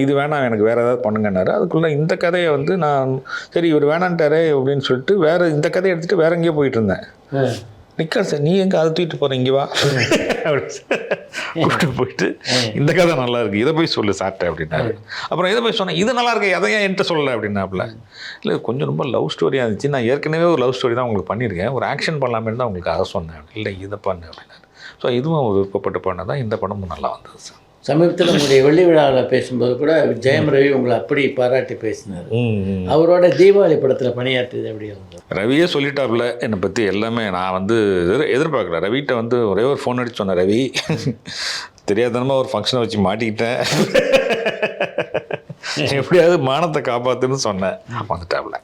இது வேணாம் எனக்கு வேறு ஏதாவது பண்ணுங்கன்னாரு. அதுக்குள்ளே இந்த கதையை வந்து நான் சரி இவர் வேணான்ட்டாரே அப்படின்னு சொல்லிட்டு வேறு இந்த கதையை எடுத்துகிட்டு வேற எங்கேயோ போயிட்டு இருந்தேன். நிக்காஸ் சார் நீ எங்கே அதை தூக்கிட்டு போகிற இங்கே வா கூப்பிட்டு போயிட்டு இந்த கதை நல்லா இருக்குது இதை போய் சொல்லு சாப்பிட்டேன் அப்படின்னாரு. அப்புறம் இதை போய் சொன்னேன் இது நல்லா இருக்கு அதை ஏன் என்கிட்ட சொல்லலை அப்படின்னாப்புல. இல்லை கொஞ்சம் ரொம்ப லவ் ஸ்டோரியாக இருந்துச்சு, நான் ஏற்கனவே ஒரு லவ் ஸ்டோரி தான் உங்களுக்கு பண்ணியிருக்கேன், ஒரு ஆக்ஷன் பண்ணலாமேன்னு தான் உங்களுக்கு அதை சொன்னேன். இல்லை இதை பண்ணு அப்படின்னாரு. ஸோ இதுவும் ஒரு விருப்பப்பட்டு பண்ண தான் இந்த படமும் நல்லா வந்தது சார். சமீபத்தில் உங்களுடைய வெள்ளி விழாவில் பேசும்போது கூட ஜெயம் ரவி உங்களை அப்படி பாராட்டி பேசினார். அவரோட தீபாவளி படத்தில் பணியாற்றியது எப்படி இருந்தது? ரவியே சொல்லிட்டாப்புல என்னை பற்றி எல்லாமே. நான் வந்து எதிர்பார்க்கல. ரவிகிட்ட வந்து ஒரே ஒரு ஃபோன் அடிச்சு சொன்னேன், ரவி தெரியாதனமாக ஒரு ஃபங்க்ஷனை வச்சு மாட்டிக்கிட்டேன், எப்படியாவது மானத்தை காப்பாற்றுன்னு சொன்னேன், வந்துட்டாப்புல.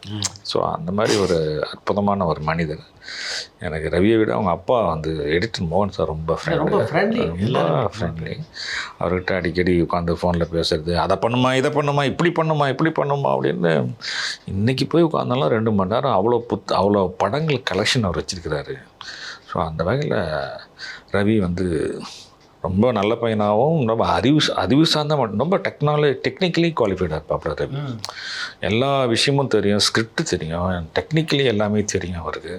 ஸோ அந்த மாதிரி ஒரு அற்புதமான ஒரு மனிதர். எனக்கு ரவியை விட அவங்க அப்பா வந்து எடிட்டர் மோகன் சார் ரொம்ப ஃப்ரெண்ட்லி. அவர்கிட்ட அடிக்கடி உட்காந்து ஃபோனில் பேசுறது, அதை பண்ணுமா இதை பண்ணுமா இப்படி பண்ணுமா அப்படின்னு. இன்றைக்கி போய் உட்காந்தாலும் 2 மணி நேரம் அவ்வளோ படங்கள் கலெக்ஷன் அவர் வச்சுருக்கிறாரு. ஸோ அந்த வகையில் ரவி வந்து ரொம்ப நல்ல பையனாகவும் ரொம்ப அறிவு சார்ந்த மட்டும் ரொம்ப டெக்னிக்கலி குவாலிஃபைடாக இருப்பாப்புல ரவி. எல்லா விஷயமும் தெரியும், ஸ்கிரிப்ட் தெரியும், டெக்னிக்கலி எல்லாமே தெரியும் அவருக்கு.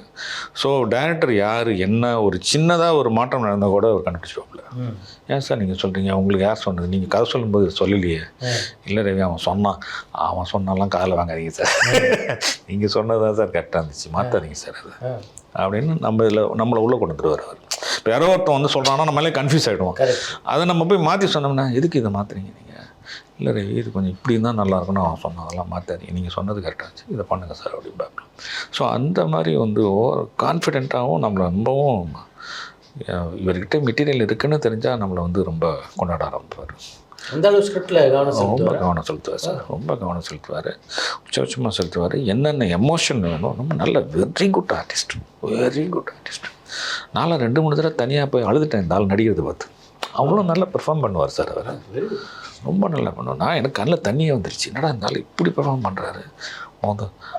ஸோ டைரக்டர் யார் என்ன ஒரு சின்னதாக ஒரு மாற்றம் நடந்தால் கூட அவர் கண்டுபிடிச்சிருவாப்புல. ஏன் சார் நீங்கள் சொல்கிறீங்க, உங்களுக்கு யார் சொன்னது, நீங்கள் கதை சொல்லும்போது சொல்லலையே. இல்லை ரவி அவன் சொன்னாலாம் காதில் வாங்காதீங்க சார், நீங்கள் சொன்னதான் சார் கரெக்டாக இருந்துச்சு, மாற்றாதீங்க சார் அது அப்படின்னு நம்மளை உள்ளே கொண்டு வந்துடுவார் அவர். இப்போ யாரோ ஒருத்தன் வந்து சொல்கிறான்னா நம்மளே கன்ஃபியூஸ் ஆகிடுவோம். அதை நம்ம போய் மாற்றி சொன்னோம்னா எதுக்கு இதை மாற்றுறீங்க நீங்கள், இல்லை ரவி இது கொஞ்சம் இப்படி இருந்தால் நல்லாயிருக்குன்னு அவன் சொன்னான், அதெல்லாம் மாற்றாதீங்க, நீங்கள் சொன்னது கரெக்டாக இருந்துச்சு, இதை பண்ணுங்கள் சார் அப்படின்பாங்க. ஸோ அந்த மாதிரி வந்து கான்ஃபிடென்ட்டாகவும் நம்மளை ரொம்பவும் இவர்கிட்ட மெட்டீரியல் இருக்குன்னு தெரிஞ்சால் நம்மளை வந்து ரொம்ப கொண்டாட ஆரம்பிப்பார். அந்த அளவு ஸ்கிரிப்டில் ரொம்ப கவனம் செலுத்துவார் சார், ரொம்ப கவனம் செலுத்துவார், உச்சபட்சமாக செலுத்துவார். என்னென்ன எமோஷன் வேணும், ரொம்ப நல்ல வெரி குட் ஆர்டிஸ்ட். நான்லாம் 2-3 தடவை தனியாக போய் அழுதுட்டேன் இந்த ஆள் நடிக்கிறது பார்த்து. அவ்வளோ நல்லா பெர்ஃபார்ம் பண்ணுவார் சார் அவர், ரொம்ப நல்லா பண்ணுவார். நான் எனக்கு கண்ணில் தண்ணியே வந்துருச்சு, என்னடா இந்த ஆள் இப்படி பெர்ஃபார்ம் பண்ணுறாரு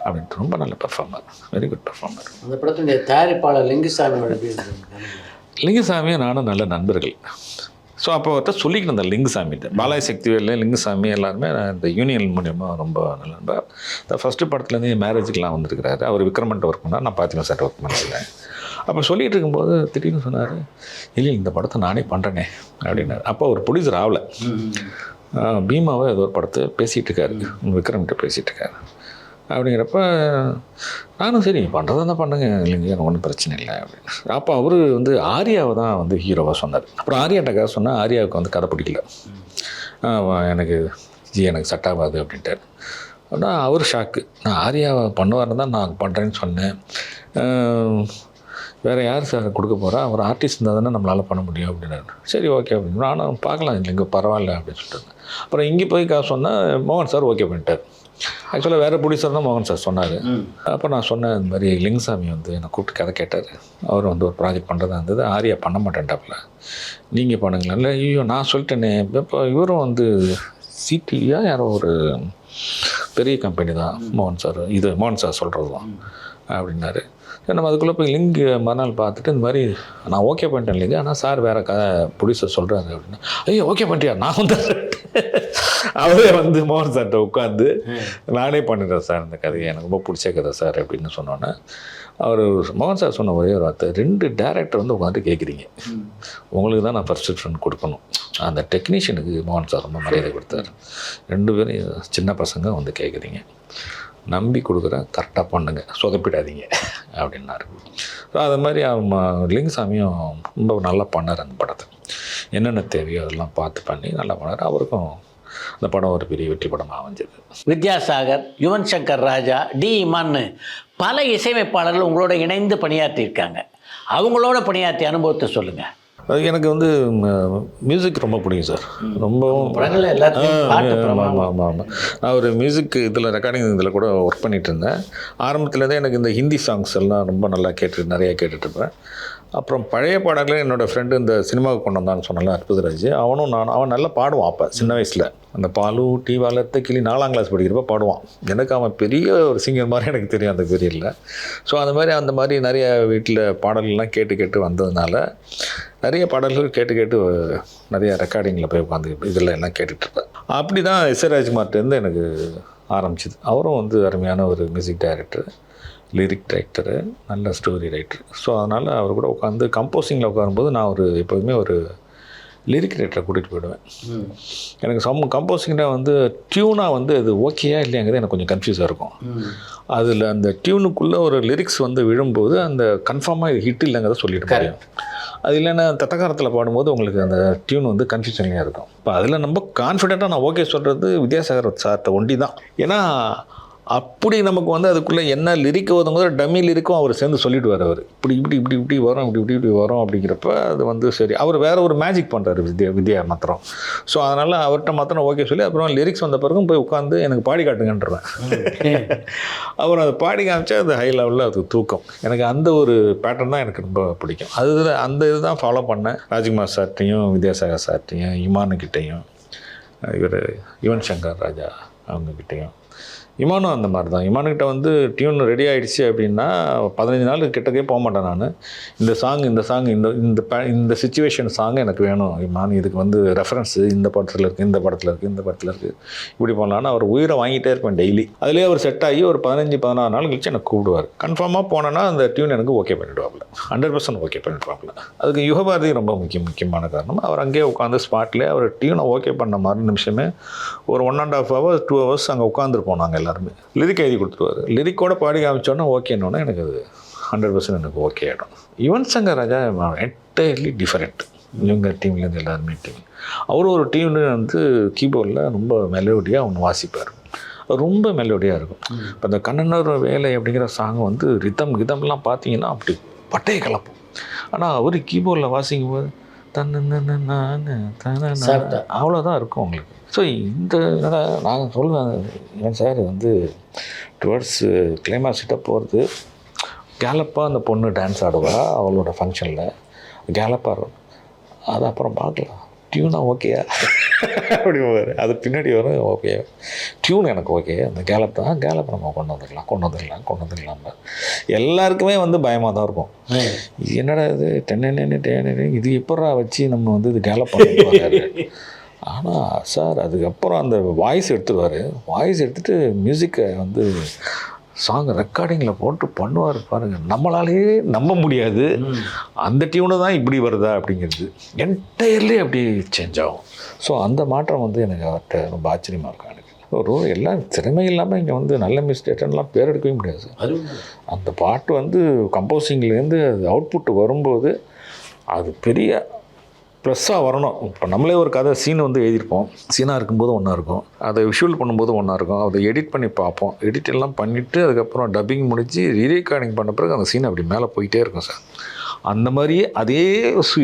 அப்படின்ட்டு. ரொம்ப நல்ல பெர்ஃபார்மர், வெரி குட் பெர்ஃபார்மர். அந்த படத்துடைய தயாரிப்பாளர் லிங்குசாமியும் நானும் நல்ல நண்பர்கள். ஸோ அப்போ அவர்கிட்ட சொல்லிக்கிட்டு இருந்தேன் லிங்குசாமிகிட்ட, பாலாஜி சக்திவேல் லிங்குசாமி எல்லாருமே இந்த யூனியன் மூலியமாக ரொம்ப நல்ல நண்பர். இந்த ஃபஸ்ட்டு படத்துலேருந்து மேரேஜுக்கெலாம் வந்திருக்கிறாரு. அவர் விக்ரமன்ட்ட ஒர்க் பண்ணார், நான் பார்த்திமா சார் ஒர்க் பண்ணியிருந்தேன். அப்போ சொல்லிகிட்டு இருக்கும்போது திடீர்னு சொன்னார், இல்லை இந்த படத்தை நானே பண்ணுறேனே அப்படின்னாரு. அப்போ ஒரு ப்ரொடியூசர் ஆகலை, பீமாவை ஏதோ ஒரு படத்தை பேசிகிட்டு இருக்காரு, விக்ரம்கிட்ட பேசிகிட்டு இருக்காரு. அப்படிங்கிறப்ப நானும் சரி பண்ணுறதா தான் பண்ணுங்க, இல்லைங்க எனக்கு ஒன்றும் பிரச்சனை இல்லை அப்படின்னு. அப்போ அவர் வந்து ஆர்யாவை தான் வந்து ஹீரோவாக சொன்னார். அப்புறம் ஆர்யாட்ட கதை சொன்னால் ஆர்யாவுக்கு வந்து கதை பிடிக்கல, எனக்கு செட் ஆகாது அப்படின்ட்டார். ஆனால் அவர் ஷாக்கு, நான் ஆர்யாவை பண்ணுவார்னு தான் நான் பண்ணுறேன்னு சொன்னேன், வேறு யார் சார் கொடுக்க போகிறா, அவர் ஆர்டிஸ்ட் இருந்தால் தானே நம்மளால் பண்ண முடியும் அப்படின்னாரு. சரி ஓகே அப்படின்னு நானும் பார்க்கலாம் இல்லைங்க பரவாயில்ல அப்படின்னு சொல்லிட்டு. அப்புறம் இங்கே போய் காசு சொன்னால் மோகன் சார் ஓகே பண்ணிட்டார். ஆக்சுவலாக வேறு ப்ரொடியூசர் தான் மோகன் சார் சொன்னார். அப்போ நான் சொன்னேன் இந்த மாதிரி லிங்குசாமி வந்து என்னை கூப்பிட்டு கதை கேட்டார், அவர் வந்து ஒரு ப்ராஜெக்ட் பண்ணுறதா இருந்தது, ஆர்யா பண்ண மாட்டேன்டாப்புல, நீங்கள் பண்ணுங்களேன். இல்லை ஐயோ நான் சொல்லிட்டேனே. இப்போ இவரும் வந்து சிடிவியா யாரோ ஒரு பெரிய கம்பெனி தான் மோகன் சார் சொல்கிறது தான் அப்படின்னாரு. நம்ம அதுக்குள்ளே போய் லிங்க் மறுநாள் பார்த்துட்டு இந்த மாதிரி நான் ஓகே பண்ணிட்டேன் இல்லைங்க, ஆனால் சார் வேறு கதை ப்ரொடியூசர் சொல்கிறாரு அப்படின்னா, ஐயோ ஓகே பண்ணிட்டியா, நான் வந்து அவரே வந்து மோகன் சார்கிட்ட உட்காந்து நானே பண்ணிடுறேன் சார் இந்த கதையை, எனக்கு ரொம்ப பிடிச்ச கதை சார் அப்படின்னு சொன்னோன்னே அவர் மோகன் சார் சொன்ன ஒரே ஒரு வார்த்தை, 2 டேரக்டர் வந்து உட்காந்துட்டு கேட்குறீங்க, உங்களுக்கு தான் நான் ஃபர்ஸ்ட் ப்ரிஃபரன்ஸ் கொடுக்கணும். அந்த டெக்னீஷியனுக்கு மோகன் சார் ரொம்ப மரியாதை கொடுத்தாரு. 2 பேரும் சின்ன பசங்க வந்து கேட்குறீங்க, நம்பி கொடுக்குறேன், கரெக்டாக பண்ணுங்க, சொதப்பிடாதீங்க அப்படின்னாரு. ஸோ அது மாதிரி லிங்குசாமியும் ரொம்ப நல்லா பண்ணார். அந்த படத்தை என்னென்ன தேவையோ அதெல்லாம் பார்த்து பண்ணி நல்லா பண்ணார். அவருக்கும் அந்த படம் ஒரு பெரிய வெற்றி படமாக அமைஞ்சது. வித்யாசாகர், யுவன் சங்கர் ராஜா, டி இமான்னு பல இசையமைப்பாளர்கள் உங்களோட இணைந்து பணியாற்றியிருக்காங்க. அவங்களோட பணியாற்றிய அனுபவத்தை சொல்லுங்கள். அது எனக்கு வந்து மியூசிக் ரொம்ப பிடிக்கும் சார். ரொம்பவும் படங்கள்ல எல்லாத்துலயும் பாட்டு பிரமாதம். ஆமாம். நான் ஒரு மியூசிக் இதில் ரெக்கார்டிங் இதில் கூட ஒர்க் பண்ணிகிட்டு இருந்தேன். ஆரம்பத்துலேருந்தே எனக்கு இந்த ஹிந்தி சாங்ஸ் எல்லாம் ரொம்ப நல்லா நிறைய கேட்டுட்ருப்பேன். அப்புறம் பழைய பாடல்கள் என்னோடய ஃப்ரெண்டு இந்த சினிமாவுக்கு கொண்டு வந்தான்னு சொன்னால அற்புதராஜ், அவன் நல்லா பாடுவான். அப்போ சின்ன வயசில் அந்த பாலூட்டி வளர்த்த கிளி 4ஆம் கிளாஸ் படிக்கிறப்ப பாடுவான். எனக்கு அவன் பெரிய ஒரு சிங்கர் மாதிரி எனக்கு தெரியும் அந்த பீரியடில். ஸோ அந்த மாதிரி நிறைய வீட்டில் பாடல்கள்லாம் கேட்டு வந்ததுனால நிறைய பாடல்கள் கேட்டு நிறைய ரெக்கார்டிங்கில் போய் உட்காந்து இதில் எல்லாம் கேட்டுட்ருப்பேன். அப்படி தான் எஸ்.ஏ. ராஜ்குமார்ட்டேருந்து எனக்கு ஆரம்பிச்சிது. அவரும் வந்து அருமையான ஒரு மியூசிக் டைரக்டர், லிரிக் ரைட்டரு, நல்ல ஸ்டோரி ரைட்டர். ஸோ அதனால் அவர் கூட உட்காந்து கம்போசிங்கில் உட்காரும்போது நான் எப்போதுமே ஒரு லிரிக் ரைட்டரை கூட்டிகிட்டு போயிடுவேன். எனக்கு கம்போசிங்கில் வந்து டியூனாக வந்து அது ஓகேயா இல்லையாங்கிறது எனக்கு கொஞ்சம் கன்ஃபியூஸாக இருக்கும். அதில் அந்த டியூனுக்குள்ளே ஒரு லிரிக்ஸ் வந்து விழும்போது அந்த கன்ஃபார்மாக இது ஹிட் இல்லைங்கிறத சொல்லிட்டு முடியும். அது இல்லைன்னா தத்தகாரத்தில் பாடும்போது உங்களுக்கு அந்த டியூன் வந்து கன்ஃபியூஷன்லேயே இருக்கும். இப்போ அதில் நம்ம கான்ஃபிடெண்ட்டாக நான் ஓகே சொல்கிறது வித்யாசாகர் சார்கிட்ட ஒண்டி தான். ஏன்னா அப்படி நமக்கு வந்து அதுக்குள்ளே என்ன லிரிக் வரும்போது டம்மி லிரிக்கும் அவர் சேர்ந்து சொல்லிவிடுவார். அவர் இப்படி வரும், இப்படி வரும் அப்படிங்கிறப்ப அது வந்து சரி. அவர் வேறு ஒரு மேஜிக் பண்ணுறாரு வித்யா மாத்திரம். ஸோ அதனால் அவர்கிட்ட மாத்திரம் ஓகே சொல்லி அப்புறம் லிரிக்ஸ் வந்த பிறகும் போய் உட்காந்து எனக்கு பாடி காட்டுங்கன்றேன். அப்புறம் அதை பாடி காமிச்சா அது ஹை லெவலில் அது தூக்கம். எனக்கு அந்த ஒரு பேட்டர்ன் தான் எனக்கு ரொம்ப பிடிக்கும். அந்த இதுதான் ஃபாலோ பண்ணேன். ராஜ்குமார் சார்ட்டையும் வித்யாசாகர் சார்ட்டையும் இமானுக்கிட்டையும் யுவன் சங்கர் ராஜா அவங்கக்கிட்டையும். இமானும் அந்த மாதிரி தான். இமானுக்கிட்ட வந்து டியூன் ரெடி ஆகிடுச்சு அப்படின்னா 15 நாள் கிட்டக்கே போக மாட்டேன் நான். இந்த சிச்சுவேஷன் சாங் எனக்கு வேணும் இமான், இதுக்கு வந்து ரெஃபரன்ஸு இந்த படத்தில் இருக்குது இப்படி பண்ணலான்னு அவர் உயிரை வாங்கிட்டே இருப்பேன் டெய்லி. அதிலே அவர் செட் ஆகி ஒரு 15-16 நாள் கழிச்சு எனக்கு கூப்பிடுவார். கன்ஃபார்மாக போனேன்னா அந்த டியூன் எனக்கு ஓகே பண்ணிவிடுவாப்புல, 100% ஓகே பண்ணிவிடுவாப்புல. அதுக்கு யுகபாரதி ரொம்ப முக்கியமான காரணம். அவர் அங்கேயே உட்காந்து ஸ்பாட்லேயே அவர் டியூனை ஓகே பண்ண மாதிரி நிமிஷமே ஒரு 1.5 hours 2 hours அங்கே உட்காந்துருப்போம் நாங்கள் எல்லாருமே. லிரிக் எழுதி கொடுத்துருவார். லிரிக்கோட பாடி காமிச்சோன்னா ஓகேன்னொன்னே எனக்கு அது 100% எனக்கு ஓகே ஆகிடும். Yuvan Shankar Raja entirely different. இவங்க டீம்லேருந்து எல்லாருமே டீம். அவரும் ஒரு டீம்னு வந்து கீபோர்டில் ரொம்ப மெலோடியாக ஒன்று வாசிப்பார். ரொம்ப மெலோடியாக இருக்கும். இப்போ அந்த கண்ணனர் வேலை அப்படிங்கிற சாங் வந்து ரிதம்லாம் பார்த்தீங்கன்னா அப்படி பட்டையை கலப்போம். ஆனால் அவர் கீபோர்டில் வாசிக்கும் போது அவ்வளோதான் இருக்கும் உங்களுக்கு. ஸோ இந்த நான் சொல்லுவேன், ஏன் சார் வந்து டுவர்ட்ஸ் கிளைமாக்ஸ்கிட்ட போகிறது கேலப்பாக அந்த பொண்ணு டான்ஸ் ஆடுவா அவளோட ஃபங்க்ஷனில், கேலப்பாக இருக்கும். அது அப்புறம் பார்க்கலாம், டியூனாக ஓகேயா அப்படி போவார். அது பின்னாடி வரும் ஓகே டியூன் எனக்கு ஓகே, அந்த கேலப் நம்ம கொண்டு வந்துடலாம். எல்லாருக்குமே வந்து பயமாக தான் இருக்கும். என்னடா இது இது எப்படா வச்சு நம்ம வந்து இது கேலப் பண்ணுறாரு. ஆனால் சார் அதுக்கப்புறம் அந்த வாய்ஸ் எடுத்துடுவார். வாய்ஸ் எடுத்துகிட்டு மியூசிக்கை வந்து சாங் ரெக்கார்டிங்கில் போட்டு பண்ணுவார் பாருங்கள். நம்மளாலேயே நம்ப முடியாது அந்த டியூனை தான் இப்படி வருதா அப்படிங்கிறது. என்டையர்லி அப்படி சேஞ்ச் ஆகும். ஸோ அந்த மாற்றம் வந்து எனக்கு அவர்கிட்ட ரொம்ப ஆச்சரியமாக இருக்கும். எனக்கு எல்லாம் திறமை இல்லாமல் இங்கே வந்து நல்ல மிஸ்டேட்டன்லாம் பேர் எடுக்கவே முடியாது சார். அந்த பாட்டு வந்து கம்போசிங்லேருந்து அது அவுட்புட் வரும்போது அது பெரிய ப்ளஸ்ஸாக வரணும். இப்போ நம்மளே ஒரு கதை சீன் வந்து எழுதியிருப்போம். சீனாக இருக்கும்போது ஒன்றா இருக்கும், அதை விஷுவல் பண்ணும்போது ஒன்றா இருக்கும், அதை எடிட் பண்ணி பார்ப்போம். எடிட் எல்லாம் பண்ணிவிட்டு அதுக்கப்புறம் டப்பிங் முடித்து ரீரெக்கார்டிங் பண்ண பிறகு அந்த சீன் அப்படி மேலே போயிட்டே இருக்கும் சார். அந்த மாதிரியே அதே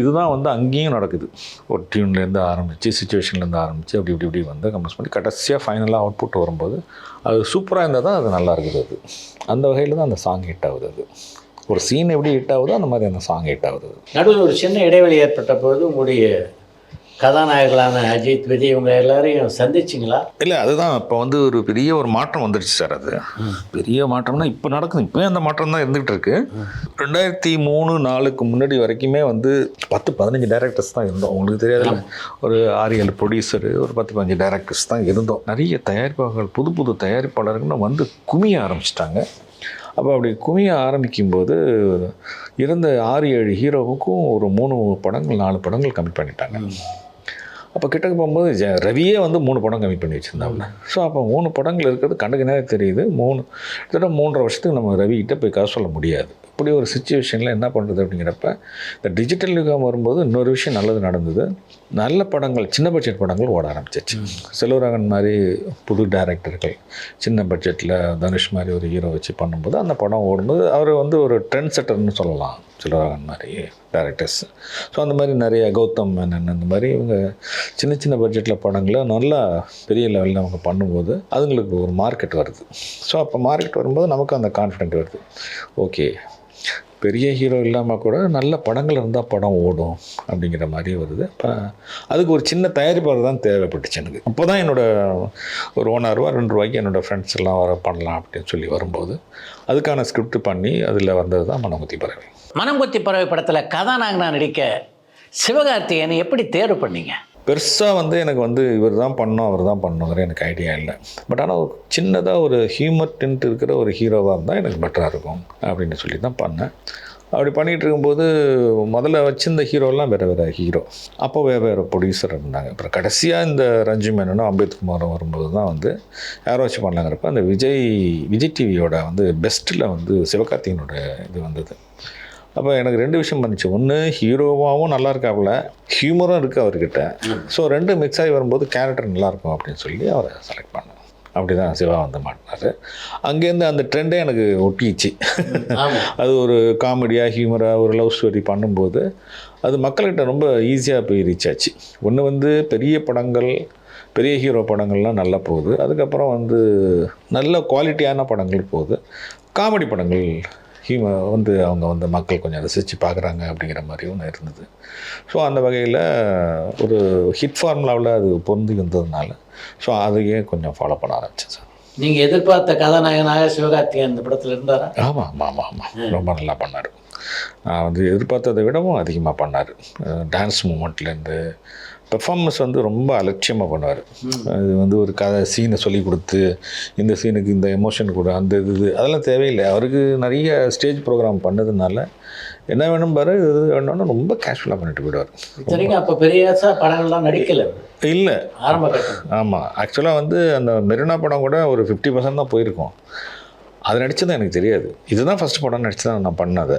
இதுதான் வந்து அங்கேயும் நடக்குது. ஒரு டியூன்லேருந்து ஆரம்பித்து சிச்சுவேஷன்லேருந்து ஆரம்பித்து அப்படி வந்து கம்போஸ் பண்ணி கடைசியாக ஃபைனலாக அவுட்புட் வரும்போது அது சூப்பராக இருந்தால் தான் அது நல்லா இருக்குது. அது அந்த வகையில் தான் அந்த சாங் ஹிட் ஆகுது. அது ஒரு சீன் எப்படி ஹிட் ஆகுதோ அந்த மாதிரி அந்த சாங் ஹிட் ஆகுது. நடுவில் ஒரு சின்ன இடைவெளி ஏற்பட்ட பொழுது உங்களுடைய கதாநாயகர்களான அஜித், விஜய் இவங்க எல்லாரையும் சந்திச்சிங்களா? இல்லை, அதுதான் இப்போ வந்து ஒரு பெரிய ஒரு மாற்றம் வந்துடுச்சு சார். அது பெரிய மாற்றம்னா இப்போ நடக்குது. இப்போ அந்த மாற்றம் தான் இருந்துகிட்டு இருக்கு. 2003-4 முன்னாடி வரைக்குமே வந்து 10-15 டைரக்டர்ஸ் தான் இருந்தோம். உங்களுக்கு தெரியாதுல்ல, ஒரு 6-7 ப்ரொடியூசரு, ஒரு 10-15 டைரக்டர்ஸ் தான் இருந்தோம். நிறைய தயாரிப்பாளர்கள் புது தயாரிப்பாளர்கள்னு வந்து குமிய ஆரம்பிச்சிட்டாங்க. அப்போ அப்படி குமிய ஆரம்பிக்கும்போது இருந்த 6-7 ஹீரோவுக்கும் ஒரு 4 படங்கள் கமிட் பண்ணிட்டாங்க. அப்போ கிட்டக்கு போகும்போது ரவியே வந்து 3 படம் கம்மி பண்ணி வச்சுருந்தாங்க. ஸோ அப்போ 3 படங்கள் இருக்கிறது கண்டுக்கு நேரம் தெரியுது. கிட்டத்தட்ட 3.5 வருஷத்துக்கு நம்ம ரவிக்கிட்ட போய் காசு சொல்ல முடியாது. அப்படி ஒரு சுச்சுவேஷனில் என்ன பண்ணுறது அப்படிங்கிறப்ப இந்த டிஜிட்டல் யுகம் வரும்போது இன்னொரு விஷயம் நல்லது நடந்தது. நல்ல படங்கள், சின்ன பட்ஜெட் படங்கள் ஓட ஆரம்பிச்சிச்சு. செல்வராகவன் மாதிரி புது டைரக்டர்கள் சின்ன பட்ஜெட்டில் தனுஷ் மாதிரி ஒரு ஹீரோ வச்சு பண்ணும்போது அந்த படம் ஓடும்போது அவர் வந்து ஒரு ட்ரெண்ட் செட்டர்னு சொல்லலாம், செல்வராகவன் மாதிரி டேரக்டர்ஸ். ஸோ அந்த மாதிரி நிறைய கௌதம் மேனன் அந்த மாதிரி இவங்க சின்ன சின்ன பட்ஜெட்டில் படங்களை நல்லா பெரிய லெவலில் அவங்க பண்ணும்போது அதுங்களுக்கு ஒரு மார்க்கெட் வருது. ஸோ அப்போ மார்க்கெட் வரும்போது நமக்கு அந்த கான்ஃபிடென்ட் வருது. ஓகே, பெரிய ஹீரோ இல்லாமல் கூட நல்ல படங்கள் இருந்தால் படம் ஓடும் அப்படிங்கிற மாதிரி வருது. இப்போ அதுக்கு ஒரு சின்ன தயாரிப்பாளர் தான் தேவைப்பட்டுச்சு எனக்கு. அப்போ தான் என்னோடய ஒரு ₹1 ₹2 என்னோடய ஃப்ரெண்ட்ஸ் எல்லாம் வர பண்ணலாம் அப்படின்னு சொல்லி வரும்போது அதுக்கான ஸ்கிரிப்ட் பண்ணி அதில் வந்தது தான் மனங்குத்தி பறவை. மனங்குத்தி பறவை படத்தில் கதாநாயகனாக நடிக்க சிவகார்த்திகேயனை எப்படி தேர்வு பண்ணீங்க? பெருசாக வந்து எனக்கு வந்து இவர் தான் பண்ணோம் அவர் தான் பண்ணோங்கிற எனக்கு ஐடியா இல்லை. பட் ஆனால் ஒரு சின்னதாக ஒரு ஹியூமர் டென்ட் இருக்கிற ஒரு ஹீரோவாக இருந்தால் எனக்கு பெட்டராக இருக்கும் அப்படின்னு சொல்லி தான் பண்ணேன். அப்படி பண்ணிகிட்டு இருக்கும்போது முதல்ல வச்சிருந்த ஹீரோலாம் வேறு வேறு ஹீரோ, அப்போ வேறு ப்ரொடியூசர் இருந்தாங்க. அப்புறம் கடைசியாக இந்த ரஞ்சி மேனனும் அம்பேத்குமாரும் வரும்போது தான் வந்து யாரோ வச்சு பண்ணலாங்கிறப்ப அந்த விஜய் டிவியோட வந்து பெஸ்ட்டில் வந்து சிவகார்த்திகேயனோட இது வந்தது. அப்போ எனக்கு 2 விஷயம் வந்துச்சு. ஒன்று, ஹீரோவாகவும் நல்லா இருக்காப்புல, ஹியூமரும் இருக்குது அவர்கிட்ட. ஸோ 2 மிக்ஸ் ஆகி வரும்போது கேரக்டர் நல்லாயிருக்கும் அப்படின்னு சொல்லி அவரை செலக்ட் பண்ணேன். அப்படி தான் சிவா வந்து மாட்டினார். அங்கேருந்து அந்த ட்ரெண்டே எனக்கு ஒட்டிச்சு. அது ஒரு காமெடியாக ஹியூமராக ஒரு லவ் ஸ்டோரி பண்ணும்போது அது மக்கள்கிட்ட ரொம்ப ஈஸியாக போய் ரீச் ஆச்சு. ஒன்று வந்து பெரிய படங்கள், பெரிய ஹீரோ படங்கள்லாம் நல்லா போகுது. அதுக்கப்புறம் வந்து நல்ல குவாலிட்டியான படங்கள் போகுது. காமெடி படங்கள் வந்து அவங்க வந்து மக்கள் கொஞ்சம் ரசித்து பார்க்குறாங்க அப்படிங்கிற மாதிரி ஒன்று இருந்தது. ஸோ அந்த வகையில் ஒரு ஹிட் ஃபார்முலாவில் அது பொருந்தி வந்ததுனால ஸோ அதையே கொஞ்சம் ஃபாலோ பண்ண ஆரம்பித்தேன் சார். நீங்கள் எதிர்பார்த்த கதாநாயகனாக சிவகார்த்திகேயன் இந்த படத்தில் இருந்தாரா? ஆமாம், ரொம்ப நல்லா பண்ணார். நான் வந்து எதிர்பார்த்ததை விடவும் அதிகமாக பண்ணார். டான்ஸ் மூமெண்ட்லேருந்து பெர்ஃபார்மன்ஸ் வந்து ரொம்ப அலட்சியமாக பண்ணுவார். அது வந்து ஒரு கதை சீனை சொல்லி கொடுத்து இந்த சீனுக்கு இந்த எமோஷன் கூட அந்த இது அதெல்லாம் தேவையில்லை. அவருக்கு நிறைய ஸ்டேஜ் ப்ரோக்ராம் பண்ணதுனால என்ன வேணும் பாரு இது வேணும்னு ரொம்ப கேஷுவலாக பண்ணிட்டு போயிடுவார். சரிங்க. அப்போ பெரிய படங்கள்லாம் நடிக்கலை இல்லை ஆரம்ப கட்டம்? ஆமாம், ஆக்சுவலாக வந்து அந்த மெரினா படம் கூட ஒரு 50% தான் போயிருக்கோம். அது நடித்தது எனக்கு தெரியாது. இதுதான் ஃபஸ்ட் படம் நடிச்சு தான் நான் பண்ணது.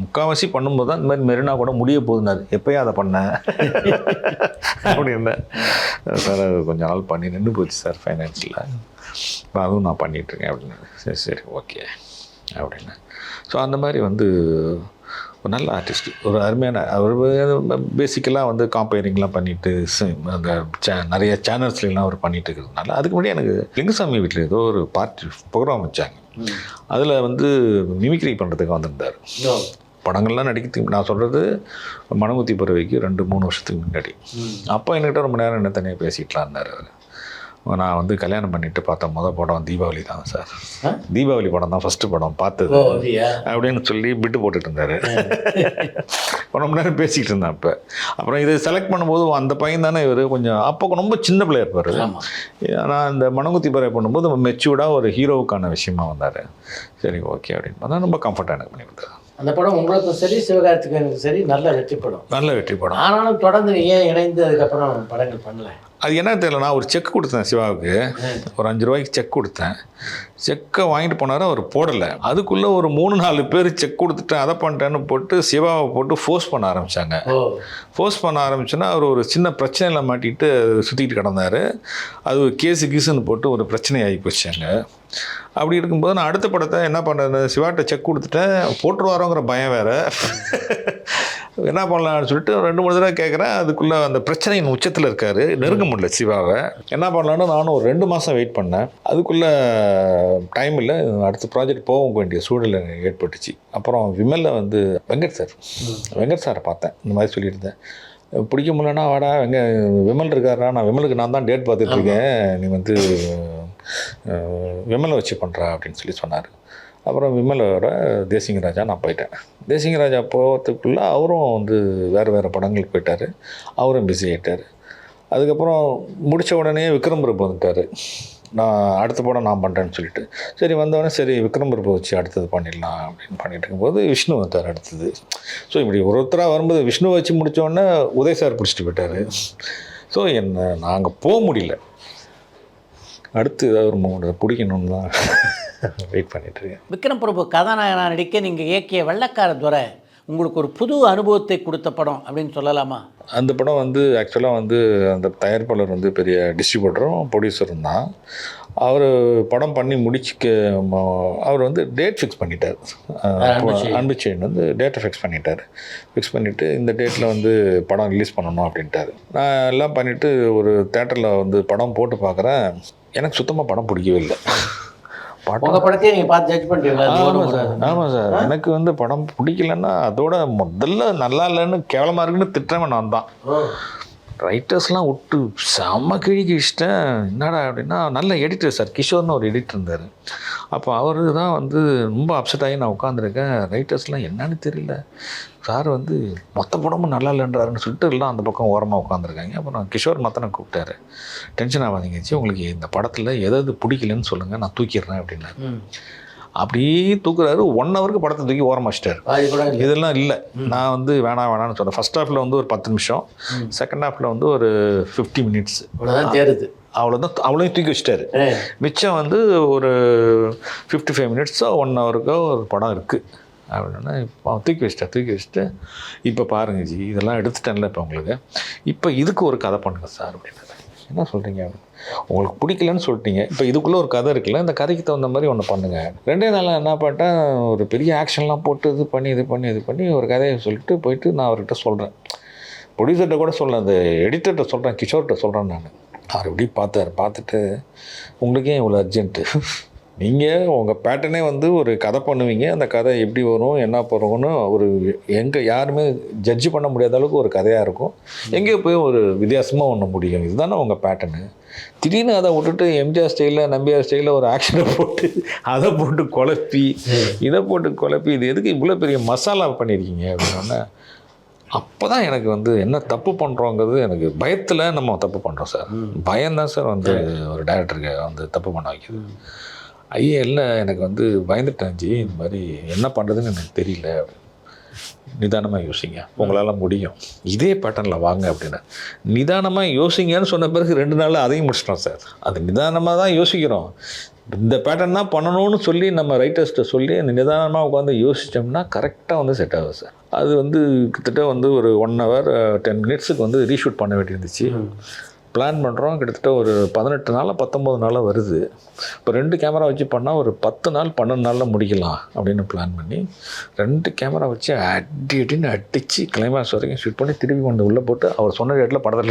முக்கால்வாசி பண்ணும்போது தான் இந்த மாதிரி மெரினா கூட முடிய போகுதுனாரு. எப்போயும் அதை பண்ணேன் அப்படின்னேன் சார். அது கொஞ்ச நாள் பண்ணி நின்று போச்சு சார் ஃபைனான்ஸில். இப்போ அதுவும் நான் பண்ணிகிட்ருக்கேன் அப்படின்னு. சரி ஓகே அப்படின்னு. ஸோ அந்த மாதிரி வந்து ஒரு நல்ல ஆர்டிஸ்ட், ஒரு அருமையான அவர் பேசிக்கலாக வந்து காம்பேரிங்லாம் பண்ணிவிட்டு அந்த நிறைய சேனல்ஸ்லாம் அவர் பண்ணிகிட்டு இருக்கிறதுனால அதுக்கு முன்னாடி எனக்கு லிங்குசாமி வீட்டில் ஏதோ ஒரு பார்ட்டி ப்ரோக்ராம் வச்சாங்க. அதில் வந்து மிமிக்ரி பண்ணுறதுக்கு வந்திருந்தார். படங்கள்லாம் நடிக்கிறதுக்கு நான் சொல்கிறது மனங்குத்தி பறவைக்கு 2-3 வருஷத்துக்கு முன்னாடி. அப்போ என்கிட்ட ரொம்ப நேரம் என்ன தனியாக பேசிக்கிட்டலாம் இருந்தார் அவர். நான் வந்து கல்யாணம் பண்ணிட்டு பார்த்த படம் தீபாவளி தான் சார். தீபாவளி படம் தான் ஃபஸ்ட்டு படம் பார்த்தது அப்படின்னு சொல்லி பிட்டு போட்டுட்டு இருந்தார். ரொம்ப நேரம் பேசிக்கிட்டு இருந்தேன். அப்புறம் இதை செலக்ட் பண்ணும்போது அந்த பையன் தானே இவர் கொஞ்சம் அப்போ ரொம்ப சின்ன பிள்ளையா இருப்பார். ஆனால் இந்த மனங்குத்தி பறவை பண்ணும்போது மெச்சூர்டாக ஒரு ஹீரோவுக்கான விஷயமா வந்தார். சரி ஓகே அப்படின்னு பார்த்தா ரொம்ப கம்ஃபர்ட்டாக எனக்கு பண்ணி கொடுத்தாரு. அந்த படம் உங்களுக்கும் சரி சிவகார்த்திகேயனுக்கும் சரி நல்ல வெற்றி படம். ஆனாலும் தொடர்ந்து ஏன் இணைந்து அதுக்கப்புறம் படங்கள் பண்ணல? அது என்ன தெரியல. நான் ஒரு செக் கொடுத்தேன் சிவாவுக்கு, ஒரு ₹5 செக் கொடுத்தேன். செக்கை வாங்கிட்டு போனார், அவர் போடலை. அதுக்குள்ளே ஒரு 3-4 பேர் செக் கொடுத்துட்டேன் அதை பண்ணிட்டேன்னு போட்டு சிவாவை போட்டு ஃபோர்ஸ் பண்ண ஆரம்பித்தாங்க. ஃபோர்ஸ் பண்ண ஆரம்பிச்சோன்னா அவர் ஒரு சின்ன பிரச்சனையில் மாட்டிட்டு சுற்றிக்கிட்டு கிடந்தார். அது கீசுன்னு போட்டு ஒரு பிரச்சனை ஆகி போச்சாங்க. அப்படி இருக்கும்போது நான் அடுத்த படத்தை என்ன பண்ணுறது, சிவாட்ட செக் கொடுத்துட்டேன், போட்டுருவாரோங்கிற பயம் வேறு. என்ன பண்ணலான்னு சொல்லிட்டு 2-3 தடவை கேட்குறேன். அதுக்குள்ளே அந்த பிரச்சனையின் உச்சத்தில் இருக்கார், நெருங்க முடியல சிவாவை. என்ன பண்ணலான்னு நானும் ஒரு 2 மாதம் வெயிட் பண்ணேன். அதுக்குள்ளே டைம் இல்லை, அடுத்த ப்ராஜெக்ட் போக வேண்டிய சூழ்நிலை ஏற்பட்டுச்சு. அப்புறம் விமலில் வந்து வெங்கட் சாரை பார்த்தேன். இந்த மாதிரி சொல்லியிருந்தேன், பிடிக்க முடியலன்னா வாடா விமல் இருக்காரா, நான் விமலுக்கு நான் தான் டேட் பார்த்துட்ருக்கேன், நீ வந்து விமலை வச்சு பண்ணுறா அப்படின்னு சொல்லி சொன்னார். அப்புறம் விமலோட தேசிங்க ராஜா நான் போயிட்டேன். தேசிங்க ராஜா போகிறதுக்குள்ளே அவரும் வந்து வேறு படங்களுக்கு போயிட்டார், அவரும் பிஸி ஆகிட்டார். அதுக்கப்புறம் முடித்த உடனே விக்ரம் பிரபு வந்துட்டார். நான் அடுத்த படம் நான் பண்ணுறேன்னு சொல்லிட்டு சரி வந்தோடனே சரி விக்ரம் பிரபு வச்சு அடுத்தது பண்ணிடலாம் அப்படின்னு பண்ணிட்டு இருக்கும்போது விஷ்ணு வந்தார் அடுத்தது. ஸோ இப்படி ஒருத்தராக வரும்போது விஷ்ணு வச்சு முடித்தோடனே உதய் சார் பிடிச்சிட்டு போயிட்டார். ஸோ நாங்கள் போக முடியல. அடுத்து ஏதாவது ஒரு மூணு பிடிக்கணும்னு தான் வெயிட் பண்ணிகிட்ருக்கேன். விக்ரம் பிரபு கதாநாயகனாக நடிக்க நீங்கள் இயக்கிய வெள்ளைக்கார துரை உங்களுக்கு ஒரு புது அனுபவத்தை கொடுத்த படம் அப்படின்னு சொல்லலாமா? அந்த படம் வந்து ஆக்சுவலாக வந்து அந்த தயாரிப்பாளர் வந்து பெரிய டிஸ்ட்ரிபியூட்டரும் ப்ரொடியூசரும் தான். அவர் படம் பண்ணி முடிச்சுக்க அவர் வந்து டேட் ஃபிக்ஸ் பண்ணிட்டார். அன்பு செயின் வந்து டேட்டை ஃபிக்ஸ் பண்ணிவிட்டு இந்த டேட்டில் வந்து படம் ரிலீஸ் பண்ணணும் அப்படின்ட்டார். நான் எல்லாம் பண்ணிவிட்டு ஒரு தேட்டரில் வந்து படம் போட்டு பார்க்குறேன். எனக்கு சுத்தமாக படம் பிடிக்கவே இல்லை. உங்கள் படத்தையே நீங்கள் பார்த்து ஜட்ஜ் பண்ணிட்டீங்களா? ஆமாம் சார். எனக்கு வந்து படம் பிடிக்கலன்னா அதோட முதல்ல நல்லா இல்லைன்னு கேவலமாக இருக்குன்னு திட்டுறவன் நான் தான். ரைட்டர்ஸ்லாம் விட்டு செம்ம கிழிக்கிச்சிட்டேன். என்னடா அப்படின்னா நல்ல எடிட்டர் சார், கிஷோர்னு ஒரு எடிட்டர் இருந்தார். அப்போ அவர் தான் வந்து ரொம்ப அப்செட் ஆகி நான் உட்காந்துருக்கேன். ரைட்டர்ஸ்லாம் என்னன்னு தெரியல, சார் வந்து மொத்த படமும் நல்லா இல்லைன்றாருன்னு சொல்லிட்டு எல்லாம் அந்த பக்கம் ஓரமாக உட்காந்துருக்காங்க. அப்புறம் கிஷோர் மத்தனை கூப்பிட்டாரு. டென்ஷன் ஆகாதீங்கச்சு, உங்களுக்கு இந்த படத்தில் எதாவது பிடிக்கலன்னு சொல்லுங்கள், நான் தூக்கிடுறேன் அப்படின்னாரு. அப்படியே தூக்குறாரு. 1 ஹவருக்கு படத்தை தூக்கி ஓரமாக வச்சிட்டாரு. இதெல்லாம் இல்லை, நான் வந்து வேணான்னு சொன்னேன். ஃபர்ஸ்ட் ஹாஃபில் வந்து ஒரு 10 நிமிஷம், செகண்ட் ஹாஃபில் வந்து ஒரு 50 மினிட்ஸ் தேருது. அவ்வளோதான். அவ்வளோயும் தூக்கி வச்சிட்டாரு. மிச்சம் வந்து ஒரு 55 மினிட்ஸோ 1 ஹவருக்கோ ஒரு படம் இருக்குது அப்படின்னா இப்போ தூக்கி வச்சுட்டு இப்போ பாருங்க ஜி, இதெல்லாம் எடுத்துட்டேன்ல இப்போ உங்களுக்கு, இப்போ இதுக்கு ஒரு கதை பண்ணுங்க சார் அப்படின்னாரு. என்ன சொல்கிறீங்க அப்படின்னு, உங்களுக்கு பிடிக்கலன்னு சொல்லிட்டீங்க, இப்போ இதுக்குள்ளே ஒரு கதை இருக்குல்ல, இந்த கதைக்கு தகுந்த மாதிரி ஒன்று பண்ணுங்கள். 2 நாளில் என்ன பண்ணிட்டேன், ஒரு பெரிய ஆக்ஷன்லாம் போட்டு இது பண்ணி ஒரு கதையை சொல்லிட்டு போயிட்டு நான் அவர்கிட்ட சொல்கிறேன். ப்ரொடியூசர்கிட்ட கூட சொல்கிறேன், அந்த எடிட்டர்கிட்ட சொல்கிறேன், கிஷோர்கிட்ட சொல்கிறேன். நான் அவர் எப்படி பார்த்துட்டு உங்களுக்கே இவ்வளோ அர்ஜென்ட்டு, நீங்கள் உங்கள் பேட்டர்னே வந்து ஒரு கதை பண்ணுவீங்க, அந்த கதை எப்படி வரும் என்ன போகிறோன்னு ஒரு யாருமே ஜட்ஜ் பண்ண முடியாத அளவுக்கு ஒரு கதையாக இருக்கும், எங்கேயோ போய் ஒரு வித்தியாசமாக ஒன்று முடியும், இதுதானே உங்கள் பேட்டர்னு. திடீர்னு அதை விட்டுட்டு எம்ஜிஆர் ஸ்டைலில் நம்பியார் ஸ்டைலில் ஒரு ஆக்ஷனை போட்டு அதை போட்டு குழப்பி இது எதுக்கு இவ்வளோ பெரிய மசாலா பண்ணியிருக்கீங்க அப்படின்னா, அப்போ தான் எனக்கு வந்து என்ன தப்பு பண்ணுறோங்கிறது எனக்கு பயத்தில் நம்ம தப்பு பண்ணுறோம் சார். பயம்தான் சார் வந்து ஒரு டைரக்டருக்கு வந்து தப்பு பண்ண வைக்கிது. ஐயா இல்லை, எனக்கு வந்து பயந்துட்டேன் ஜி, இந்த மாதிரி என்ன பண்ணுறதுன்னு எனக்கு தெரியல, நிதானமாக யோசிங்க, உங்களால் முடியும், இதே பேட்டர்னில் வாங்க அப்படின்னு நிதானமாக யோசிங்கன்னு சொன்ன பிறகு 2 நாளில் அதையும் முடிச்சிட்டோம் சார். அது நிதானமாக தான் யோசிக்கிறோம், இந்த பேட்டர்ன் தான் பண்ணணும்னு சொல்லி நம்ம ரைட்டர்ஸ்கிட்ட சொல்லி அந்த நிதானமாக உட்காந்து யோசித்தோம்னா கரெக்டாக வந்து செட் ஆகும் சார். அது வந்து கிட்டத்தட்ட வந்து ஒரு 1 ஹவர் 10 மினிட்ஸுக்கு வந்து ரீஷூட் பண்ண வேண்டியிருந்துச்சு. பிளான் பண்ணுறோம், கிட்டத்தட்ட ஒரு 18 நாள் 19 நாள் வருது. இப்போ 2 கேமரா வச்சு பண்ணால் ஒரு 10 நாள் 12 நாளில் முடிக்கலாம் அப்படின்னு பிளான் பண்ணி 2 கேமரா வச்சு அடின்னு அடித்து கிளைமாக்ஸ் வரைக்கும் ஷூட் பண்ணி திருப்பி கொண்டு உள்ளே போட்டு அவர் சொன்ன டேட்டில் படத்தை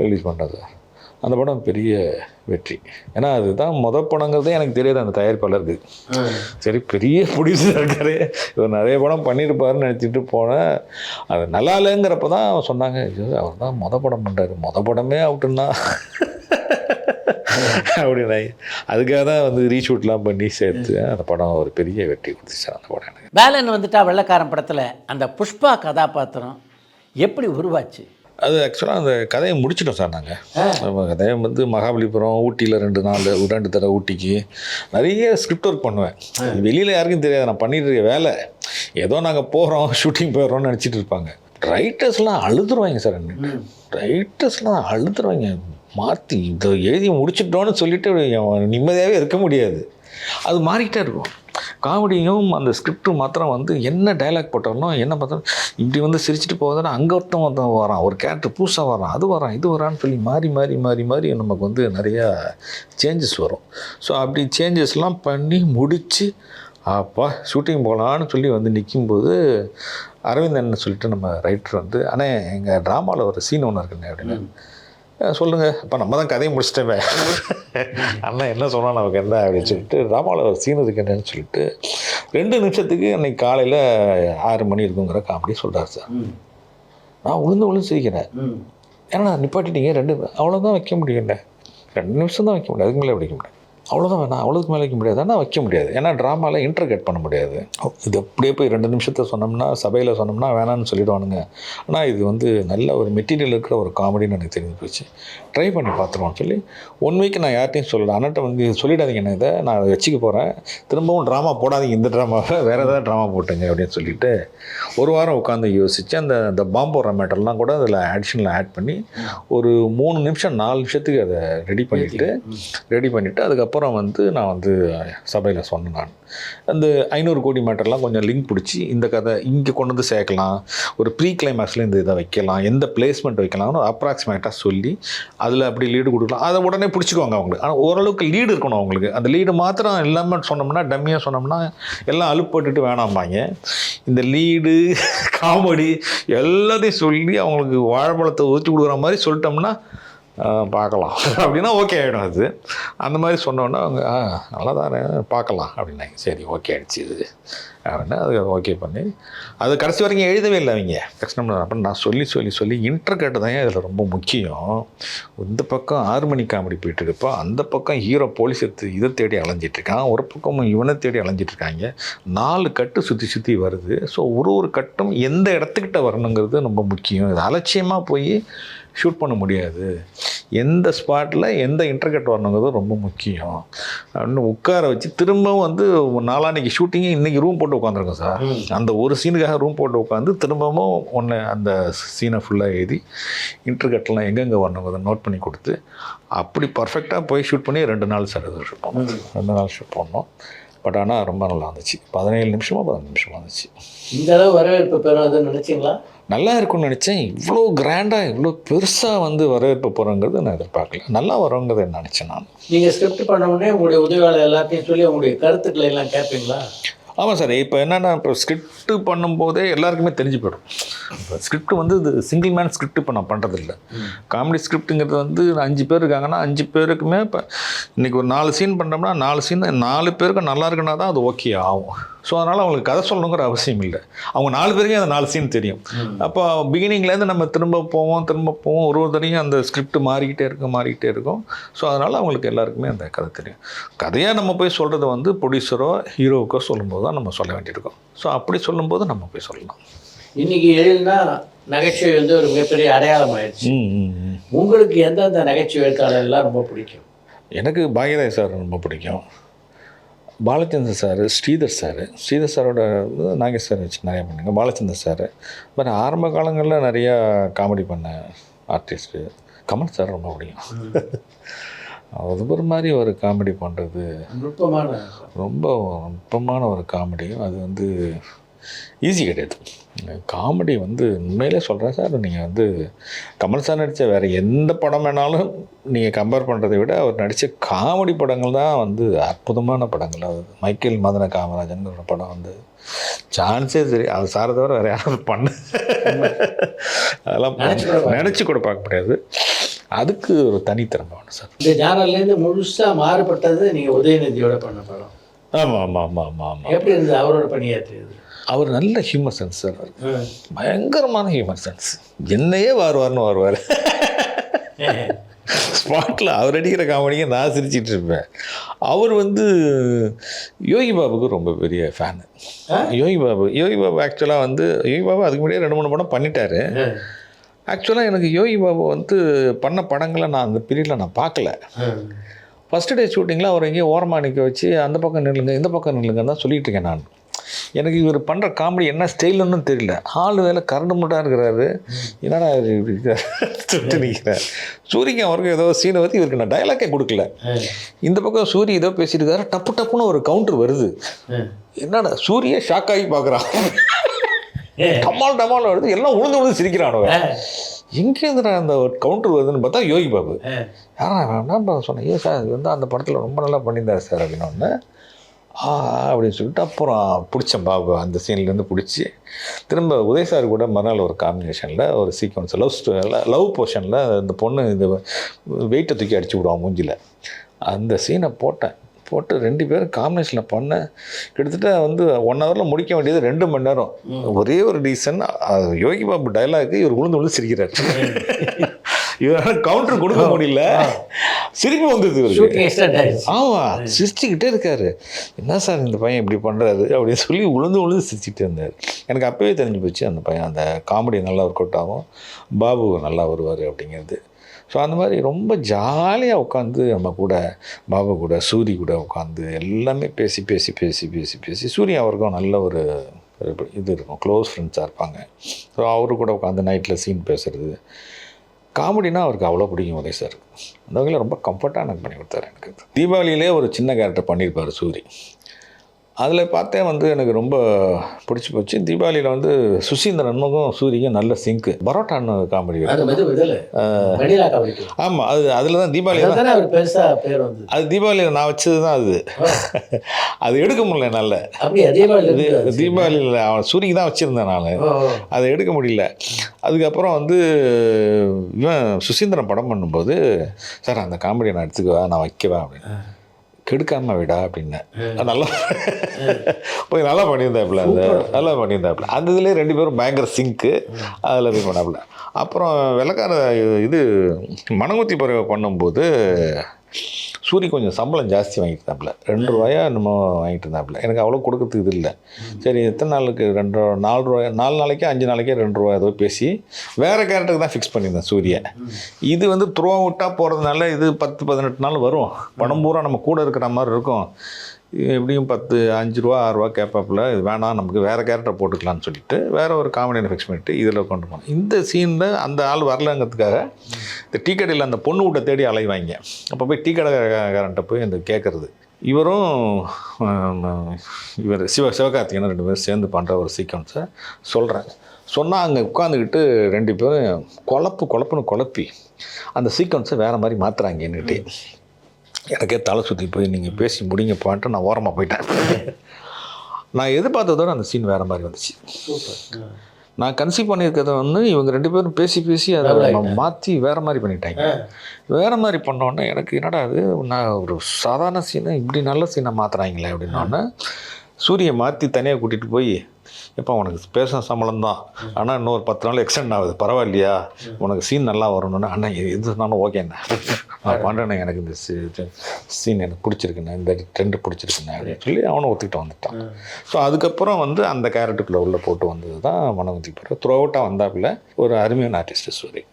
ரிலீஸ் பண்ணுறது. அந்த படம் பெரிய வெற்றி. ஏன்னா அதுதான் படங்கிறதே எனக்கு தெரியாது அந்த தயாரிப்பாளருக்கு. சரி, பெரிய ப்ரொடியூசர் இருக்காரு, இவர் நிறைய படம் பண்ணியிருப்பாருன்னு நினச்சிட்டு போனேன். அது நல்லா இல்லைங்கிறப்ப தான் சொன்னாங்க, அவர் தான் படம் பண்ணுறாரு, படமே அவுட்டுன்னா அப்படின்னா அதுக்காக தான் வந்து ரீஷூட்லாம் பண்ணி சேர்த்து அந்த படம் ஒரு பெரிய வெற்றி கொடுத்துச்சு. அந்த படம் எனக்கு வேலன் வந்துட்டா வெள்ளைக்காரன் படத்தில் அந்த புஷ்பா கதாபாத்திரம் எப்படி உருவாச்சு? அது ஆக்சுவலாக அந்த கதையை முடிச்சிட்டோம் சார். நாங்கள் கதையை வந்து மகாபலிபுரம், ஊட்டியில் 2 நாள் 2 தடவை ஊட்டிக்கு நிறைய ஸ்கிரிப்ட் ஒர்க் பண்ணுவேன். வெளியில் யாருக்கும் தெரியாது நான் பண்ணிட்டு இருக்க வேலை. ஏதோ நாங்கள் போகிறோம் ஷூட்டிங் போயிடுறோம்னு நினச்சிட்டு இருப்பாங்க. ரைட்டர்ஸ்லாம் அழுதுருவாங்க சார். ரைட்டர்ஸ்லாம் அழுதுருவாங்க, மாற்றி இதை எழுதி முடிச்சிட்டோன்னு சொல்லிவிட்டு நிம்மதியாகவே இருக்க முடியாது. அது மாறிக்கிட்டே இருக்கும். காமெடியும் அந்த ஸ்கிரிப்டும் மாத்திரம் வந்து என்ன டைலாக் போட்டாலும் என்ன பார்த்தாலும் இப்படி வந்து சிரிச்சுட்டு போவதுன்னா அங்கே ஒருத்தன் வரான், ஒரு கேரக்டர் புதுசாக வரான், அது வரான் இது வரான்னு சொல்லி மாறி நமக்கு வந்து நிறையா சேஞ்சஸ் வரும். ஸோ அப்படி சேஞ்சஸ்லாம் பண்ணி முடித்து அப்பா ஷூட்டிங் போகலான்னு சொல்லி வந்து நிற்கும்போது அரவிந்தன் சொல்லிட்டு நம்ம ரைட்டர் வந்து, ஆனால் எங்கள் ட்ராமாவில் ஒரு சீன் ஒன்று இருக்குண்ணே அப்படின்னு சொல்லுங்கள். அப்போ நம்ம தான் கதையை முடிச்சிட்டேன், அண்ணா என்ன சொன்னால் நமக்கு என்ன அப்படின்னு சொல்லிட்டு ட்ராமாவில் ஒரு சீன் இருக்குன்னு சொல்லிட்டு 2 நிமிஷத்துக்கு அன்றைக்கி காலையில் 6 மணி இருக்குங்கிற காமெடி சொல்கிறார் சார். நான் உளுந்து சிரிக்கிறேன். ஏன்னா நிப்பாட்டிட்டீங்க 2 அவ்வளோதான் வைக்க முடியும்ல, 2 நிமிஷம் தான் வைக்க முடியும், அதுக்கு மேலே வைக்க முடியும். அவ்வளோதான் வேணாம், அவ்வளோக்கு மேலே வைக்க முடியாது, ஆனால் வைக்க முடியாது. ஏன்னா ட்ராமாவில் இன்டர்கேட் பண்ண முடியாது. இது அப்படியே போய் 2 நிமிஷத்தை சொன்னோம்னா, சபையில் சொன்னோம்னா வேணான்னு சொல்லிடுவானுங்க. ஆனால் இது வந்து நல்ல ஒரு மெட்டீரியல் இருக்கிற ஒரு காமெடின்னு எனக்கு தெரிஞ்சு போச்சு. ட்ரை பண்ணி பார்த்துருவோம் சொல்லி 1 வீக் நான் யார்ட்டையும் சொல்லலை. அண்ணாட்ட வந்து சொல்லிடாதீங்க, என்ன இதை நான் அதை வச்சுக்க போகிறேன், திரும்பவும் ட்ராமா போடாதீங்க, இந்த ட்ராமாவை வேறு ஏதாவது ட்ராமா போட்டுங்க அப்படின்னு சொல்லிவிட்டு 1 வாரம் உட்காந்து யோசித்து அந்த பாம்பு போடுற மேட்டர்லாம் கூட அதில் ஆடிஷனில் ஆட் பண்ணி ஒரு 3 நிமிஷம் 4 நிமிஷத்துக்கு அதை ரெடி பண்ணிவிட்டு அதுக்கப்புறம் வந்து நான் வந்து சபையில் சொன்னேன். நான் அந்த 500 கோடி மேட்டர்லாம் கொஞ்சம் லிங்க் பிடிச்சி இந்த கதை இங்கே கொண்டு வந்து சேர்க்கலாம், ஒரு ப்ரீ கிளைமேக்ஸில் இந்த இதை வைக்கலாம், எந்த பிளேஸ்மெண்ட் வைக்கலாம்னு அப்ராக்சிமேட்டாக சொல்லி அதில் அப்படி லீடு கொடுக்கலாம். அதை உடனே பிடிச்சிக்குவாங்க அவங்களுக்கு. ஆனால் ஓரளவுக்கு லீடு இருக்கணும் அவங்களுக்கு. அந்த லீடு மாத்திரம் இல்லாமல் சொன்னோம்னா, டம்மியாக சொன்னோம்னா எல்லாம் அலுப்பட்டுட்டு வேணாம்பாங்க. இந்த லீடு காமெடி எல்லாத்தையும் சொல்லி அவங்களுக்கு வாழைப்பழத்தை ஊற்றி கொடுக்குற மாதிரி சொல்லிட்டோம்னா பார்க்கலாம் அப்படின்னா ஓகே ஆகிடும். அது அந்த மாதிரி சொன்னோன்னா அவங்க நல்லா தானே பார்க்கலாம் அப்படின்னாங்க. சரி ஓகே ஆகிடுச்சு இது அப்படின்னா அது ஓகே பண்ணி அது கடைசி வரைக்கும் எழுதவே இல்லை அவங்க கஷ்டம். அப்புறம் நான் சொல்லி இன்டர்கேட்டு தான் இதில் ரொம்ப முக்கியம். இந்த பக்கம் 6 மணி காமெடி போயிட்டுருக்கப்போ அந்த பக்கம் ஹீரோ போலீஸ் இதை தேடி அலைஞ்சிட்ருக்கான், ஒரு பக்கம் இவனை தேடி அலைஞ்சிட்ருக்காங்க. 4 கட்டு சுற்றி வருது. ஸோ ஒரு கட்டும் எந்த இடத்துக்கிட்ட வரணுங்கிறது ரொம்ப முக்கியம். இது அலட்சியமாக போய் ஷூட் பண்ண முடியாது. எந்த ஸ்பாட்டில் எந்த இன்டர்கட் வரணுங்கிறது ரொம்ப முக்கியம் அப்படின்னு உட்கார வச்சு திரும்பவும் வந்து நாளான்னைக்கு ஷூட்டிங்கு இன்றைக்கி ரூம் போட்டு உட்காந்துருக்கோம் சார். அந்த ஒரு சீனுக்காக ரூம் போட்டு உட்காந்து திரும்பவும் அந்த சீனை ஃபுல்லாக எழுதி இன்டர்கட்லாம் எங்கெங்கே வரணுங்கிறத நோட் பண்ணி கொடுத்து அப்படி பர்ஃபெக்டாக போய் ஷூட் பண்ணி 2 நாள் சார் இது ஷூட் பண்ணோம். 2 நாள் ஷூட் பண்ணோம். பட் ஆனால் ரொம்ப நல்லா இருந்துச்சு. 17 நிமிஷமாக இருந்துச்சு. இந்த அளவு வரவேற்பு பெறாதுன்னு நினச்சிங்களா? நல்லா இருக்கும்னு நினச்சேன். இவ்வளோ கிராண்டாக இவ்வளோ பெருசாக வந்து வரவேற்பு போகிறோங்கிறது நான் எதிர்பார்க்கல. நல்லா வருங்கிறத நினச்சேன் நான். நீங்கள் ஸ்கிரிப்ட் பண்ண உடனே உங்களுடைய உதவியாளர் எல்லாத்தையும் சொல்லி உங்களுடைய கருத்துக்களை எல்லாம் கேட்பீங்களா? ஆமாம் சார். இப்போ என்னென்னா இப்போ ஸ்கிரிப்ட் பண்ணும்போதே எல்லாருக்குமே தெரிஞ்சு போய்டும். இப்போ ஸ்கிரிப்ட் வந்து இது சிங்கிள் மேன் ஸ்கிரிப்ட் இப்போ நான் பண்ணுறதில்ல. காமெடி ஸ்கிரிப்ட்டுங்கிறது வந்து 5 பேர் இருக்காங்கன்னா 5 பேருக்குமே இப்போ இன்றைக்கி ஒரு 4 சீன் பண்ணுறோம்னா 4 சீன் 4 பேருக்கு நல்லா இருக்குன்னா தான் அது ஓகே ஆகும். ஸோ அதனால் அவங்களுக்கு கதை சொல்லணுங்கிற அவசியம் இல்லை. அவங்க 4 பேருக்கே அந்த 4 சீன் தெரியும். அப்போ பிகினிங்லேருந்து நம்ம திரும்ப போவோம் ஒரு தடையும் அந்த ஸ்கிரிப்ட் மாறிக்கிட்டே இருக்கும். ஸோ அதனால் அவங்களுக்கு எல்லாருக்குமே அந்த கதை தெரியும். கதையாக நம்ம போய் சொல்கிறது வந்து ப்ரொடியூசரோ ஹீரோவுக்கோ சொல்லும்போது தான் நம்ம சொல்ல வேண்டியிருக்கோம். ஸோ அப்படி சொல்லும்போது நம்ம போய் சொல்லலாம். இன்றைக்கி எழுதுனா நகைச்சுவை வந்து ஒரு மிகப்பெரிய அடையாளம் ஆயிடுச்சு. உங்களுக்கு எந்தெந்த நகைச்சுவை எழுத்தாளர்லாம் ரொம்ப பிடிக்கும்? எனக்கு பாக்யராஜ் சார் ரொம்ப பிடிக்கும். பாலச்சந்தர் சார், ஸ்ரீதர் சாரோட நாகேஷ் சார் வச்சு நிறையா பண்ணுங்க. பாலச்சந்தர் சார் பட் ஆரம்ப காலங்களில் நிறையா காமெடி பண்ண ஆர்டிஸ்ட்டு கமல் சார் ரொம்ப பிடிக்கும். அது ஒரு மாதிரி ஒரு காமெடி பண்ணுறது ரொம்ப நுட்பமான ஒரு காமெடி. அது வந்து ஈஸி கிடையாது. காமெடி வந்து உண்மையிலே சொல்கிறேன் சார். நீங்கள் வந்து கமல் சார் நடித்த வேறு எந்த படம் வேணாலும் நீங்கள் கம்பேர் பண்ணுறதை விட அவர் நடித்த காமெடி படங்கள் தான் வந்து அற்புதமான படங்கள். அது மைக்கேல் மதன காமராஜன் ஒரு படம் வந்து சான்ஸே சரி அது சாரை தவிர வேறு யாராவது பண்ண அதெல்லாம் நினச்சி கூட பார்க்க முடியாது. அதுக்கு ஒரு தனித்திறமை வேணும் சார். இந்த ஜானர்லேருந்து முழுசாக மாறுபட்டது நீங்கள் உதயநிதியோட பண்ண படம். ஆமாம். எப்படி இருந்தது அவரோட பணியாற்றியது? அவர் நல்ல ஹியூமர் சென்ஸ் சார். அவர் பயங்கரமான ஹியூமர் சென்ஸ். என்னையே வருவார் ஸ்பாட்டில் அவர் அடிக்கிற காமெடியை நான் சிரிச்சிட்டு இருப்பேன். அவர் வந்து யோகி பாபுக்கு ரொம்ப பெரிய ஃபேனு. யோகி பாபு ஆக்சுவலாக வந்து யோகி பாபு அதுக்கு முன்னாடியே 2-3 படம் பண்ணிட்டார். ஆக்சுவலாக எனக்கு யோகி பாபு வந்து பண்ண படங்களை நான் அந்த பீரியடில் நான் பார்க்கல. ஃபஸ்ட்டு டே ஷூட்டிங்கில் அவர் எங்கேயும் ஓரமாக நிற்க வச்சு அந்த பக்கம் நில்லுங்க இந்த பக்கம் நில்லுங்கன்னு தான் சொல்லிகிட்டு இருக்கேன் நான். எனக்கு இவர் பண்ணுற காமெடி என்ன ஸ்டைலுன்னு தெரியல. ஆள் வேலை கரண்டு முட்டாக இருக்கிறாரு. என்னடா இப்படி சுட்டு நிற்கிறார். சூரியக்கு அவருக்கு ஏதோ சீனை பற்றி இவருக்கு நான் டைலாக்கே கொடுக்கல. இந்த பக்கம் சூரிய ஏதோ பேசியிருக்காரு. டப்புன்னு ஒரு கவுண்டர் வருது. என்னடா சூரிய ஷாக் ஆகி பார்க்குறான். டமால் வருது. எல்லாம் உழுந்து சிரிக்கிறானோ. எங்கேருந்து அந்த கவுண்டர் வருதுன்னு பார்த்தா யோகி பாபு. என்ன சொன்னேன், ஏன் சார் இது வந்து அந்த படத்தில் ரொம்ப நல்லா பண்ணியிருந்தார் சார் அப்படின்னோடனே அப்படின்னு சொல்லிட்டு அப்புறம் பிடிச்சேன் பாபு. அந்த சீன்லேருந்து பிடிச்சி திரும்ப உதய் சார் கூட மறுநாள் ஒரு காம்பினேஷனில் ஒரு சீக்வன்ஸ் லவ் போர்ஷனில் இந்த பொண்ணு இந்த வெயிட்டை தூக்கி அடிச்சு விடுவான் மூஞ்சில். அந்த சீனை போட்டு 2 பேரும் காம்பினேஷனில் பண்ண கிட்டத்தட்ட வந்து 1 ஹவரில் முடிக்க வேண்டியது 2 மணி நேரம். ஒரே ஒரு ரீசன் யோகி பாபு டைலாக்கு இவர் உழுந்து சிரிக்கிறார். இவரால் கவுண்டர் கொடுக்க முடியல, சிரிப்பு வந்தது இவருக்கு. ஆமாம், சிரிச்சுக்கிட்டே இருக்காரு. என்ன சார் இந்த பையன் இப்படி பண்ணுறாரு அப்படின்னு சொல்லி உளுந்து சிரிச்சுக்கிட்டே இருந்தார். எனக்கு அப்போவே தெரிஞ்சு போச்சு அந்த பையன் அந்த காமெடி நல்லா ஒர்க் அவுட் ஆகும், பாபு நல்லா வருவார் அப்படிங்கிறது. ஸோ அந்த மாதிரி ரொம்ப ஜாலியாக உட்காந்து நம்ம கூட பாபு கூட சூரி கூட உட்காந்து எல்லாமே பேசி சூரிய அவருக்கும் நல்ல ஒரு இது இருக்கும், க்ளோஸ் ஃப்ரெண்ட்ஸாக இருப்பாங்க. ஸோ அவரு கூட உட்காந்து நைட்டில் சீன் பேசுகிறது, காமெடினா அவருக்கு அவ்வளோ பிடிக்கும் உதய் சார். அந்த வகையில் ரொம்ப கம்ஃபர்ட்டாக எனக்கு பண்ணி கொடுத்தாரு. எனக்கு தீபாவளியிலே ஒரு சின்ன கேரக்டர் பண்ணியிருப்பார் சூரி. அதில் பார்த்தேன் வந்து எனக்கு ரொம்ப பிடிச்சி போச்சு. தீபாவளியில் வந்து சுசீந்திரனுக்கும் சூரிக்கும் நல்ல சிங்க்கு. பரோட்டான்னு காமெடி. ஆமாம், அது அதில் தான் தீபாவளியில் பெருசாக பேர் வந்து அது தீபாவளியில் நான் வச்சது தான் அது. அது எடுக்க முடியல என்னால். தீபாவளியில் அவன் சூரிக்கு தான் வச்சுருந்தேன் நான், அதை எடுக்க முடியல. அதுக்கப்புறம் வந்து இவன் சுசீந்திரன் படம் பண்ணும்போது, சார் அந்த காமெடியை நான் எடுத்துக்குவா, நான் வைக்கவா அப்படின்னு. கெடுக்காம விடா அப்படின்னேன். நல்லா போய் நல்லா பண்ணியிருந்தாப்புல, நல்லா பண்ணியிருந்தாப்புல. அந்த இதுலேயே 2 பேரும் பயங்கர சிங்க்கு. அதில் போய் பண்ணாப்புல. அப்புறம் வெள்ளக்கார இது மணங்குத்தி பறவை பண்ணும்போது சூரி கொஞ்சம் சம்பளம் ஜாஸ்தி வாங்கிட்டு இருந்தாப்புல, 2 ரூபாயா என்னமோ வாங்கிட்டு இருந்தாப்புல. எனக்கு அவ்வளோ கொடுக்கறதுக்கு இது இல்லை. சரி எத்தனை நாளுக்கு 4 ரூபாயா, 4 நாளைக்கே 5 நாளைக்கே 2 ரூபா ஏதோ பேசி வேறு கேரக்டருக்கு தான் ஃபிக்ஸ் பண்ணியிருந்தேன் சூரியை. இது வந்து த்ரோ அவுட்டாக போகிறதுனால இது 10-18 நாள் வரும், படம் பூரா நம்ம கூட இருக்கிற மாதிரி இருக்கும். எப்படியும் 5 ரூபா 6 ரூபா கேட்பாப்புல, இது வேணாம் நமக்கு வேறு கேரக்டர் போட்டுக்கலான்னு சொல்லிட்டு வேறு ஒரு காமெடியை ஃபிக்ஸ் பண்ணிவிட்டு இதில் கொண்டு போனோம். இந்த சீனில் அந்த ஆள் வரலங்கிறதுக்காக இந்த டீ கடையில் அந்த பொண்ணு வீட்டை தேடி அலைவாங்க. அப்போ போய் டீ கடைக்காரன்ட்ட போய் அந்த கேட்குறது. இவரும் இவர் சிவகார்த்திகேயன் 2 பேரும் சேர்ந்து பண்ணுற ஒரு சீக்வன்ஸை சொல்கிறேன். சொன்னால் அங்கே உட்காந்துக்கிட்டு 2 பேரும் குழப்புன்னு குழப்பி அந்த சீக்வன்ஸை வேறு மாதிரி மாற்றுறாங்க. என்னகிட்டே எனக்கே தலை சுற்றி போய் நீங்கள் பேசி முடிங்க பான்ட்டு நான் ஓரமாக போயிட்டேன். நான் எதிர்பார்த்ததோட அந்த சீன் வேறு மாதிரி வந்துச்சு. நான் கன்சீவ் பண்ணியிருக்கிறத வந்து இவங்க 2 பேரும் பேசி அதை மாற்றி வேறு மாதிரி பண்ணிட்டாங்க. வேறு மாதிரி பண்ணோன்னே எனக்கு என்னடா அது, நான் ஒரு சாதாரண சீனை இப்படி நல்ல சீனை மாற்றுறாங்களே அப்படின்னோடனே சூரியை மாற்றி தனியாக கூட்டிகிட்டு போய், எப்போ உனக்கு பேச சம்பளம் தான், ஆனால் இன்னொரு 10 நாள் எக்ஸ்டெண்ட் ஆகுது, பரவாயில்லையா, உனக்கு சீன் நல்லா வரணும்னா அண்ணா எது சொன்னாலும் ஓகேண்ணா நான் பண்ணுறேண்ணே, எனக்கு இந்த சீன் எனக்கு பிடிச்சிருக்குண்ணே, இந்த ட்ரெண்டு பிடிச்சிருக்குண்ணே அப்படின்னு சொல்லி அவனை ஒத்துக்கிட்டு வந்துட்டான். ஸோ அதுக்கப்புறம் வந்து அந்த கேரக்டருக்குள்ளே உள்ளே போட்டு வந்தது தான் மனவந்தி படம். த்ரூ அவுட்டாக வந்தாப்புல ஒரு அருமையான ஆர்டிஸ்ட்டு சூரி.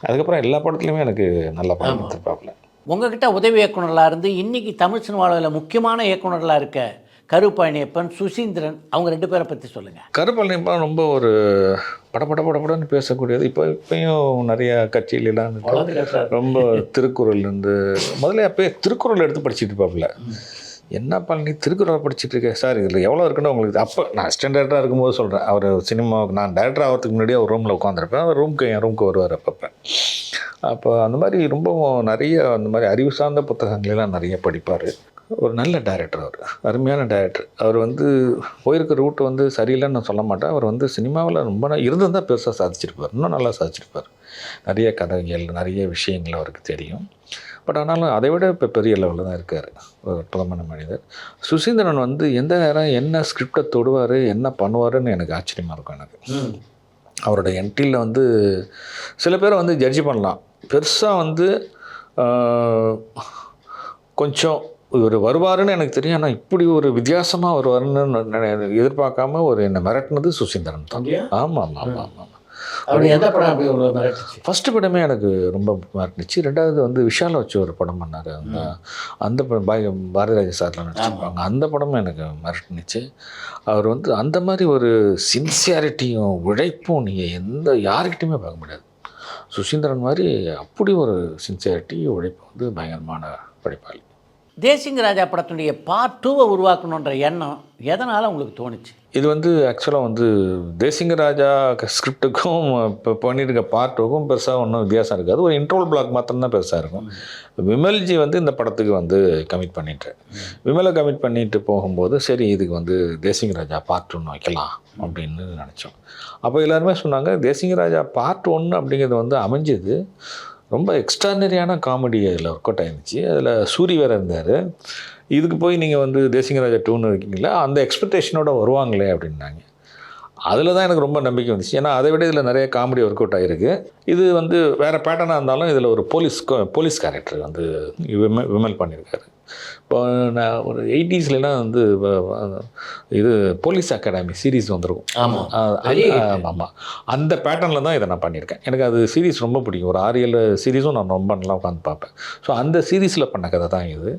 அதுக்கப்புறம் எல்லா படத்துலையுமே எனக்கு நல்லா படம் கொடுத்துருப்பாப்புல. உங்ககிட்ட உதவி இயக்குனர்களாக இருந்து இன்றைக்கி தமிழ் சினிமாவில் முக்கியமான இயக்குனர்களாக இருக்க கருப்பழனியப்பன், சுசீந்திரன், அவங்க 2 பேரை பற்றி சொல்லுங்கள். கருப்பழனியப்பன் ரொம்ப ஒரு படப்படன்னு பேசக்கூடியது. இப்போயும் நிறைய கட்சியிலாம் ரொம்ப திருக்குறள்லேருந்து முதல்ல அப்போயே திருக்குறள் எடுத்து படிச்சுட்டு இருப்பாப்புல. என்ன பண்ணி திருக்குறள் படிச்சுட்டு இருக்கேன் சார், இதில் எவ்வளோ இருக்குன்னு உங்களுக்கு அப்போ நான் அசிஸ்டன்ட் டேரக்டராக இருக்கும்போது சொல்கிறேன். அவர் சினிமாவுக்கு நான் டேரக்டர் ஆகிறதுக்கு முன்னாடியே அவர் ரூமில் உட்காந்துருப்பேன். அவர் என் ரூமுக்கு வருவார் அப்பப்போ. அப்போ அந்த மாதிரி ரொம்ப நிறைய அந்த மாதிரி அறிவு சார்ந்த புத்தகங்களெல்லாம் நிறைய படிப்பார். ஒரு நல்ல டைரக்டர், அவர் அருமையான டைரக்டர். அவர் வந்து போயிருக்க ரூட்டு வந்து சரியில்லைன்னு நான் சொல்ல மாட்டேன். அவர் வந்து சினிமாவில் ரொம்ப இருந்திருந்தால் பெருசாக சாதிச்சிருப்பார், இன்னும் நல்லா சாதிச்சிருப்பார். நிறைய கதைகள் நிறைய விஷயங்கள் அவருக்கு தெரியும். பட் ஆனாலும் அதை விட இப்போ பெரிய லெவலில் தான் இருக்கார், ஒரு அற்புதமான மனிதர். சுசீந்திரன் வந்து எந்த நேரம் என்ன ஸ்கிரிப்டை தொடுவார் என்ன பண்ணுவாருன்னு எனக்கு ஆச்சரியமாக இருக்கும். எனக்கு அவரோட என்ட்ரியில் வந்து சில பேரை வந்து ஜட்ஜி பண்ணலாம், பெருசாக வந்து கொஞ்சம் இவர் வருவாருன்னு எனக்கு தெரியும், ஆனால் இப்படி ஒரு வித்தியாசமாக வருவாருன்னு எதிர்பார்க்காம ஒரு என்னை மிரட்டினது சுசீந்திரன் தான். ஆமாம். ஃபஸ்ட்டு படமே எனக்கு ரொம்ப மிரட்டுச்சு. 2வது வந்து விஷாலை வச்சு ஒரு படம் பண்ணார், அந்த படம் பாரதிராஜா சார்லாம் நடிச்சிருப்பாங்க. அந்த படமும் எனக்கு மிரட்டுனுச்சு. அவர் வந்து அந்த மாதிரி ஒரு சின்சியாரிட்டியும் உழைப்பும் நீங்கள் யாருக்கிட்டையுமே பார்க்க முடியாது. சுசீந்திரன் மாதிரி அப்படி ஒரு சின்சியாரிட்டி உழைப்பு வந்து பயங்கரமான படைப்பாளி. தேசிங்க ராஜா படத்துடைய பார்ட் 2 உருவாக்கணுன்ற எண்ணம் எதனால் உங்களுக்கு தோணுச்சு? இது வந்து ஆக்சுவலாக வந்து தேசிங்க ராஜா ஸ்கிரிப்டுக்கும் இப்போ பண்ணியிருக்க பார்ட் 2க்கும் பெருசாக ஒன்றும் வித்தியாசம் இருக்காது. ஒரு இன்ட்ரோல் பிளாக் மாத்திரம்தான் பெருசாக இருக்கும். விமல்ஜி வந்து இந்த படத்துக்கு வந்து கமிட் பண்ணிட்டேன். விமலை கமிட் பண்ணிட்டு போகும்போது சரி இதுக்கு வந்து தேசிங்க ராஜா பார்ட் 1 வைக்கலாம் அப்படின்னு நினச்சோம். அப்போ எல்லாருமே சொன்னாங்க தேசிங்க ராஜா பார்ட் 1 அப்படிங்கிறது வந்து அமைஞ்சது ரொம்ப எக்ஸ்ட்ரானரியான காமெடி அதில் ஒர்க் அவுட் ஆகிருந்துச்சு. அதில் சூரி வேறு இருந்தார். இதுக்கு போய் நீங்கள் வந்து தேசிங்க ராஜா 2ன்னு இருக்கீங்களா, அந்த எக்ஸ்பெக்டேஷனோட வருவாங்களே அப்படின்னாங்க. அதில் தான் எனக்கு ரொம்ப நம்பிக்கை வந்துச்சு. ஏன்னா அதை விட இதில் நிறைய காமெடி ஒர்க் அவுட் ஆகிருக்கு. இது வந்து வேறு பேட்டர்னாக இருந்தாலும் இதில் ஒரு போலீஸ் கேரக்டர் வந்து விமல் பண்ணியிருக்காரு. இப்போ நான் ஒரு 80ஸ்லாம் வந்து இது போலீஸ் அகாடமி சீரீஸ் வந்திருக்கும். ஆமாம் ஆமாம், அந்த பேட்டர்னில் தான் இதை நான் பண்ணியிருக்கேன். எனக்கு அது சீரீஸ் ரொம்ப பிடிக்கும். ஒரு 6-7 சீரீஸும் நான் ரொம்ப நல்லா உட்காந்து பார்ப்பேன். ஸோ அந்த சீரீஸில் பண்ண கதை தான் இது.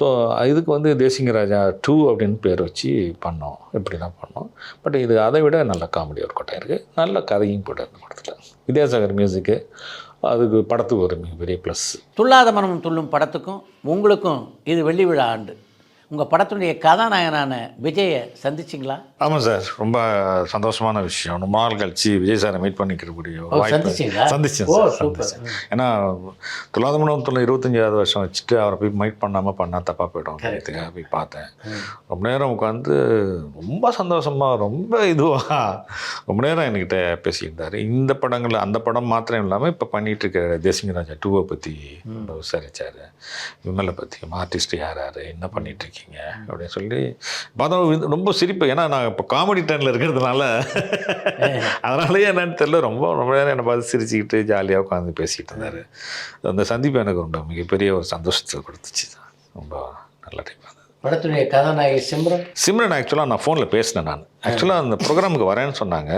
ஸோ இதுக்கு வந்து தேசிங்க ராஜா 2 அப்படின்னு பேர் வச்சு பண்ணோம், இப்படி தான் பண்ணோம். பட் இது அதை விட நல்ல காமெடி ஒர்க் அவுட் ஆகிருக்கு. நல்ல கதையும் போட்டு அந்த படத்தில். வித்யாசாகர் மியூசிக்கு, அதுக்கு படத்துக்கு ஒரு மிகப்பெரிய ப்ளஸ். துள்ளாத மனமும் துள்ளும் படத்துக்கும் உங்களுக்கும் இது வெள்ளி விழா ஆண்டு. உங்கள் படத்துடைய கதாநாயகனான விஜயை சந்திச்சிங்களா? ஆமாம் சார், ரொம்ப சந்தோஷமான விஷயம். ரொம்ப நாள் கழிச்சு விஜய் சாரை மீட் பண்ணிக்கிறக்கூடிய சந்திச்சேன் சார். ஏன்னா துள்ளாத மனமும் துள்ளும் 25வது வருஷம் வச்சுட்டு அவரை போய் மீட் பண்ணால் தப்பாக போய்டும். அதுக்காக போய் பார்த்தேன். ரொம்ப நேரம் உட்காந்து ரொம்ப சந்தோஷமாக ரொம்ப இதுவாக ரொம்ப நேரம் என்கிட்ட பேசியிருந்தார். இந்த படங்கள் அந்த படம் மாத்திரம் இல்லாமல் இப்போ பண்ணிகிட்டு இருக்க தேசிங்க ராஜா 2 பற்றி விசாரித்தார். விமலை பற்றி ஆர்டிஸ்ட் யார் என்ன பண்ணிகிட்ருக்கீங்க அப்படின்னு சொல்லி பார்த்தா ரொம்ப சிரிப்பு. ஏன்னா நான் இப்போ காமெடி டைமில் இருக்கிறதுனால அதனாலேயே என்னன்னு தெரியல, ரொம்ப நேரம் என்னை பார்த்து சிரிச்சுக்கிட்டு ஜாலியாக உட்காந்து பேசிக்கிட்டு இருந்தார். அந்த சந்திப்பு எனக்கு ரொம்ப மிகப்பெரிய ஒரு சந்தோஷத்தை கொடுத்துச்சு. ரொம்ப நல்ல டைம். படத்துடைய கதாநாயகி சிம்ரன் ஆக்சுவலாக நான் ஃபோனில் பேசினேன். நான் ஆக்சுவலாக அந்த ப்ரோக்ராமுக்கு வரேன்னு சொன்னாங்க.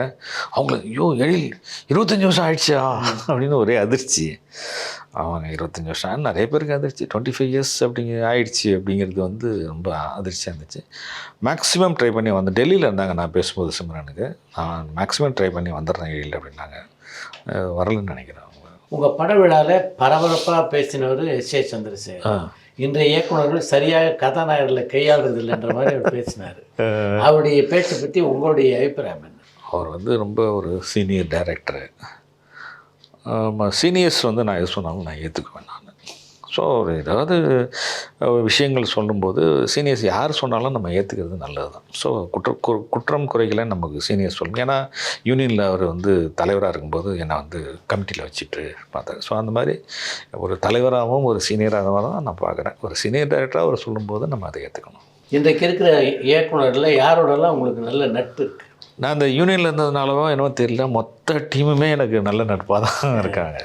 அவங்களுக்கு 25 வருஷம் ஆயிடுச்சா அப்படின்னு ஒரே அதிர்ச்சி. அவங்க 25 வருஷம் நிறைய பேருக்கு அதிர்ச்சி. 25 இயர்ஸ் ஆயிடுச்சு அப்படிங்கிறது வந்து ரொம்ப அதிர்ச்சியாக இருந்துச்சு. மேக்ஸிமம் ட்ரை பண்ணி வந்து டெல்லியில் இருந்தாங்க நான் பேசும்போது சிம்ரனுக்கு. நான் மேக்ஸிமம் ட்ரை பண்ணி வந்துடுறேன் எழில் அப்படின்னாங்க. வரலன்னு நினைக்கிறேன். உங்கள் பட விழாவில் பரபரப்பாக பேசினவர் எஸ்.ஏ. சந்திரசேகர். இன்றைய இயக்குநர்கள் சரியாக கதாநாயகர்களை கையாளுறது இல்லைன்ற மாதிரி அவர் பேசினார். அவருடைய பேச்சை பற்றி உங்களுடைய அபிப்பிராயம் என்ன? அவர் வந்து ரொம்ப ஒரு சீனியர் டைரக்டரு. சீனியர்ஸ் வந்து நான் எது சொன்னாலும் நான் ஏற்றுக்குவேன் நான். ஸோ ஏதாவது விஷயங்கள் சொல்லும்போது சீனியர்ஸ் யார் சொன்னாலும் நம்ம ஏற்றுக்கிறது நல்லது தான். ஸோ குற்றம் குறைகளை நமக்கு சீனியர்ஸ் சொல்லணும். ஏன்னா யூனியனில் அவர் வந்து தலைவராக இருக்கும்போது என்னை வந்து கமிட்டியில் வச்சுட்டு பார்த்தாரு. ஸோ அந்த மாதிரி ஒரு தலைவராகவும் ஒரு சீனியராகவும் தான் நான் பார்க்குறேன். ஒரு சீனியர் டைரக்டராக அவர் சொல்லும்போது நம்ம அதை ஏற்றுக்கணும். இன்றைக்கு இருக்கிற இயக்குநரில் யாரோடலாம் உங்களுக்கு நல்ல நட்பு இருக்குது? நான் அந்த யூனியனில் இருந்ததுனாலவோ என்னவோ தெரியல, மொத்த டீமுமே எனக்கு நல்ல நட்பாக தான் இருக்காங்க.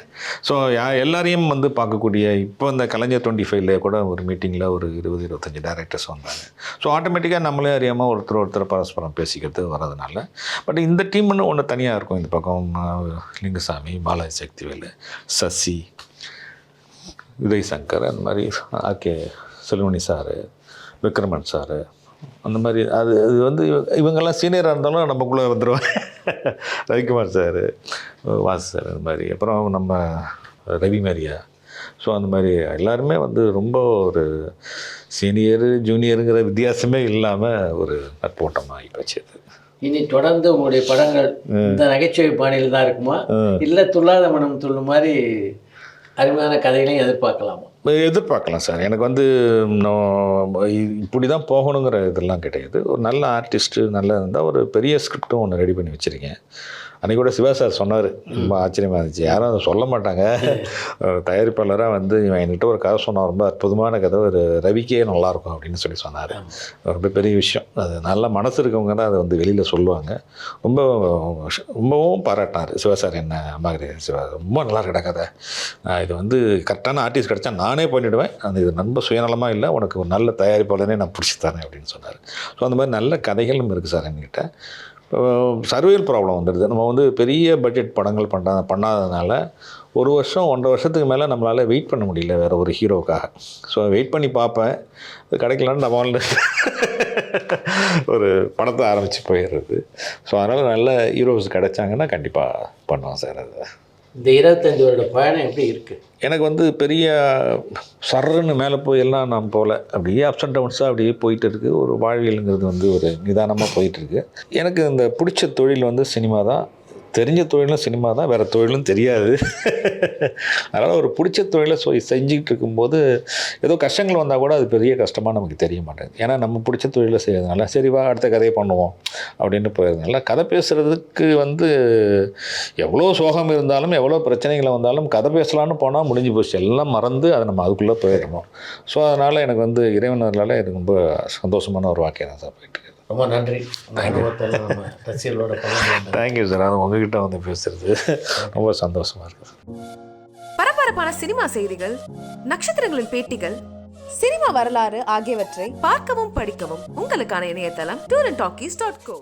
ஸோ எல்லாரையும் வந்து பார்க்கக்கூடிய இப்போ இந்த கலைஞர் 25ல கூட ஒரு மீட்டிங்கில் ஒரு 20-25 டைரக்டர்ஸ் வந்தாங்க. ஸோ ஆட்டோமேட்டிக்காக நம்மளே அறியாமல் ஒருத்தர் பரஸ்பரம் பேசிக்கிறது வரதுனால. பட் இந்த டீம்னு ஒன்று தனியாக இருக்கும். இந்த பக்கம் லிங்குசாமி, பாலாஜி சக்திவேலு, சசி, உதய் சங்கர், அந்த மாதிரி RK Selvamani sir, Vikraman sir, அந்த மாதிரி அது வந்து இவங்கெல்லாம் சீனியராக இருந்தாலும் நமக்குள்ளே வந்துடுவாங்க. ரவிக்குமார் சார், வாசு சார், அந்த மாதிரி. அப்புறம் நம்ம ரவி மரியா. ஸோ அந்த மாதிரி எல்லாருமே வந்து ரொம்ப ஒரு சீனியரு ஜூனியருங்கிற வித்தியாசமே இல்லாமல் ஒரு நட்போட்டமாக ஆகி போச்சு. இனி தொடர்ந்து உங்களுடைய படங்கள் இந்த நகைச்சுவை பாணியில் தான் இருக்குமா, இல்லை துள்ளாத மனம் துள்ளும் மாதிரி அருமையான கதைகளையும் எதிர்பார்க்கலாம் சார். எனக்கு வந்து இப்படி தான் போகணுங்கிற இதெல்லாம் கிடையாது. ஒரு நல்ல ஆர்டிஸ்ட்டு நல்லா இருந்தால் ஒரு பெரிய ஸ்கிரிப்டும் ஒன்று ரெடி பண்ணி வச்சுருக்கேன். அன்றைக்கி கூட சிவா சார் சொன்னார், ரொம்ப ஆச்சரியமாக இருந்துச்சு. யாரும் அதை சொல்ல மாட்டாங்க. தயாரிப்பாளராக வந்து இவன் என்கிட்ட ஒரு கதை சொன்னான், ரொம்ப அற்புதமான கதை, ஒரு ரவிக்கே நல்லாயிருக்கும் அப்படின்னு சொல்லி சொன்னார். ரொம்ப பெரிய விஷயம். அது நல்ல மனசு இருக்கவங்க தான் அதை வந்து வெளியில் சொல்லுவாங்க. ரொம்பவும் பாராட்டினார் சிவா சார். என்ன அம்மாகிரி சிவா, ரொம்ப நல்லா இருக்கடா கதை, இது வந்து கரெக்டான ஆர்டிஸ்ட் கிடச்சா நானே பண்ணிவிடுவேன், அந்த இது ரொம்ப சுயநலமாக இல்லை, உனக்கு ஒரு நல்ல தயாரிப்பாளரே நான் பிடிச்சி தரேன் அப்படின்னு சொன்னார். ஸோ அந்த மாதிரி நல்ல கதைகளும் இருக்குது சார் என்கிட்ட. சர்வியல் ப்ராப்ளம் வந்துடுது. நம்ம வந்து பெரிய பட்ஜெட் படங்கள் பண்ணாததுனால 1 வருஷம் 1.5 வருஷத்துக்கு மேலே நம்மளால் வெயிட் பண்ண முடியல வேறு ஒரு ஹீரோவுக்காக. ஸோ வெயிட் பண்ணி பார்ப்பேன், இது கிடைக்கலான்னு நம்ம ஒரு படத்தை ஆரம்பித்து போயிடுறது. ஸோ அதனால் நல்ல ஹீரோஸ் கிடைச்சாங்கன்னா கண்டிப்பாக பண்ணுவோம் சார். அது இந்த 25 வருட பயணம் எப்படி இருக்குது? எனக்கு வந்து பெரிய சர்ன்னு மேலே போய் எல்லாம் நான் போகல, அப்படியே அப்ஸ் அண்ட் டவுன்ஸாக அப்படியே போயிட்டு இருக்குது. ஒரு வாழ்வியலுங்கிறது வந்து ஒரு நிதானமாக போயிட்டுருக்கு. எனக்கு இந்த பிடிச்ச தொழில் வந்து சினிமா தான். தெரிஞ்ச தொழிலும் சினிமா தான், வேறு தொழிலும் தெரியாது. அதனால் ஒரு பிடிச்ச தொழிலை செஞ்சுக்கிட்டு இருக்கும்போது ஏதோ கஷ்டங்கள் வந்தால் கூட அது பெரிய கஷ்டமாக நமக்கு தெரிய மாட்டேங்குது. ஏன்னா நம்ம பிடிச்ச தொழிலை செய்யறதுனால சரி வா அடுத்த கதையை பண்ணுவோம் அப்படின்னு போயிருந்தனால கதை பேசுகிறதுக்கு வந்து எவ்வளோ சோகம் இருந்தாலும் எவ்வளோ பிரச்சனைகள் வந்தாலும் கதை பேசலான்னு போனால் முடிஞ்சு போச்சு, எல்லாம் மறந்து அதை நம்ம அதுக்குள்ளே போயிடணும். ஸோ அதனால் எனக்கு வந்து இறைவனர்களால் எனக்கு ரொம்ப சந்தோஷமான ஒரு வாக்கியம் தான் சார் போயிட்டு. ரொம்ப நன்றி. அனுபவத்தெல்லாம் நம்ம ரசிகர்களோட பகிர்ந்து. Thank you sir. அது உங்ககிட்ட வந்து பேசுறது ரொம்ப சந்தோஷமா இருக்குது. பரபரப்பான சினிமா செய்திகள், நட்சத்திரங்களின் பேட்டிகள், சினிமா வரலாறு ஆகியவற்றை பார்க்கவும் படிக்கவும் உங்களுக்கான இணையதளம் tourantalkies.co.